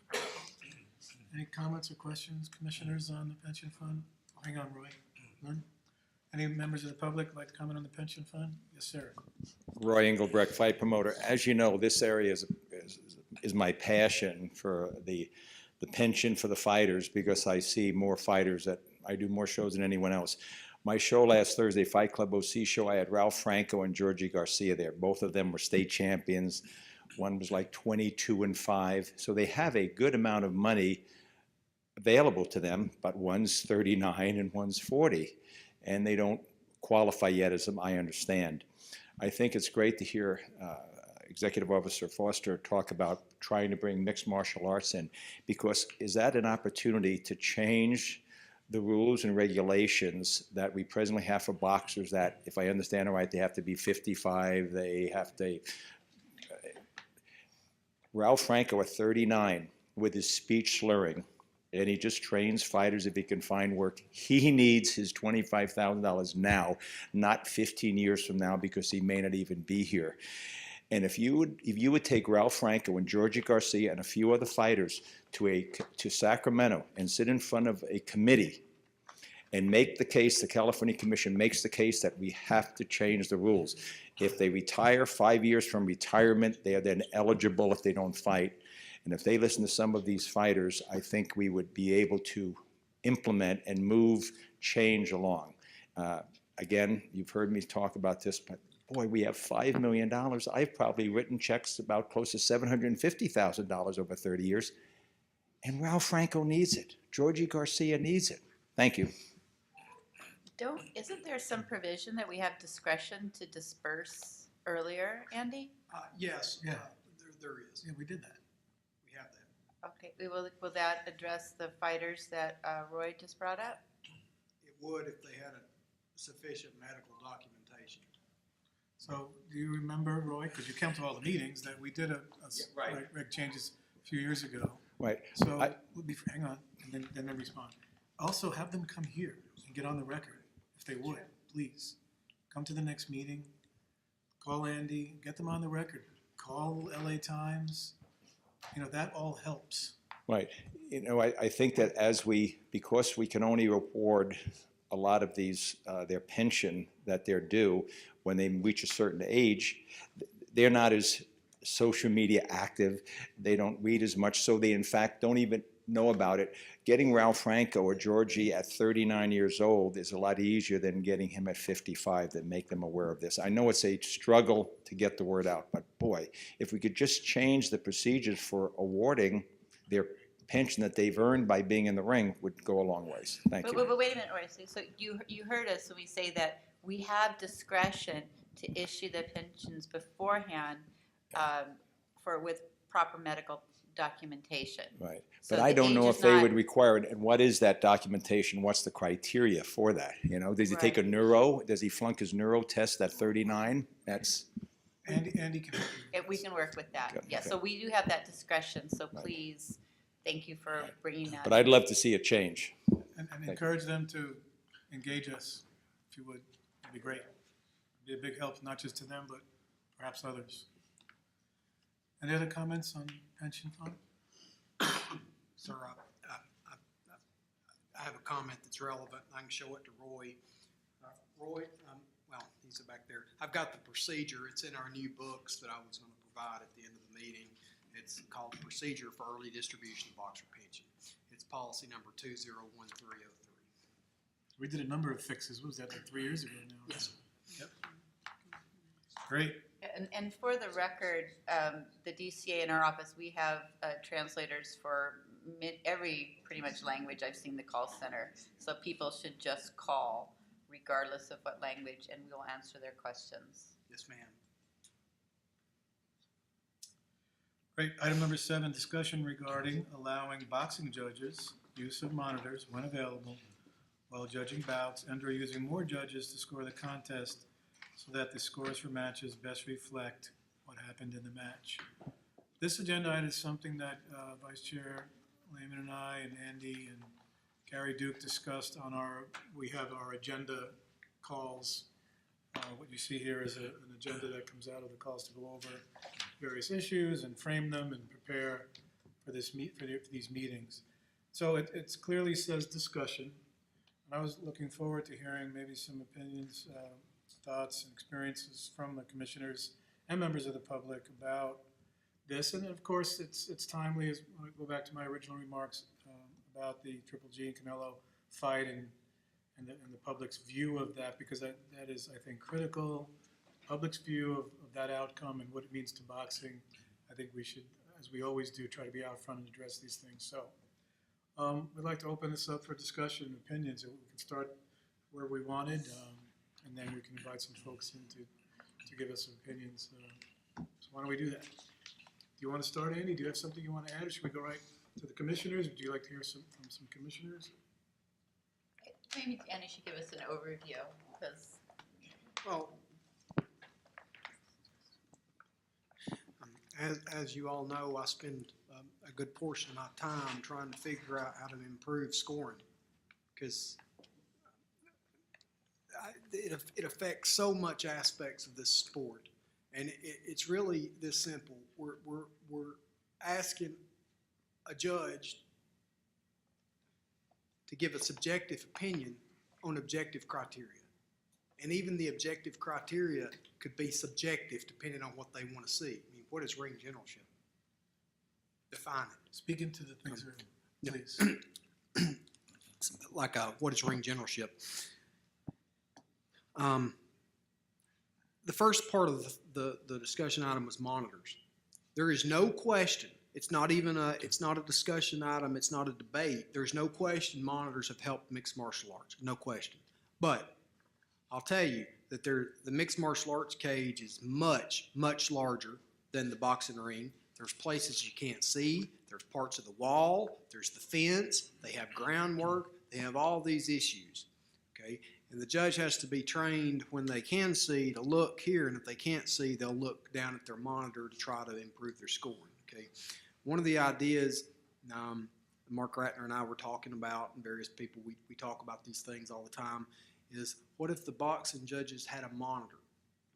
Any comments or questions, commissioners, on the pension fund? Hang on, Roy. None? Any members of the public like to comment on the pension fund? Yes, sir. Roy Engelbrecht, fight promoter. As you know, this area is my passion for the pension for the fighters, because I see more fighters that I do more shows than anyone else. My show last Thursday, Fight Club OC show, I had Ralph Franco and Georgie Garcia there. Both of them were state champions. One was like 22-5. So they have a good amount of money available to them, but one's 39 and one's 40. And they don't qualify yet, as I understand. I think it's great to hear Executive Officer Foster talk about trying to bring mixed martial arts in, because is that an opportunity to change the rules and regulations that we presently have for boxers that, if I understand it right, they have to be 55, they have to... Ralph Franco at 39 with his speech slurring, and he just trains fighters if he can find work. He needs his $25,000 now, not 15 years from now, because he may not even be here. And if you would take Ralph Franco and Georgie Garcia and a few other fighters to Sacramento and sit in front of a committee and make the case, the California Commission makes the case that we have to change the rules. If they retire 5 years from retirement, they are then eligible if they don't fight. And if they listen to some of these fighters, I think we would be able to implement and move change along. Again, you've heard me talk about this, but boy, we have $5 million. I've probably written checks about close to $750,000 over 30 years. And Ralph Franco needs it. Georgie Garcia needs it. Thank you. Isn't there some provision that we have discretion to disperse earlier, Andy? Yes, Yeah. there is. Yeah, we did that. We have that. Okay, will that address the fighters that Roy just brought up? It would if they had a sufficient medical documentation. So do you remember, Roy, because you came to all the meetings, that we did right. reg changes a few years ago? Right. So, hang on, and then respond. Also, have them come here and get on the record, if they would, please. Come to the next meeting, call Andy, get them on the record. Call LA Times, you know, that all helps. Right. You know, I think that because we can only reward a lot of these, their pension that they're due when they reach a certain age, they're not as social media active. They don't read as much, so they in fact don't even know about it. Getting Ralph Franco or Georgie at 39 years old is a lot easier than getting him at 55 that make them aware of this. I know it's a struggle to get the word out, but boy, if we could just change the procedures for awarding their pension that they've earned by being in the ring would go a long ways. Thank you. But wait a minute, Royce. So you heard us when we say that we have discretion to issue the pensions beforehand with proper medical documentation. Right. So But I the don't know age if is they not- would require it, and what is that documentation? What's the criteria for that? You know, does he take a Right. neuro? Does he flunk his neuro test at 39? That's, Andy can help you. We can work with that. Okay, Yeah, okay. so we do have that discretion, so please, thank you for bringing that. but I'd love to see a change. And you. encourage them to engage us, if you would. That'd be great. It'd be a big help, not just to them, but perhaps others. Any other comments on pension fund? Sir, I have a comment that's relevant, and I can show it to Roy. Roy, well, he's back there. I've got the procedure. It's in our new books that I was going to provide at the end of the meeting. It's called Procedure for Early Distribution of Boxer Pension. It's policy number 201303. We did a number of fixes. What was that, like 3 years ago now? Yes. Yep. Great. And for the record, the DCA in our office, we have translators for every pretty much language. I've seen the call center. So people should just call regardless of what language, and we'll answer their questions. Yes, ma'am. Great. Item number 7, discussion regarding allowing boxing judges use of monitors when available while judging bouts and/or using more judges to score the contest so that the scores for matches best reflect what happened in the match. This agenda item is something that Vice Chair Lehman and I and Andy and Gary Duke discussed on we have our agenda calls. What you see here is an agenda that comes out of the calls to go over various issues and frame them and prepare for these meetings. So it clearly says discussion. And I was looking forward to hearing maybe some opinions, thoughts, and experiences from the commissioners and members of the public about this. And of course, it's timely, as I go back to my original remarks about the Triple G and Canelo fight and the public's view of that, because that is, I think, critical. Public's view of that outcome and what it means to boxing. I think we should, as we always do, try to be out front and address these things. So we'd like to open this up for discussion and opinions. We can start where we wanted, and then we can invite some folks in to give us some opinions. So why don't we do that? Do you want to start, Andy? Do you have something you want to add, or should we go right to the commissioners? Would you like to hear from some commissioners? Maybe Annie should give us an overview, because Well, as you all know, I spend a good portion of my time trying to figure out how to improve scoring, because it affects so much aspects of this sport, and it's really this simple. We're asking a judge to give a subjective opinion on objective criteria. And even the objective criteria could be subjective depending on what they want to see. I mean, what is ring generalship? Define it. Speak into the things, please. Like, what is ring generalship? The first part of the discussion item was monitors. There is no question. It's not a discussion item. It's not a debate. There's no question monitors have helped mixed martial arts. No question. But I'll tell you that the mixed martial arts cage is much, much larger than the boxing ring. There's places you can't see. There's parts of the wall. There's the fence. They have groundwork. They have all these issues. Okay? And the judge has to be trained when they can see to look here, and if they can't see, they'll look down at their monitor to try to improve their scoring. Okay? One of the ideas Mark Ratner and I were talking about, and various people, we talk about these things all the time, is what if the boxing judges had a monitor,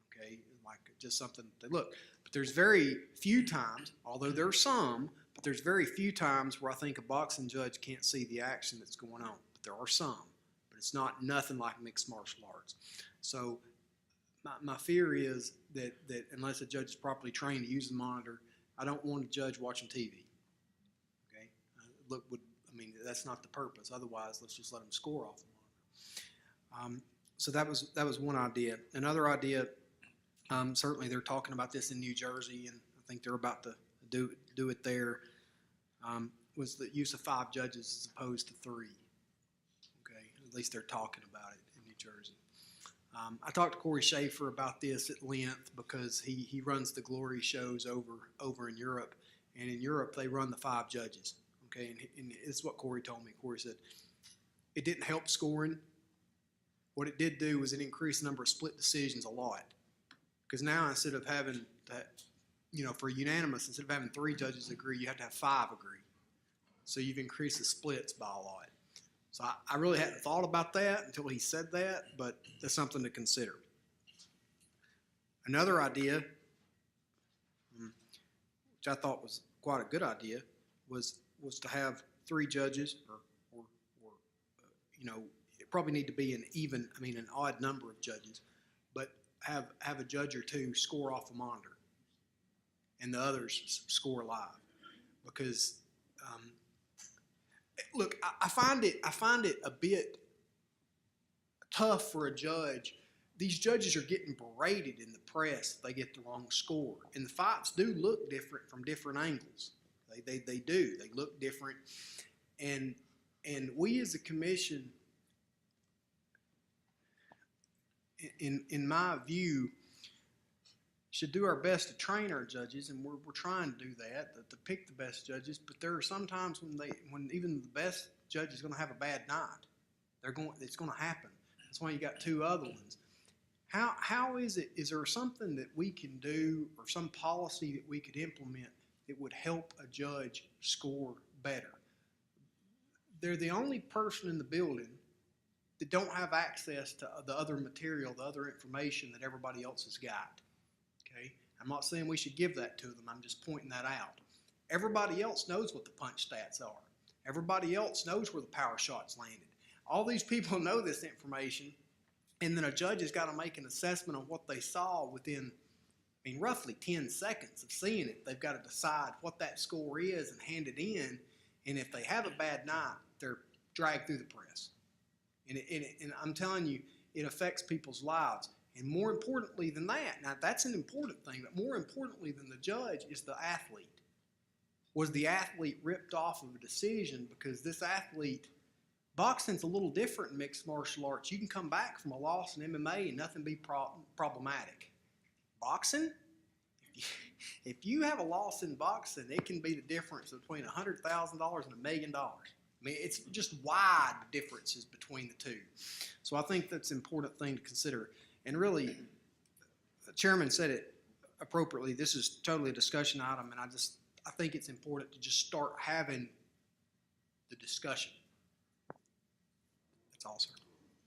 okay, like just something they look. But there's very few times, although there are some, But there's very few times where I think a boxing judge can't see the action that's going on. But there are some, but it's not nothing like mixed martial arts. So my fear is that unless a judge is properly trained to use the monitor, I don't want a judge watching TV. Okay, that's not the purpose. Otherwise, let's just let them score off the monitor. So that was one idea. Another idea, certainly they're talking about this in New Jersey, and I think they're about to do it there. Was the use of 5 judges as opposed to 3. Okay, at least they're talking about it in New Jersey. I talked to Corey Schaefer about this at length because he runs the Glory shows over in Europe, and in Europe they run the 5 judges. Okay, and it's what Corey told me. Corey said it didn't help scoring. What it did do was it increased the number of split decisions a lot, because now instead of having that, for unanimous, instead of having 3 judges agree, you have to have 5 agree. So you've increased the splits by a lot. So I really hadn't thought about that until he said that, but that's something to consider. Another idea, which I thought was quite a good idea, was to have 3 judges, or it probably need to be an odd number of judges, but have a judge or 2 score off a monitor, and the others score live, because. Look, I find it a bit tough for a judge. These judges are getting berated in the press if they get the wrong score, and the fights do look different from different angles. They do. They look different, and we as a commission, in my view, should do our best to train our judges, and we're trying to do that, to pick the best judges. But there are some times when even the best judge is going to have a bad night. It's going to happen. That's why you got 2 other ones. How is it? Is there something that we can do, or some policy that we could implement that would help a judge score better? They're the only person in the building that don't have access to the other material, the other information that everybody else has got. Okay? I'm not saying we should give that to them. I'm just pointing that out. Everybody else knows what the punch stats are. Everybody else knows where the power shots landed. All these people know this information, and then a judge has got to make an assessment of what they saw within, roughly 10 seconds of seeing it. They've got to decide what that score is and hand it in, and if they have a bad night, they're dragged through the press. And I'm telling you, it affects people's lives. And more importantly than that, now that's an important thing, but more importantly than the judge is the athlete. Was the athlete ripped off of a decision because this athlete, boxing's a little different in mixed martial arts. You can come back from a loss in MMA and nothing be problematic. Boxing, if you have a loss in boxing, it can be the difference between $100,000 and $1 million. It's just wide differences between the two. So I think that's an important thing to consider. And really, the chairman said it appropriately. This is totally a discussion item, and I think it's important to just start having the discussion. That's all, sir.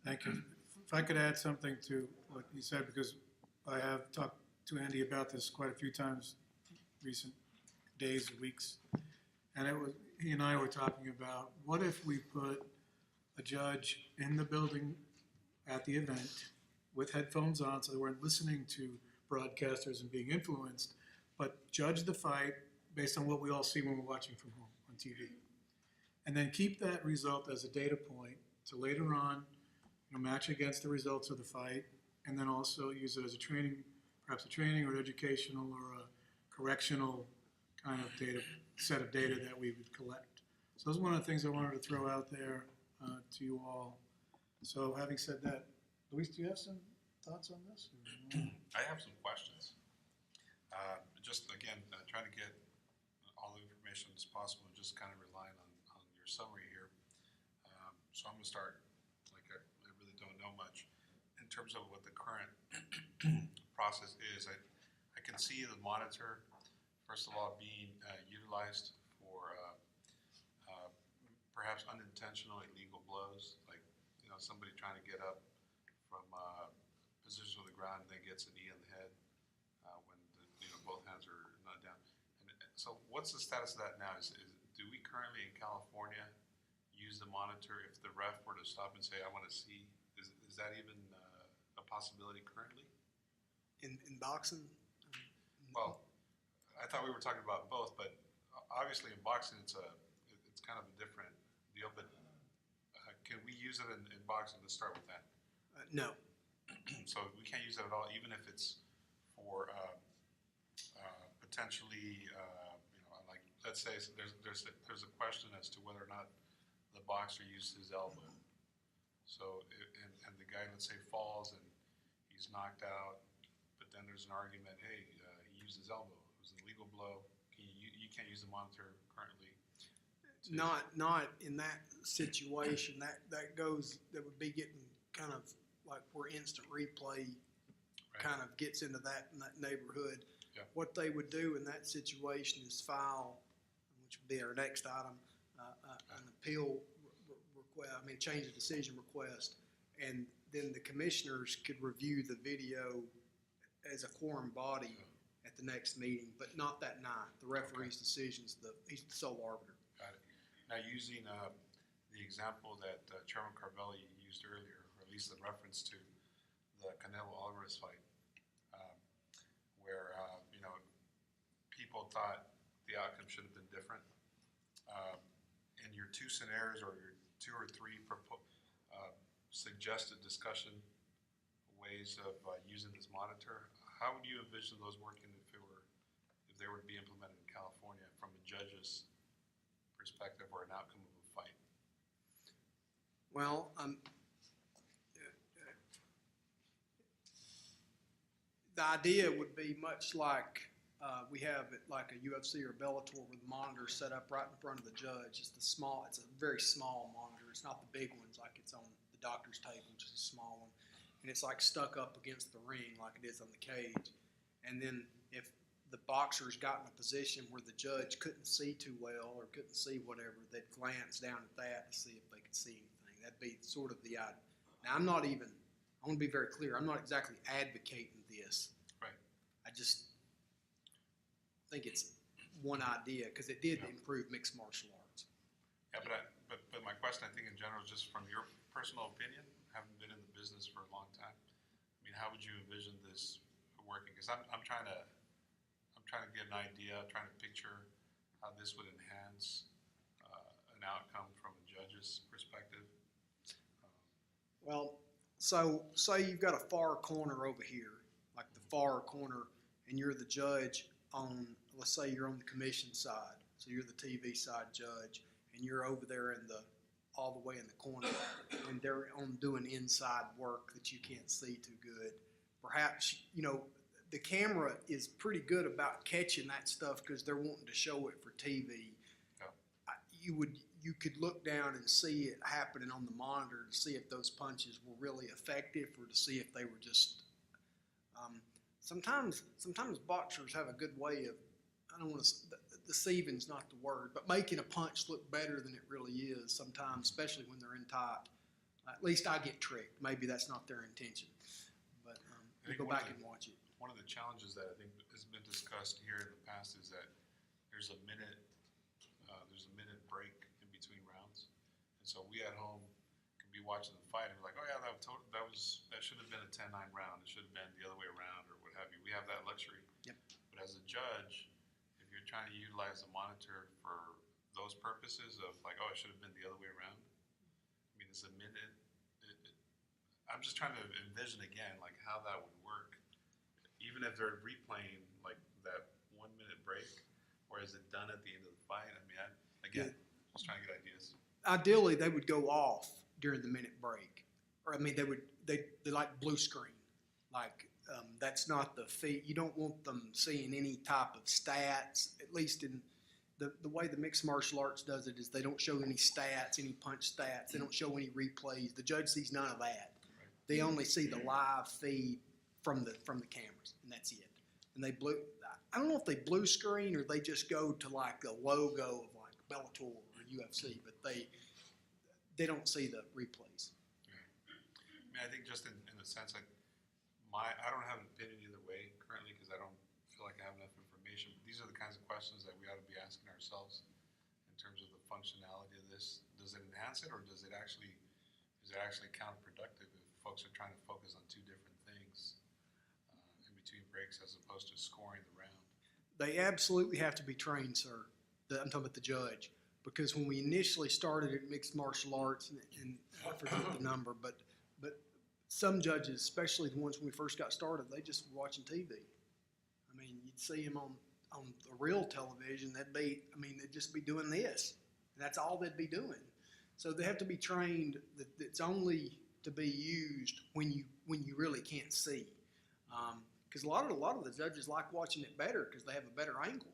Thank you. If I could add something to what you said, because I have talked to Andy about this quite a few times recent days, weeks, and he and I were talking about, what if we put a judge in the building at the event with headphones on, so they weren't listening to broadcasters and being influenced, but judge the fight based on what we all see when we're watching from home on TV. And then keep that result as a data point to later on, match against the results of the fight, and then also use it as a training, perhaps a training or educational or a correctional kind of set of data that we would collect. So that's one of the things I wanted to throw out there to you all. So having said that, Luis, do you have some thoughts on this? I have some questions. Just again, trying to get all the information as possible, and just kind of relying on your summary here. So I'm going to start, like I really don't know much. In terms of what the current process is, I can see the monitor, first of all, being utilized for perhaps unintentional illegal blows, like somebody trying to get up from position on the ground and then gets a knee on the head when both hands are not down. And So what's the status of that now? Do we currently in California use the monitor if the ref were to stop and say, I want to see? Is that even a possibility currently? In boxing, Well, I thought we were talking about both, but obviously in boxing, it's kind of a different deal, but can we use it in boxing? Let's start with that. no. So we can't use it at all, even if it's for potentially, like, let's say there's a question as to whether or not the boxer used his elbow. So, and the guy, let's say, falls and he's knocked out, but then there's an argument, hey, he used his elbow. It was an illegal blow. You can't use the monitor currently. Not in that situation. That would be getting kind of like where instant replay kind of gets into that neighborhood. Yeah. What they would do in that situation is file, which would be our next item, an appeal request, change of decision request, and then the commissioners could review the video as a quorum body at the next meeting, but not that night. The referee's decision's he's the sole arbiter. Got it. Now, using the example that Chairman Carvelli used earlier, or at least the reference to the Canelo Alvarez fight, where people thought the outcome should have been different. In your two scenarios, or your two or three suggested discussion ways of using this monitor, how would you envision those working if they were to be implemented in California from a judge's perspective or an outcome of a fight? Well, the idea would be much like we have it like a UFC or Bellator, with the monitor set up right in front of the judge. It's a very small monitor. It's not the big ones like it's on the doctor's table, which is a small one, and it's like stuck up against the ring like it is on the cage. And then if the boxer's got in a position where the judge couldn't see too well or couldn't see whatever, they'd glance down at that to see if they could see anything. That'd be sort of the idea. Now, I want to be very clear, I'm not exactly advocating this. Right. I just think it's one idea, because it did improve mixed martial arts. Yeah, but my question, I think in general, is just from your personal opinion, having been in the business for a long time. How would you envision this working? Because I'm trying to get an idea, trying to picture how this would enhance an outcome from a judge's perspective. Well, so say you've got a far corner over here, like the far corner, and you're the judge on, let's say you're on the commission side, so you're the TV side judge, and you're over there all the way in the corner, and they're doing inside work that you can't see too good. Perhaps, the camera is pretty good about catching that stuff because they're wanting to show it for TV. Yeah. You could look down and see it happening on the monitor to see if those punches were really effective, or to see if they were just. Sometimes boxers have a good way of, I don't want to, deceiving's not the word, but making a punch look better than it really is sometimes, especially when they're in tight. At least I get tricked. Maybe that's not their intention, but you go back and watch it. One of the challenges that I think has been discussed here in the past is that there's a minute break in between rounds, and so we at home can be watching the fight and be like, oh yeah, that should have been a 10-9 round. It should have been the other way around, or what have you. We have that luxury. Yep. But as a judge, if you're trying to utilize the monitor for those purposes of like, oh, it should have been the other way around. It's a minute. I'm just trying to envision again, like how that would work. Even if they're replaying like that 1 minute break, or is it done at the end of the fight? Just trying to get ideas. Ideally, they would go off during the minute break, or they like blue screen, like that's not the feed. You don't want them seeing any type of stats. At least in the way the mixed martial arts does it is they don't show any stats, any punch stats. They don't show any replays. The judge sees none of that. Right. They only see the live feed from the cameras, and that's it. And I don't know if they blue screen or they just go to like the logo of like Bellator or UFC, but they don't see the replays. I think just in the sense that I don't have an opinion either way currently because I don't feel like I have enough information. But these are the kinds of questions questions that we ought to be asking ourselves in terms of the functionality of this. Does it enhance it, or is it actually counterproductive if folks are trying to focus on two different things in between breaks as opposed to scoring the round? They absolutely have to be trained, sir. I'm talking about the judge. Because when we initially started at mixed martial arts, and I forget the number, but some judges, especially the ones when we first got started, they just were watching TV. I mean, you'd see them on the real television, they'd just be doing this. And that's all they'd be doing. So they have to be trained that it's only to be used when you really can't see. Because a lot of the judges like watching it better because they have a better angle.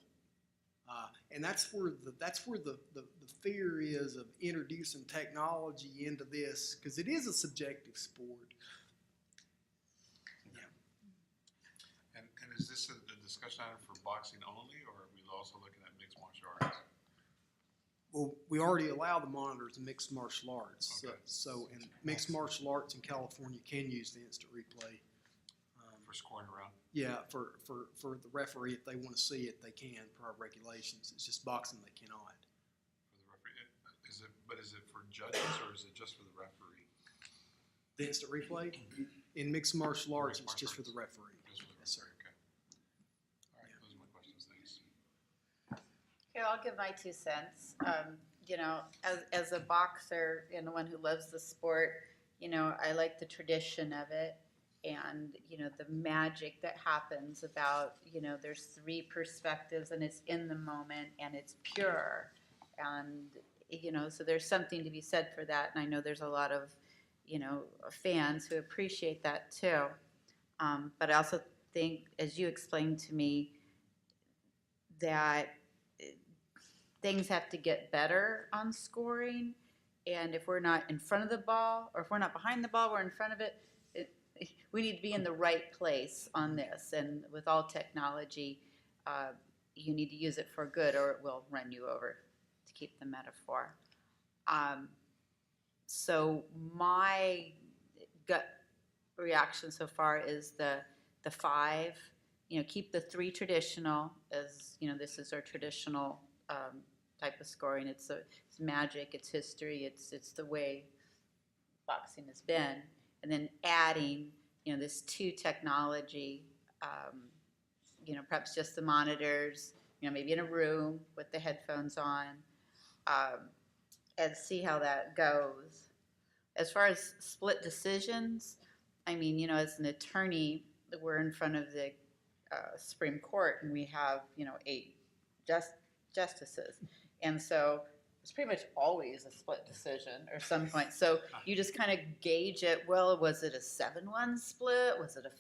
And that's where the fear is of introducing technology into this, because it is a subjective sport. Yeah. And is this a discussion item for boxing only, or are we also looking at mixed martial arts? Well, we already allow the monitors in mixed martial arts. Okay. So in mixed martial arts in California can use the instant replay. For scoring around? Yeah, for the referee, if they want to see it, they can per our regulations. It's just boxing they cannot. For the referee, but is it for judges or is it just for the referee? The instant replay in mixed martial arts, it's just for the referee. Just for the Yes, sir. referee, okay. All right, those are my questions, thanks. Here, I'll give my 2 cents. You know, as a boxer and one who loves the sport, you know, I like the tradition of it. And, you know, the magic that happens about, you know, there's 3 perspectives and it's in the moment and it's pure. And, you know, so there's something to be said for that. And I know there's a lot of, you know, fans who appreciate that too. But I also think, as you explained to me, that things have to get better on scoring. And if we're not in front of the ball, or if we're not behind the ball, we're in front of it, we need to be in the right place on this. And with all technology, you need to use it for good or it will run you over, to keep the metaphor. So my gut reaction so far is the 5, you know, keep the 3 traditional, as, you know, this is our traditional type of scoring. It's magic, it's history, it's the way boxing has been. And then adding, you know, this 2 technology, you know, perhaps just the monitors, you know, maybe in a room with the headphones on, and see how that goes. As far as split decisions, I mean, you know, as an attorney, we're in front of the Supreme Court and we have, you know, 8 justices. And so it's pretty much always a split decision or some point. So you just kind of gauge it. Well, was it a 7-1 split? Was it a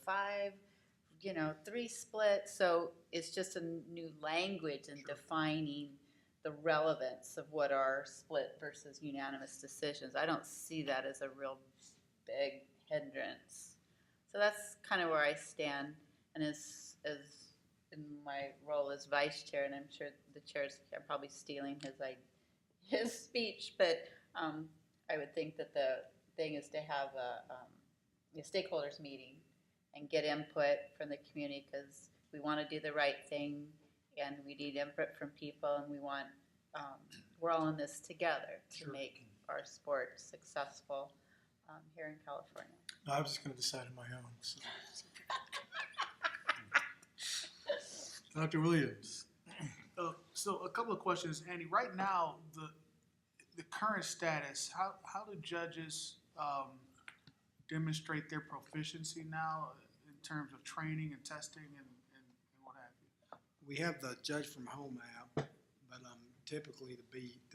5-3 split? So it's just a new language in defining the relevance of what are split versus unanimous decisions. I don't see that as a real big hindrance. So that's kind of where I stand. And as in my role as vice chair, and I'm sure the chairs are probably stealing his speech, but I would think that the thing is to have a stakeholders meeting and get input from the community, because we want to do the right thing and we need input from people, and we want we're all in this together to make our sport successful here in California. No, I was just going to decide on my own. So. Dr. Williams. So a couple of questions, Andy. Right now, the current status, how do judges demonstrate their proficiency now in terms of training and testing and what have you? We have the Judge from Home app, but typically to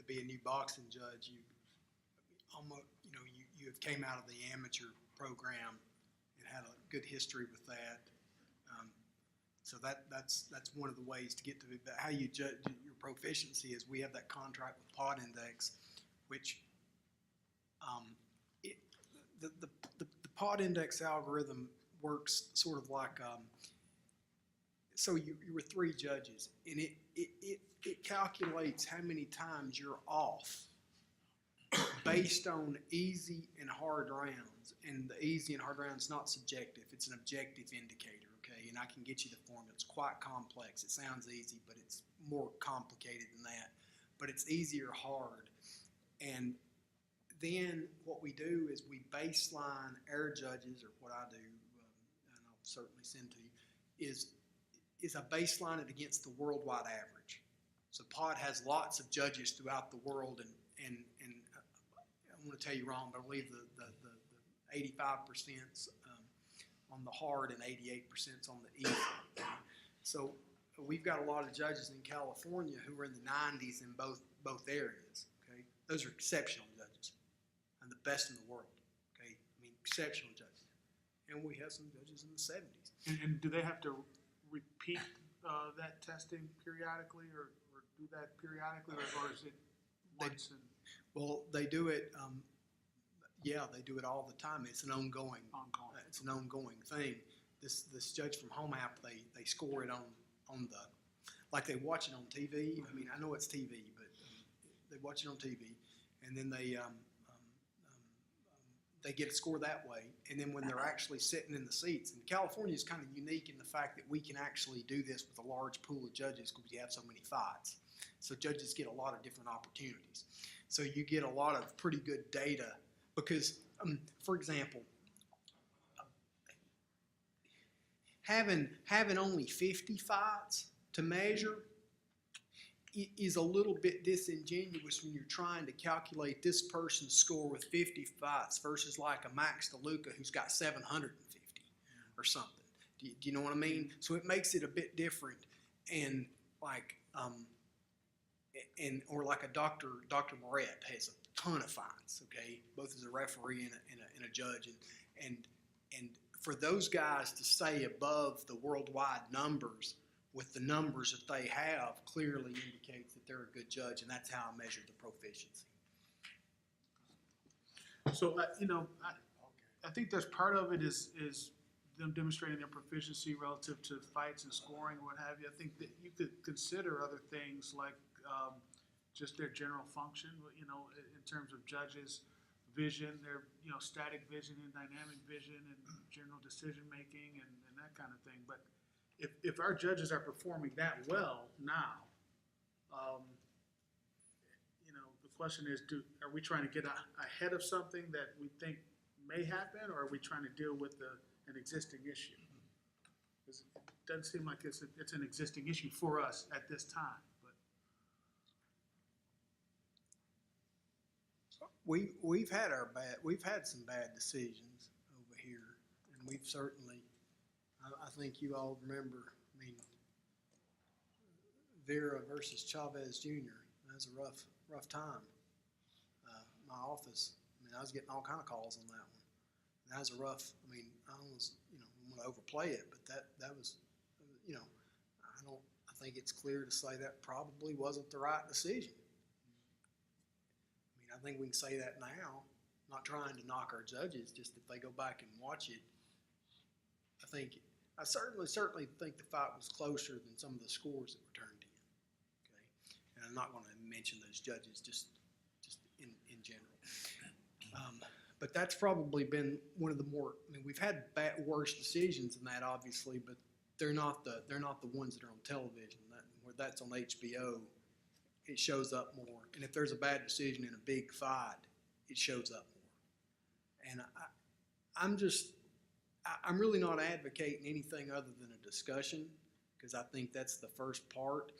be a new boxing judge, you have came out of the amateur program and had a good history with that. So that's one of the ways to get to it. But how you judge your proficiency is we have that contract with Pod Index, which the Pod Index algorithm works sort of like so you were 3 judges, and it calculates how many times you're off based on easy and hard rounds. And the easy and hard rounds is not subjective; it's an objective indicator. okay? And I can get you the formula. It's quite complex. It sounds easy, but it's more complicated than that. But it's easy or hard. And then what we do is we baseline our judges, or what I do, and I'll certainly send to you, is I baseline it against the worldwide average. So POD has lots of judges throughout the world, and I want to tell you wrong, but I believe the 85% on the hard and 88% on the easy. So we've got a lot of judges in California who are in the 90s in both areas. Okay, those are exceptional judges and the best in the world. Okay, I mean exceptional judges, and we have some judges in the 70s. And do they have to repeat that testing periodically, or do that periodically, or is it once? Well, they do it. Yeah, they do it all the time. It's an ongoing. It's an ongoing thing. This judge from HOMAP, they score it on the, like they watch it on TV. I mean, I know it's TV, but they watch it on TV, and then they get a score that way. And then when they're actually sitting in the seats, and California is kind of unique in the fact that we can actually do this with a large pool of judges because we have so many fights. So judges get a lot of different opportunities. So you get a lot of pretty good data because, for example, having only 50 fights to measure is a little bit disingenuous when you're trying to calculate this person's score with 50 fights versus like a Max DeLuca who's got 750 or something. Do you know what I mean? So it makes it a bit different, and like or like a Dr. Moret has a ton of fights. Okay, both as a referee and a judge, and for those guys to stay above the worldwide numbers with the numbers that they have clearly indicates that they're a good judge, and that's how I measure the proficiency. So, I think there's part of it is them demonstrating their proficiency relative to fights and scoring, what have you. I think that you could consider other things like just their general function, in terms of judges' vision, their, static vision and dynamic vision and general decision-making and that kind of thing. But if our judges are performing that well now, the question is, are we trying to get ahead of something that we think may happen, or are we trying to deal with an existing issue? Because it doesn't seem like it's an existing issue for us at this time. But We've had some bad decisions over here, and we've certainly. I think you all remember. I mean, Vera versus Chavez Jr. That was a rough time. My office. I mean, I was getting all kind of calls on that one. That was a rough. I mean, I almost I'm going to overplay it, but that was I think it's clear to say that probably wasn't the right decision. I think we can say that now, not trying to knock our judges, just if they go back and watch it. I certainly think the fight was closer than some of the scores that were turned in. Okay, and I'm not going to mention those judges just in general. But that's probably been one of the more. I mean, we've had worse decisions than that, obviously, but they're not the ones that are on television. Where that's on HBO. It shows up more. And if there's a bad decision in a big fight, it shows up more. And I'm really not advocating anything other than a discussion, because I think that's the first part.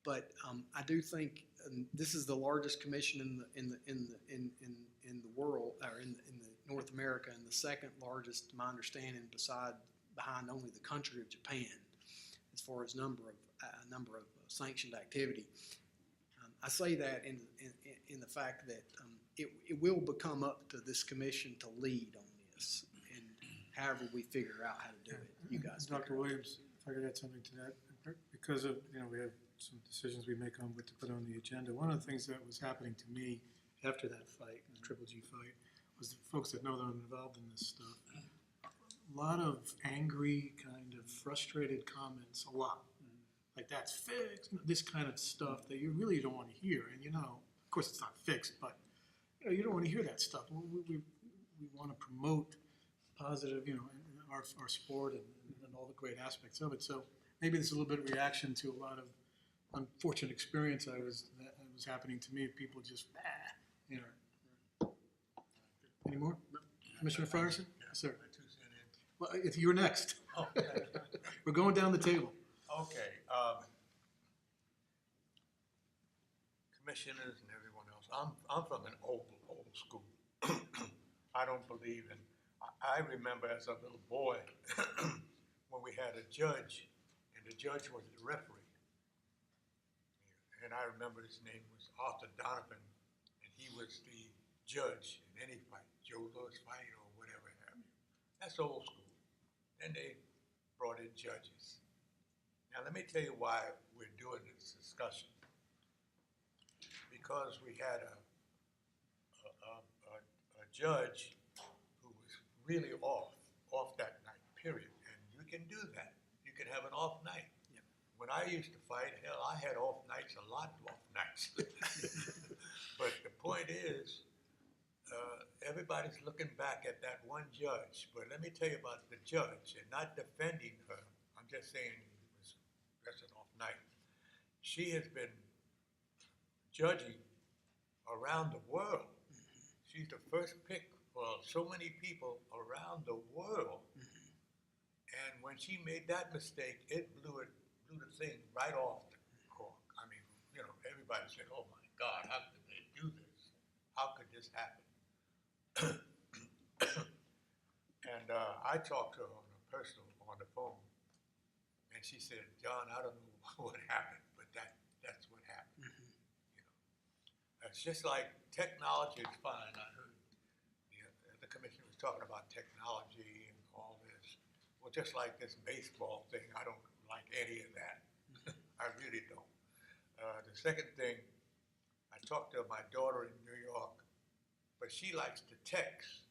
But I do think this is the largest commission in the world, or in the North America, and the second largest, to my understanding, behind only the country of Japan, as far as number of sanctioned activity. I say that in the fact that it will become up to this commission to lead on this, and however we figure out how to do it, you guys. Dr. Williams, if I could add something to that, because of, we have some decisions we make on what to put on the agenda. One of the things that was happening to me after that fight, the Triple G fight, was the folks that know that I'm involved in this stuff. A lot of angry, kind of frustrated comments, a lot. Like, that's fixed, this kind of stuff that you really don't want to hear. And, of course it's not fixed, but, you don't want to hear that stuff. We want to promote positive, our sport and all the great aspects of it. So maybe this is a little bit of reaction to a lot of unfortunate experience that was happening to me. People just, you know. Any more? Commissioner Fryerson? Yes, sir. Well, if you're next. We're going down the table. Okay, commissioners and everyone else, I'm from an old school. I don't believe in, I remember as a little boy, when we had a judge, and the judge was the referee. And I remember his name was Arthur Donovan, and he was the judge in any fight, Joe Louis fight or whatever have you. That's old school. Then they brought in judges. Now, let me tell you why we're doing this discussion. Because we had a judge who was really off that night, period. And you can do that. You can have an off night. Yep. When I used to fight, hell, I had off nights, a lot of off nights. But the point is, everybody's looking back at that one judge. But let me tell you about the judge, and not defending her. I'm just saying that's an off night. She has been judging around the world. She's the first pick for so many people around the world. And when she made that mistake, it blew the thing right off the cork. I mean, you know, everybody said, "Oh my God, how could they do this? How could this happen?" And I talked to her on the phone, and she said, "John, I don't know what happened, but that's what happened." You know, it's just like technology is fine. I heard the commissioner was talking about technology and all this. Well, just like this baseball thing, I don't like any of that. I really don't. The second thing, I talked to my daughter in New York, but she likes to text.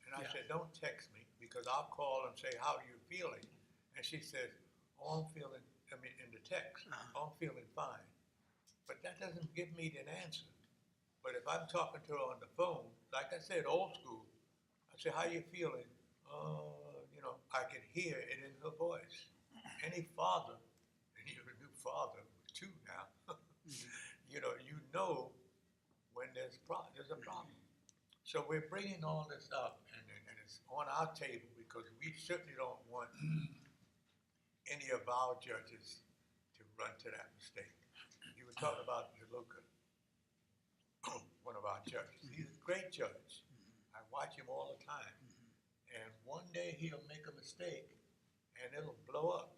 And I said, "Don't text me, because I'll call and say, 'How are you feeling?' And she says, 'Oh, I'm feeling,' I mean, in the text, 'Oh, I'm feeling fine.' But that doesn't give me an answer. But if I'm talking to her on the phone, like I said, old school, I say, 'How you feeling?' You know, I can hear it in her voice. Any father, and you're a new father with two now, you know when there's a problem. So we're bringing all this up, and it's on our table, because we certainly don't want any of our judges to run to that mistake. You were talking about DeLuca, one of our judges. He's a great judge. I watch him all the time. And one day he'll make a mistake, and it'll blow up.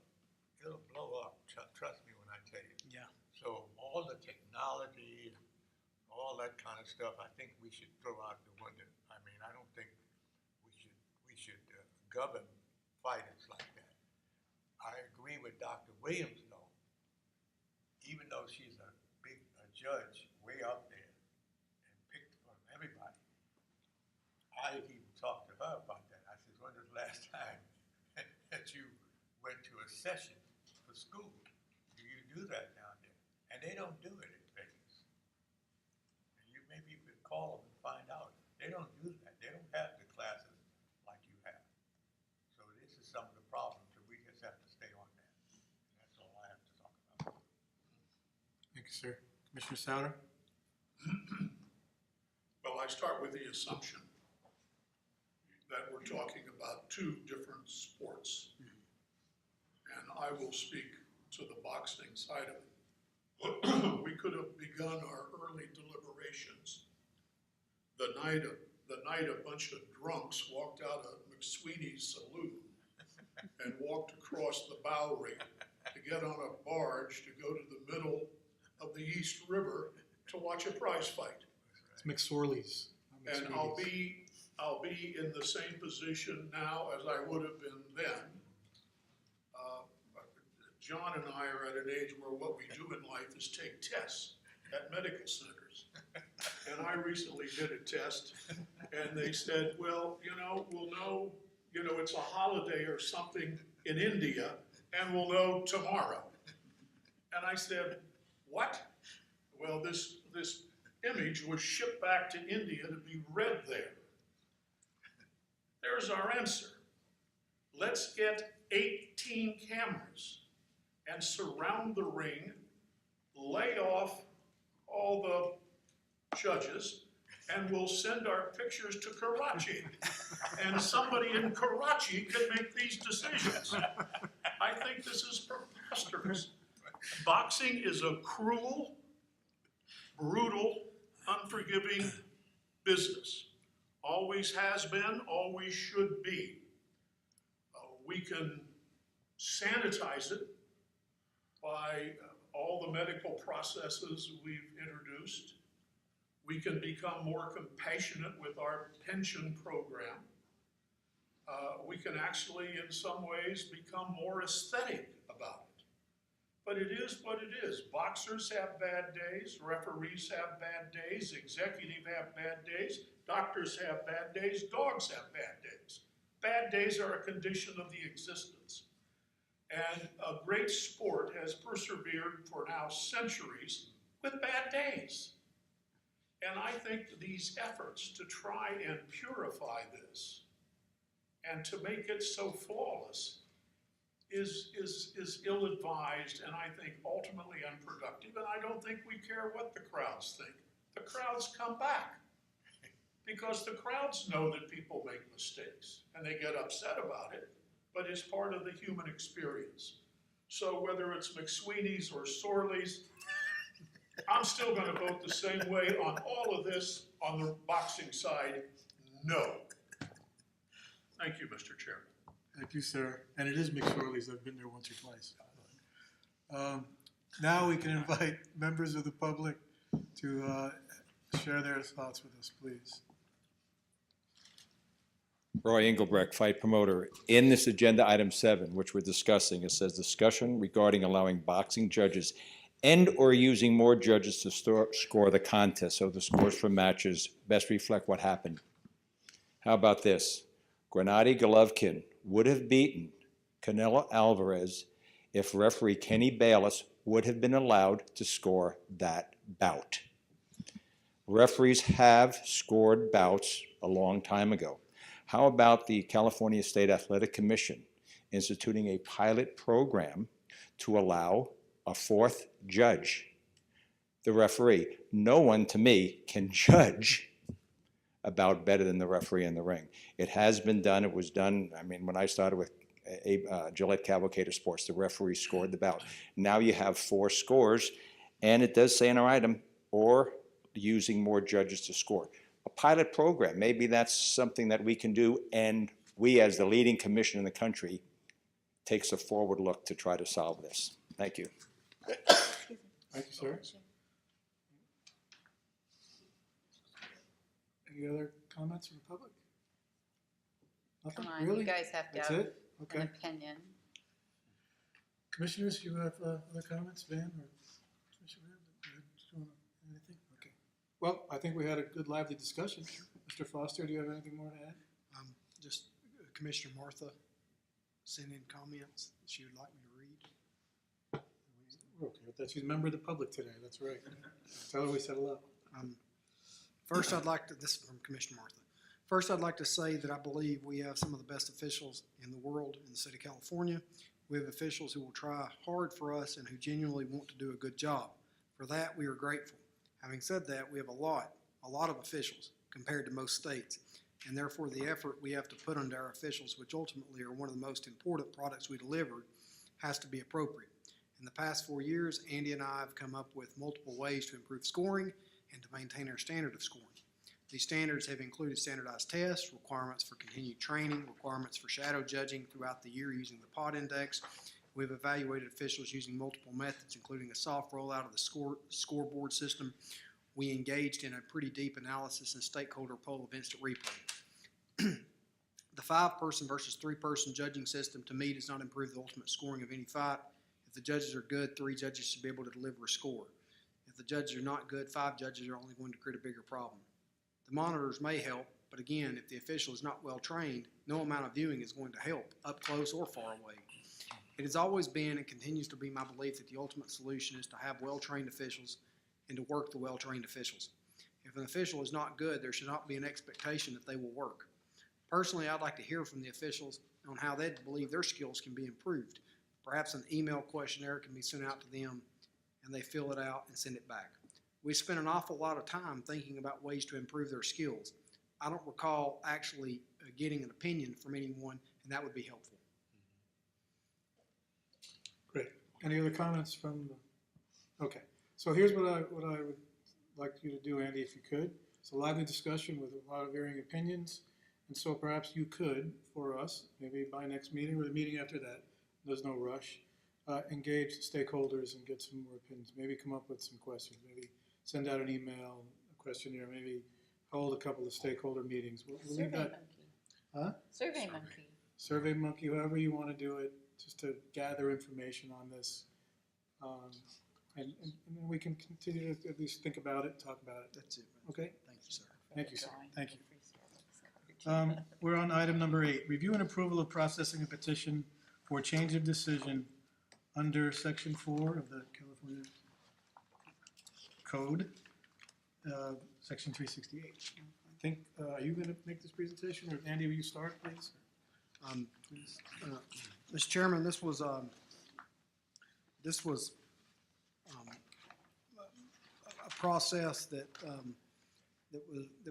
It'll blow up. Trust me when I tell you. Yeah. So all the technology, all that kind of stuff, I think we should throw out the window. I mean, I don't think we should govern fighters like that. I agree with Dr. Williams, though. Even though she's a judge way up there and picked from everybody, I even talked to her about that. I said, "When was the last time that you went to a session for school? Do you do that down there?" And they don't do it in Vegas. And maybe you could call them and find out. They don't do that. They don't have the classes like you have. So this is some of the problems, and we just have to stay on that. And that's all I have to talk about. Thank you, sir. Commissioner Sauter? Well, I start with the assumption that we're talking about two different sports. And I will speak to the boxing side of it. We could have begun our early deliberations the night a bunch of drunks walked out of McSweeney's saloon and walked across the Bowery to get on a barge to go to the middle of the East River to watch a prize fight. It's McSorley's. not And McSweeney's. I'll be in the same position now as I would have been then. John and I are at an age where what we do in life is take tests at medical centers. And I recently did a test, and they said, "Well, we'll know, it's a holiday or something in India, and we'll know tomorrow." And I said, "What?" Well, this image was shipped back to India to be read there. There's our answer. Let's get 18 cameras and surround the ring, lay off all the judges, and we'll send our pictures to Karachi. And somebody in Karachi can make these decisions. I think this is preposterous. Boxing is a cruel, brutal, unforgiving business. Always has been, always should be. We can sanitize it by all the medical processes we've introduced. We can become more compassionate with our pension program. We can actually, in some ways, become more aesthetic about it. But it is what it is. Boxers have bad days, referees have bad days, executives have bad days, doctors have bad days, dogs have bad days. Bad days are a condition of the existence. And a great sport has persevered for now centuries with bad days. And I think these efforts to try and purify this and to make it so flawless is ill-advised and I think ultimately unproductive. And I don't think we care what the crowds think. The crowds come back because the crowds know that people make mistakes and they get upset about it, but it's part of the human experience. So whether it's McSweeney's or Sorley's, I'm still going to vote the same way on all of this. On the boxing side, no. Thank you, Mr. Chairman. Thank you, sir. And it is McSorley's. I've been there once or twice. Now we can invite members of the public to share their thoughts with us, please. Roy Engelbrecht, fight promoter. In this agenda item 7, which we're discussing, it says discussion regarding allowing boxing judges and or using more judges to score the contest, so the scores for matches best reflect what happened. How about this? Gennady Golovkin would have beaten Canelo Alvarez if referee Kenny Bayless would have been allowed to score that bout. Referees have scored bouts a long time ago. How about the California State Athletic Commission instituting a pilot program to allow a 4th judge, the referee? No one, to me, can judge a bout better than the referee in the ring. It has been done. It was done, I mean, when I started with Gillette Cavalcade Sports, the referee scored the bout. Now you have 4 scores, and it does say in our item, or using more judges to score. A pilot program, maybe that's something that we can do, and we, as the leading commission in the country, takes a forward look to try to solve this. Thank you. Thank you, sir. Any other comments from the public? Nothing? Come on, Really? you guys have to That's have it? an Okay. opinion. Commissioners, you have other comments, Van or Commissioner Van? Anything? Okay. Well, I think we had a good lively discussion. Mr. Foster, do you have anything more to add? Just Commissioner Martha sent in comments that she would like me to read. We're okay with that. She's a member of the public today. That's right. Tell her we said hello. First, I'd like to, this is from Commissioner Martha. First, I'd like to say that I believe we have some of the best officials in the world in the state of California. We have officials who will try hard for us and who genuinely want to do a good job. For that, we are grateful. Having said that, we have a lot of officials compared to most states, and therefore the effort we have to put into our officials, which ultimately are one of the most important products we deliver, has to be appropriate. In the past 4 years, Andy and I have come up with multiple ways to improve scoring and to maintain our standard of scoring. These standards have included standardized tests, requirements for continued training, requirements for shadow judging throughout the year using the POD index. We've evaluated officials using multiple methods, including a soft rollout of the scoreboard system. We engaged in a pretty deep analysis and stakeholder poll of instant replay. The 5-person versus 3-person judging system, to me, does not improve the ultimate scoring of any fight. If the judges are good, 3 judges should be able to deliver a score. If the judges are not good, 5 judges are only going to create a bigger problem. The monitors may help, but again, if the official is not well trained, no amount of viewing is going to help, up close or far away. It has always been and continues to be my belief that the ultimate solution is to have well-trained officials and to work the well-trained officials. If an official is not good, there should not be an expectation that they will work. Personally, I'd like to hear from the officials on how they believe their skills can be improved. Perhaps an email questionnaire can be sent out to them, and they fill it out and send it back. We spend an awful lot of time thinking about ways to improve their skills. I don't recall actually getting an opinion from anyone, and that would be helpful. Great. Any other comments from the, okay. So here's what I would like you to do, Andy, if you could. It's a lively discussion with a lot of varying opinions. And so perhaps you could, for us, maybe by next meeting or the meeting after that, there's no rush, engage stakeholders and get some more opinions. Maybe come up with some questions. Maybe send out an email, a questionnaire, maybe hold a couple of stakeholder meetings. We'll leave Survey that. Monkey. Huh? Survey Monkey. Survey Monkey, however you want to do it, just to gather information on this. And then we can continue to at least think about it, talk about it. That's it. Okay? Thank you, sir. Thank you, sir. Thank you. We're on item number 8, review and approval of processing a petition for change of decision under section 4 of the California Code, section 368. I think, are you going to make this presentation, or Andy, will you start, please? Mr. Chairman, this was a process that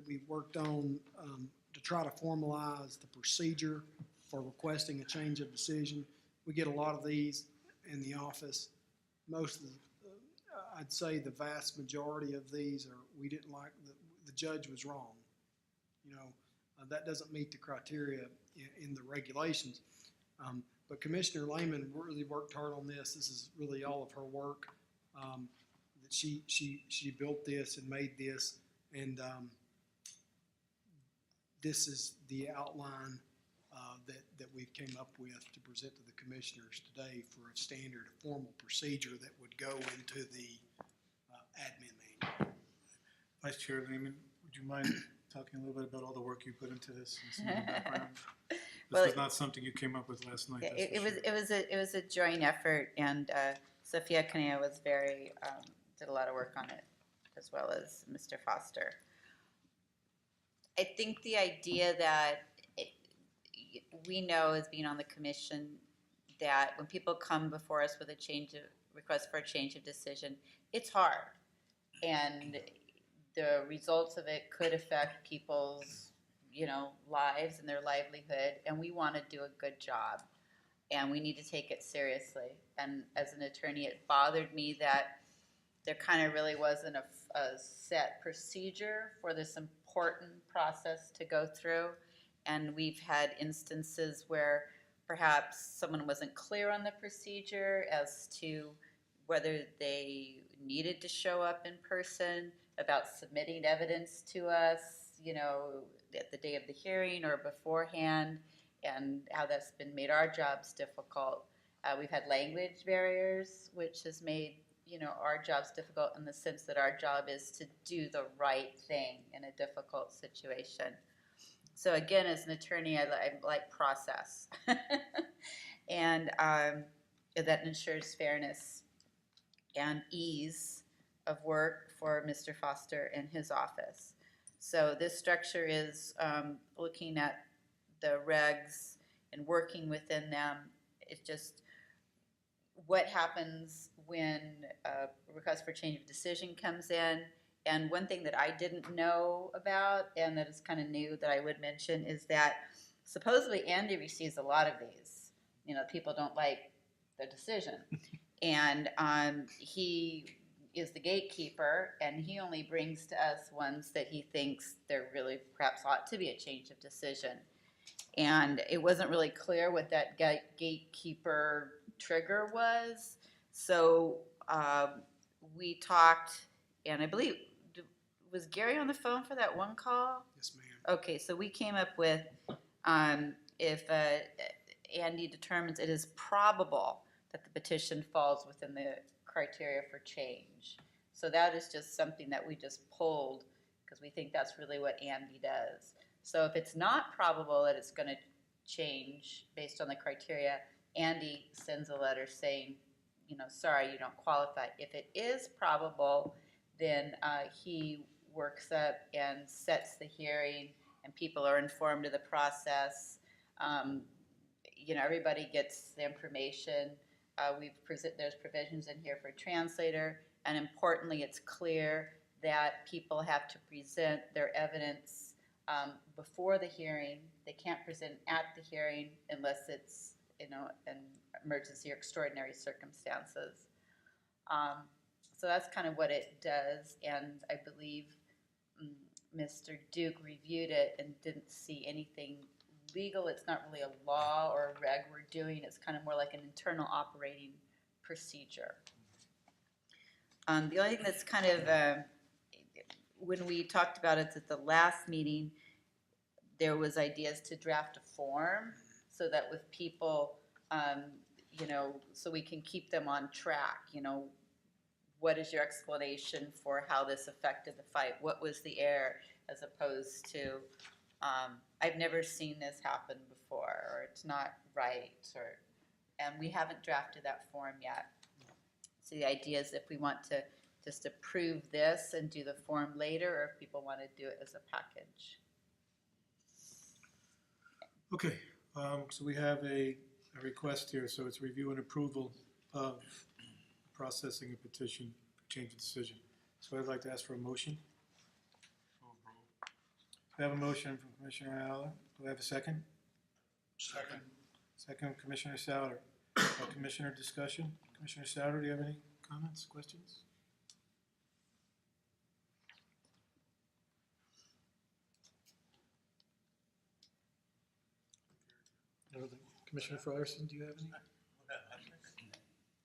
we worked on to try to formalize the procedure for requesting a change of decision. We get a lot of these in the office. Most of I'd say the vast majority of these are, we didn't like, the judge was wrong. You know, that doesn't meet the criteria in the regulations. But Commissioner Lehman really worked hard on this. This is really all of her work. That she built this and made this, and this is the outline that we came up with to present to the commissioners today for a standard formal procedure that would go into the admin manual. Vice Chair Lehman, would you mind talking a little bit about all the work you put into this and some of the background? This Well, was not something you came up with last night. Yeah, that's for sure. it was a joint effort, and Sophia Canea was did a lot of work on it, as well as Mr. Foster. I think the idea that we know, as being on the commission, that when people come before us with a request for a change of decision, it's hard, and the results of it could affect people's, lives and their livelihood, and we want to do a good job, and we need to take it seriously. And as an attorney, it bothered me that there kind of really wasn't a set procedure for this important process to go through, and we've had instances where perhaps someone wasn't clear on the procedure as to whether they needed to show up in person, about submitting evidence to us, at the day of the hearing or beforehand, and how that's been made our jobs difficult. We've had language barriers, which has made, our jobs difficult in the sense that our job is to do the right thing in a difficult situation. So again, as an attorney, I like process. And that ensures fairness and ease of work for Mr. Foster and his office. So this structure is looking at the regs and working within them. It's just what happens when a request for change of decision comes in. And one thing that I didn't know about, and that is kind of new that I would mention, is that supposedly Andy receives a lot of these. People don't like the decision. And he is the gatekeeper, and he only brings to us ones that he thinks there really perhaps ought to be a change of decision. And it wasn't really clear what that gatekeeper trigger was. So we talked, and I believe, was Gary on the phone for that one call? Yes, ma'am. Okay, so we came up with if Andy determines it is probable that the petition falls within the criteria for change. So that is just something that we just pulled because we think that's really what Andy does. So if it's not probable that it's going to change based on the criteria, Andy sends a letter saying, sorry, you don't qualify. If it is probable, then he works up and sets the hearing, and people are informed of the process. everybody gets the information. There's provisions in here for translator, and importantly, it's clear that people have to present their evidence before the hearing. They can't present at the hearing unless it's, an emergency or extraordinary circumstances. So that's kind of what it does, and I believe Mr. Duke reviewed it and didn't see anything legal. It's not really a law or a reg we're doing. It's kind of more like an internal operating procedure. The only thing that's kind of, when we talked about it at the last meeting, there was ideas to draft a form so that with people, so we can keep them on track, what is your explanation for how this affected the fight? What was the error, as opposed to, I've never seen this happen before, or it's not right, and we haven't drafted that form yet. So the idea is if we want to just approve this and do the form later, or if people want to do it as a package. Okay, so we have a request here, so it's review and approval of processing a petition for change of decision. So I'd like to ask for a motion. We have a motion from Commissioner Ayala. Do we have a second? Second. Second, Commissioner Souter. Commissioner discussion. Commissioner Souter, do you have any comments, questions? Commissioner Fryerson, do you have any?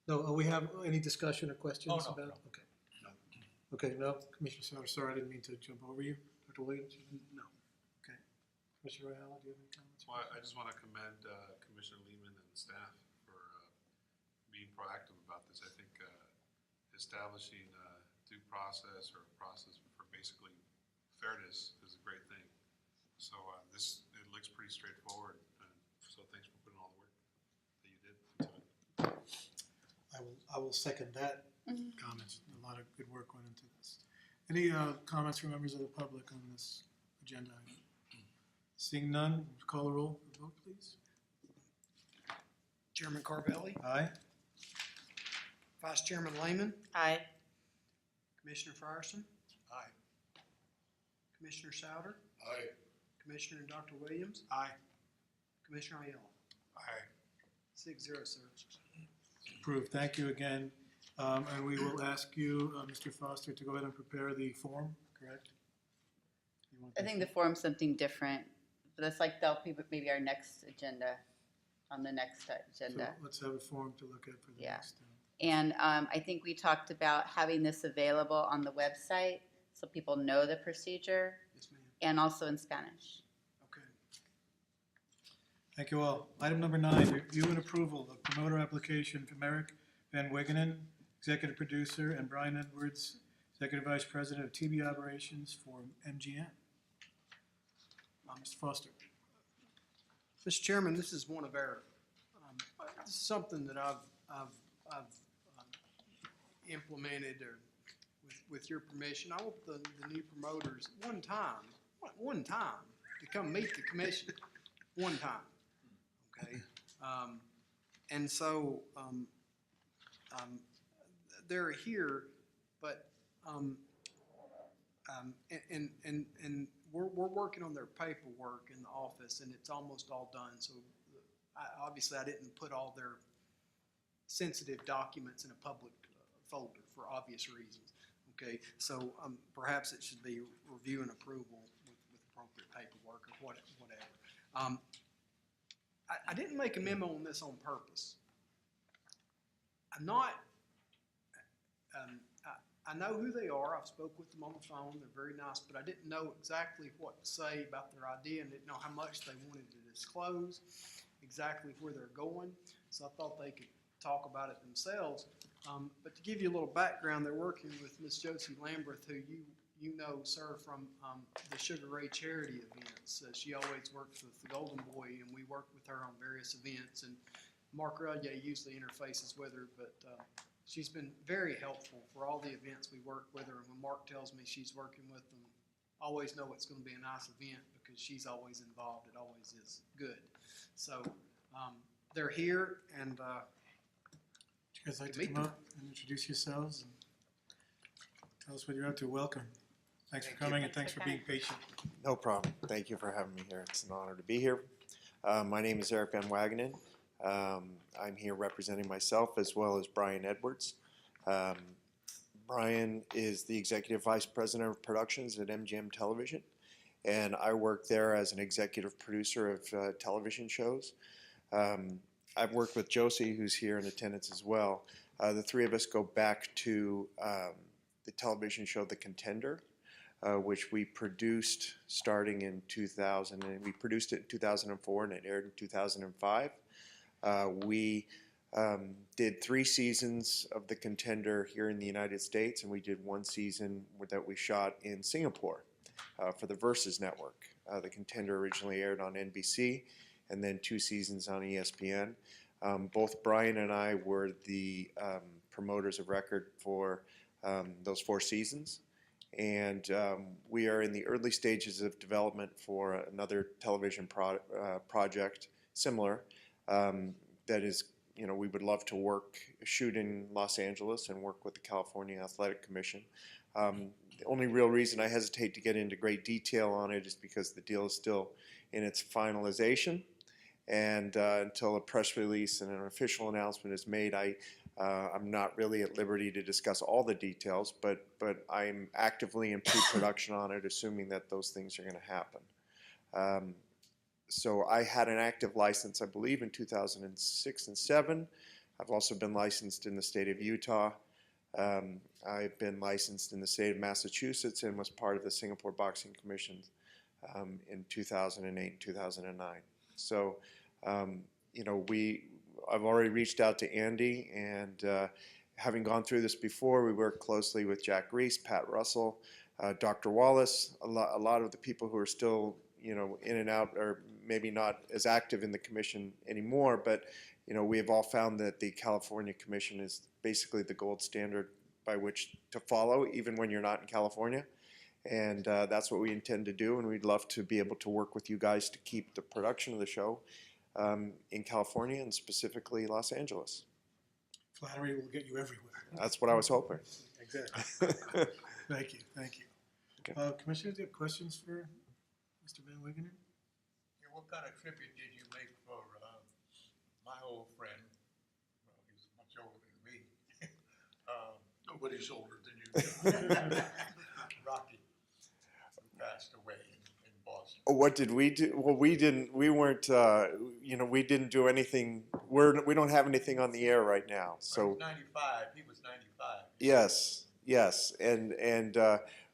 No, we have any discussion or questions Oh, no, about? Okay. Okay, no, Commissioner Sauer, sorry, I didn't mean to jump over you. Dr. Williams? No. Okay. Commissioner Ayala, do you have any comments? Well, I just want to commend Commissioner Lehman and staff for being proactive about this. I think establishing due process or process for basically fairness is a great thing. So it looks pretty straightforward. So thanks for putting all the work that you did into it. I will second that comment. A lot of good work went into this. Any comments from members of the public on this agenda item? Seeing none, call the roll. Vote, please. Chairman Carvelli, Aye. Vice Chairman Lehman, Aye. Commissioner Fryerson, Aye. Commissioner Souter, Aye. Commissioner and Dr. Williams, Aye. Commissioner Ayala. Aye. 6-0, sir. Approved. Thank you again. And we will ask you, Mr. Foster, to go ahead and prepare the form, correct? You want I think the form's something different, but that's like, that'll be maybe our next agenda, on the next So agenda. let's have a form to look at for the Yeah. next. And I think we talked about having this available on the website so people know the procedure, Yes, ma'am. and also in Spanish. Okay. Thank you all. Item number 9, review and approval of promoter application from Eric Van Wegenen, executive producer, and Brian Edwards, executive vice president of TV operations for MGM. Mr. Foster. Mr. Chairman, this is one of our, this is something that I've implemented, or with your permission. I want the new promoters one time to come meet the commission, one time, okay? And so, they're here, but, and we're working on their paperwork in the office, and it's almost all done, so obviously I didn't put all their sensitive documents in a public folder for obvious reasons, okay? So perhaps it should be review and approval with appropriate paperwork or whatever. I didn't make a memo on this on purpose. I'm not, I know who they are. I've spoke with them on the phone. They're very nice, but I didn't know exactly what to say about their idea and didn't know how much they wanted to disclose, exactly where they're going. So I thought they could talk about it themselves. But to give you a little background, they're working with Miss Josie Lamberth, who you know, sir, from the Sugar Ray charity events. She always works with the Golden Boy, and we work with her on various events. And Mark Rudye usually interfaces with her, but she's been very helpful for all the events we work with her. And when Mark tells me she's working with them, I always know it's going to be a nice event because she's always involved. It always is good. So they're here, and Would you guys like to Meet come up and introduce yourselves and tell us what you're up to? Welcome. Thanks for coming and thanks for being patient. No problem. Thank you for having me here. It's an honor to be here. My name is Eric Van Wagenen. I'm here representing myself as well as Brian Edwards. Brian is the Executive Vice President of Productions at MGM Television, and I work there as an executive producer of television shows. I've worked with Josie, who's here in attendance as well. The three of us go back to the television show The Contender, which we produced starting in 2000, and we produced it in 2004 and it aired in 2005. We did 3 seasons of The Contender here in the United States, and we did 1 season that we shot in Singapore for the Versus Network. The Contender originally aired on NBC, and then 2 seasons on ESPN. Both Brian and I were the promoters of record for those 4 seasons. And we are in the early stages of development for another television project similar that is, you know, we would love to shoot in Los Angeles and work with the California Athletic Commission. The only real reason I hesitate to get into great detail on it is because the deal is still in its finalization. And until a press release and an official announcement is made, I'm not really at liberty to discuss all the details, but I'm actively in pre-production on it, assuming that those things are going to happen. So I had an active license, I believe, in 2006 and 2007. I've also been licensed in the state of Utah. I've been licensed in the state of Massachusetts and was part of the Singapore Boxing Commission in 2008 and 2009. So, you know, I've already reached out to Andy, and having gone through this before, we work closely with Jack Reese, Pat Russell, Dr. Wallace, a lot of the people who are still, you know, in and out, or maybe not as active in the commission anymore, but, you know, we have all found that the California Commission is basically the gold standard by which to follow, even when you're not in California. And that's what we intend to do, and we'd love to be able to work with you guys to keep the production of the show in California and specifically Los Angeles. Flattery will get you everywhere. That's what I was hoping. Exactly. Thank you, thank you. Okay. Commissioners, do you have questions for Mr. Van Wagenen? Yeah, what kind of tribute did you make for my old friend? Well, he's much older than me. Nobody's older than you. Rocky, who passed away in Boston. What did we do? Well, we didn't. We weren't. You know, we didn't do anything. We don't have anything on the air right now. So. 95. He was 95. Yes, yes, and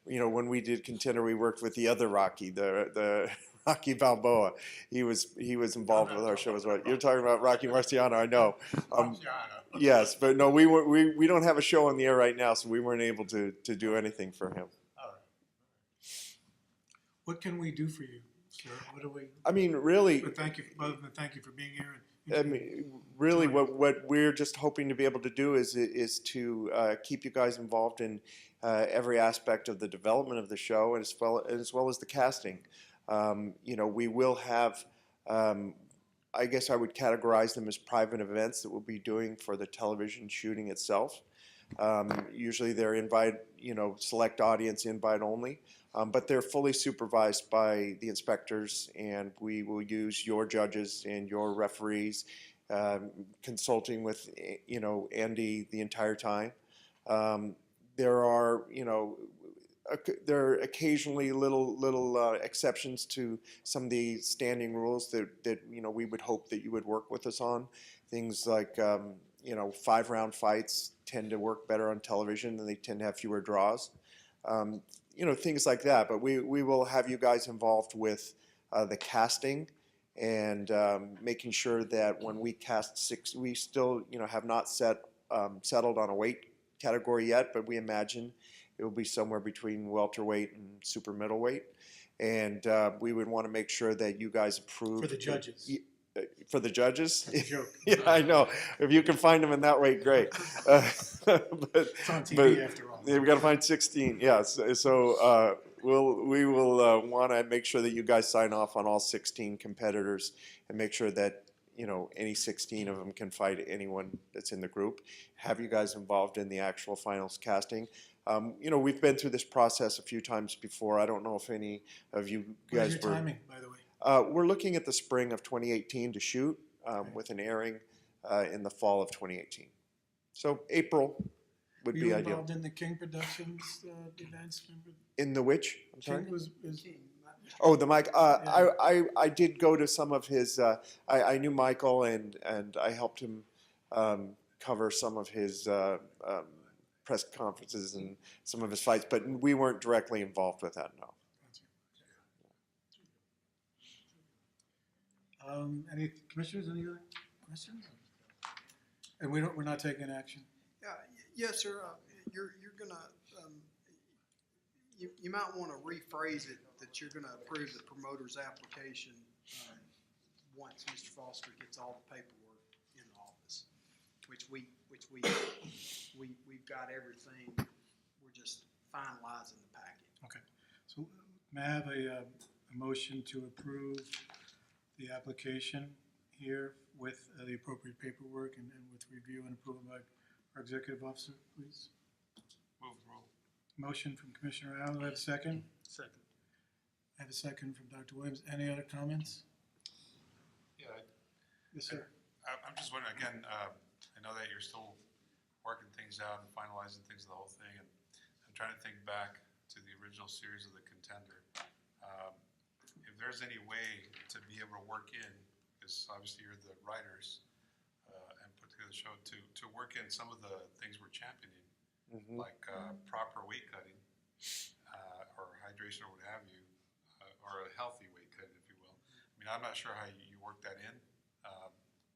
you know, when we did Contender, we worked with the other Rocky, the Rocky Balboa. He was involved with our show as well. You're talking about Rocky Marciano, I know. Yes, but no, we don't have a show on the air right now, so we weren't able to do anything for him. What can we do for you, sir? What do we? I mean, really. But thank you, other than thank you for being here. I mean, really, what we're just hoping to be able to do is to keep you guys involved in every aspect of the development of the show, as well as the casting. You know, we will have. I guess I would categorize them as private events that we'll be doing for the television shooting itself. Usually they're invite, you know, select audience invite only, but they're fully supervised by the inspectors, and we will use your judges and your referees, consulting with, you know, Andy the entire time. There are, you know, there are occasionally little exceptions to some of the standing rules that you know we would hope that you would work with us on. Things like you know, 5-round fights tend to work better on television, and they tend to have fewer draws. You know, things like that. But we will have you guys involved with the casting and making sure that when we cast 6, we still, you know, have not settled on a weight category yet, but we imagine it will be somewhere between welterweight and super middleweight. And we would want to make sure that you guys approve. For the judges. For the judges? That's a joke. Yeah, I know. If you can find them in that weight, great. It's on TV after all. We've got to find 16, yes. So we will want to make sure that you guys sign off on all 16 competitors and make sure that, you know, any 16 of them can fight anyone that's in the group. Have you guys involved in the actual finals casting? You know, we've been through this process a few times before. I don't know if any of you What guys is your were. timing, by the way? We're looking at the spring of 2018 to shoot, with an airing in the fall of 2018. So April would Were be you ideal. involved in the King Productions events? Remember? In the which? I'm sorry? King was, Oh, the Mike. Yeah. I did go to some of his. I knew Michael, and I helped him cover some of his press conferences and some of his fights, but we weren't directly involved with that. No. Any commissioners, any other questions? And we're not taking action. Yes, sir. You're gonna, you might want to rephrase it that you're gonna approve the promoter's application once Mr. Foster gets all the paperwork in office, which we've got everything. We're just finalizing the packet. Okay. So may I have a motion to approve the application here with the appropriate paperwork and with review and approval by our executive officer, please? Move roll. Motion from Commissioner Allen. Do I have a second? Second. I have a second from Dr. Williams. Any other comments? Yeah, Yes, sir. I'm just wondering, again, I know that you're still working things out and finalizing things, the whole thing, and I'm trying to think back to the original series of The Contender. If there's any way to be able to work in, because obviously you're the writers and put together the show, to work in some of the things we're championing, like proper weight cutting or hydration or what have you, or a healthy weight cutting, if you will. I mean, I'm not sure how you work that in,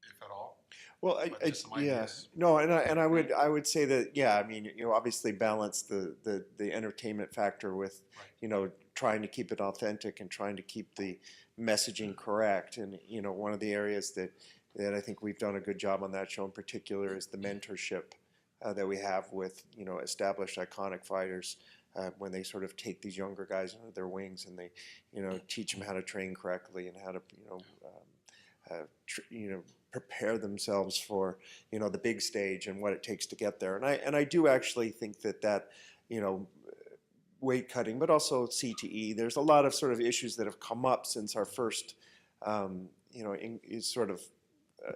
if at all. Well, But just some yeah, ideas. no, and I would say that, yeah, I mean, you know, obviously balance the entertainment factor with, you know, trying to keep it authentic and trying to keep the messaging correct. And, you know, one of the areas that I think we've done a good job on that show in particular is the mentorship that we have with, you know, established iconic fighters when they sort of take these younger guys under their wings and they, you know, teach them how to train correctly and how to, you know, prepare themselves for, you know, the big stage and what it takes to get there. And I do actually think that, you know, weight cutting, but also CTE, there's a lot of sort of issues that have come up since our first, you know, sort of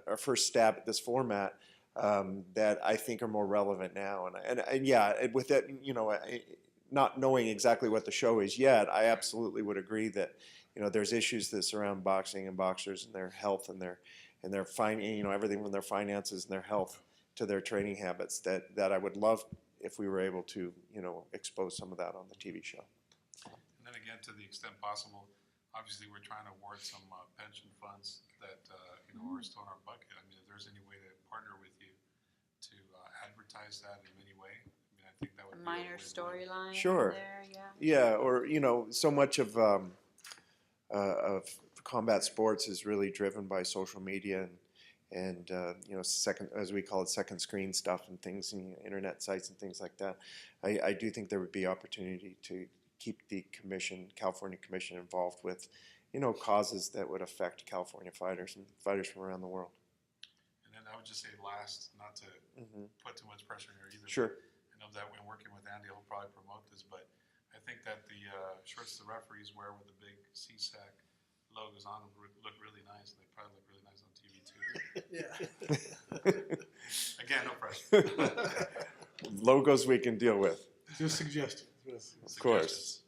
our first stab at this format that I think are more relevant now. And yeah, with that, you know, not knowing exactly what the show is yet, I absolutely would agree that, you know, there's issues that surround boxing and boxers and their health and their you know, everything from their finances and their health to their training habits that I would love if we were able to, you know, expose some of that on the TV show. And then again, to the extent possible, obviously we're trying to award some pension funds that, you know, are still in our bucket. I mean, if there's any way to partner with you to advertise that in any way, I mean, I think that would A be a minor win-win. storyline Sure. there, yeah. Yeah, or, you know, so much of combat sports is really driven by social media and you know, second, as we call it, second screen stuff and things, and internet sites and things like that. I do think there would be opportunity to keep the commission, California Commission, involved with, you know, causes that would affect California fighters and fighters from around the world. And then I would just say last, not to put too much pressure in here either. Sure. I know that when working with Andy, he'll probably promote this, but I think that the shirts the referees wear with the big CSAC logos on them look really nice. They probably look really nice on TV too. Yeah. Again, no pressure. Logos we can deal with. Just suggestions. Of course.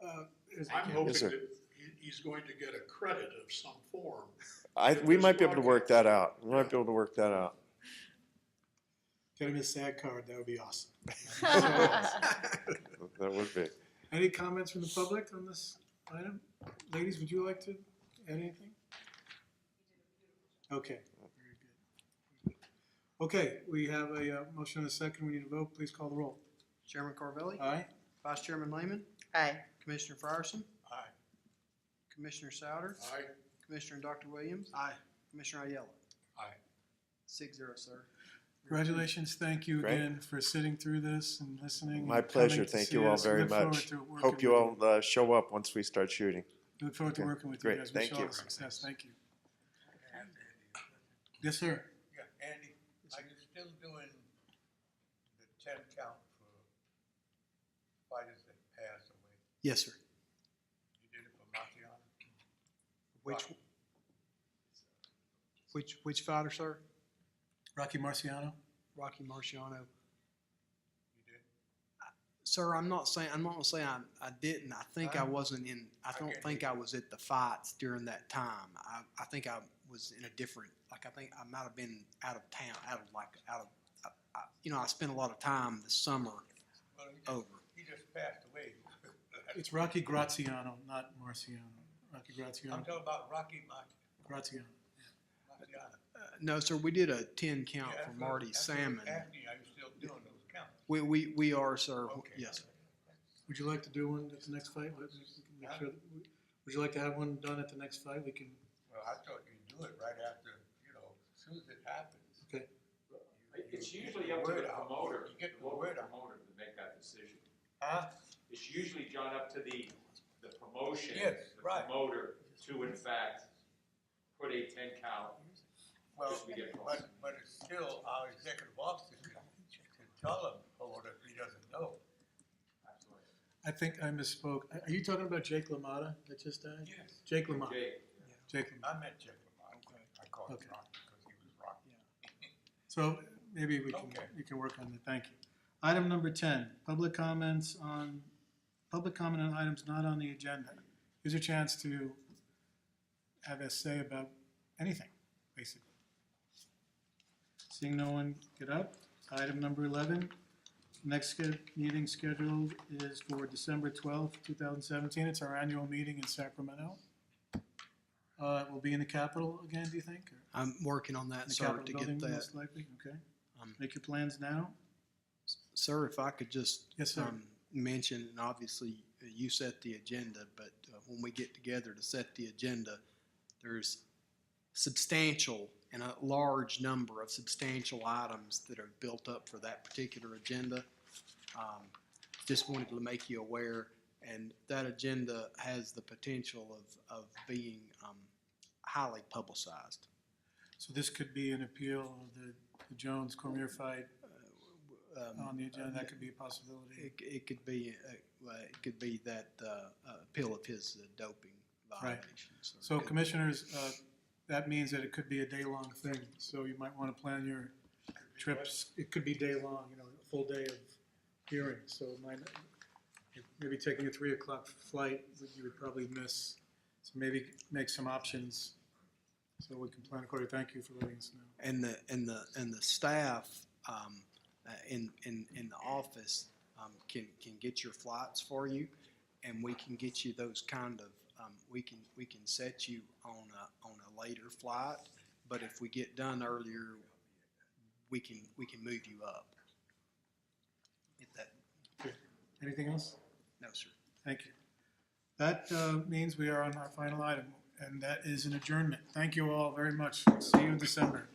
I'm hoping Yes, sir. that he's going to get a credit of some form. We might be able to work that out. We might be able to work that out. Get him a SAG card. That would be awesome. That would be. Any comments from the public on this item? Ladies, would you like to add anything? Okay. Very good. Okay, we have a motion and a second. We need a vote. Please call the roll. Chairman Carvelli? Aye. Vice Chairman Lehman? Aye. Commissioner Fryerson? Aye. Commissioner Souter? Aye. Commissioner Dr. Williams? Aye. Commissioner Ayala? Aye. 6-0, sir. Congratulations. Thank you Great. again for sitting through this and listening. My and pleasure. coming to Thank see you all us. very Look forward much. to working Hope you with all show up once we start shooting. Look forward to Okay. working with you Great. guys. Thank Wish you all you. success. Thank you. Yes, sir. Yeah, Andy, are you still doing the 10 count for fighters that passed away? Yes, sir. You did it for Marciano? Which fighter, sir? Rocky Marciano? Rocky Marciano. You did? Sir, I'm not gonna say I didn't. I think I wasn't in, I don't think I was at the fights during that time. I think I was in a different, like, I think I might have been out of town, I spent a lot of time this summer Well, over. he just passed away. It's Rocky Graziano, not Marciano. Rocky I'm Graziano. talking about Rocky Graziano. Marciano. No, sir, we did a 10 count Yeah, for that's Marty what- that's what I was Salmon. asking you, are you still doing those counts? We are, sir. Okay. Yes, sir. Would you like to do one at the next fight? Would you like to have one done at the next fight? We can, Well, I thought you'd do it right after, as soon as it happens. okay. It's You get usually the up to word the out. promoter, You get the local word out. promoter to make that decision. Huh? It's usually, John, up to the promotion. Yes, right. The promoter to in fact put a 10 count. Well, As we get closer. but it's still our executive officer can tell him, or if he doesn't know. Absolutely. I think I misspoke. Are you talking about Jake LaMotta that just died? Yes. Jake LaMotta. Jake, Jake LaMotta. I met Jeff Lamont. I called him Okay. Rocky because he was Rocky. So maybe we Okay. can work on that. Thank you. Item number 10, public comment on items not on the agenda. Here's your chance to have a say about anything, basically. Seeing no one get up, item number 11, next meeting scheduled is for December 12th, 2017. It's our annual meeting in Sacramento. We'll be in the Capitol again, do you think? Or I'm working on that, in the sir, Capitol to building, get that. most likely, okay. Um, Make your plans now. Sir, if I could just Yes, sir. mention, and obviously you set the agenda, but when we get together to set the agenda, there's substantial and a large number of substantial items that are built up for that particular agenda. Just wanted to make you aware, and that agenda has the potential of being highly publicized. So this could be an appeal of the Jones Cormier fight on the agenda. That could be a possibility. It could be that appeal of his doping Right. violations. So Could- commissioners, that means that it could be a day-long thing. So you might want to plan your trips. It could be day-long, a full day of hearings. So it might, maybe taking a 3 o'clock flight, you would probably miss. So maybe make some options so we can plan accordingly. Thank you for letting us know. And the staff in the office can get your flights for you, and we can get you those kind of we can set you on a later flight. But if we get done earlier, we can move you up. Get that? Good. Anything else? No, sir. Thank you. That means we are on our final item, and that is an adjournment. Thank you all very much. See you in December.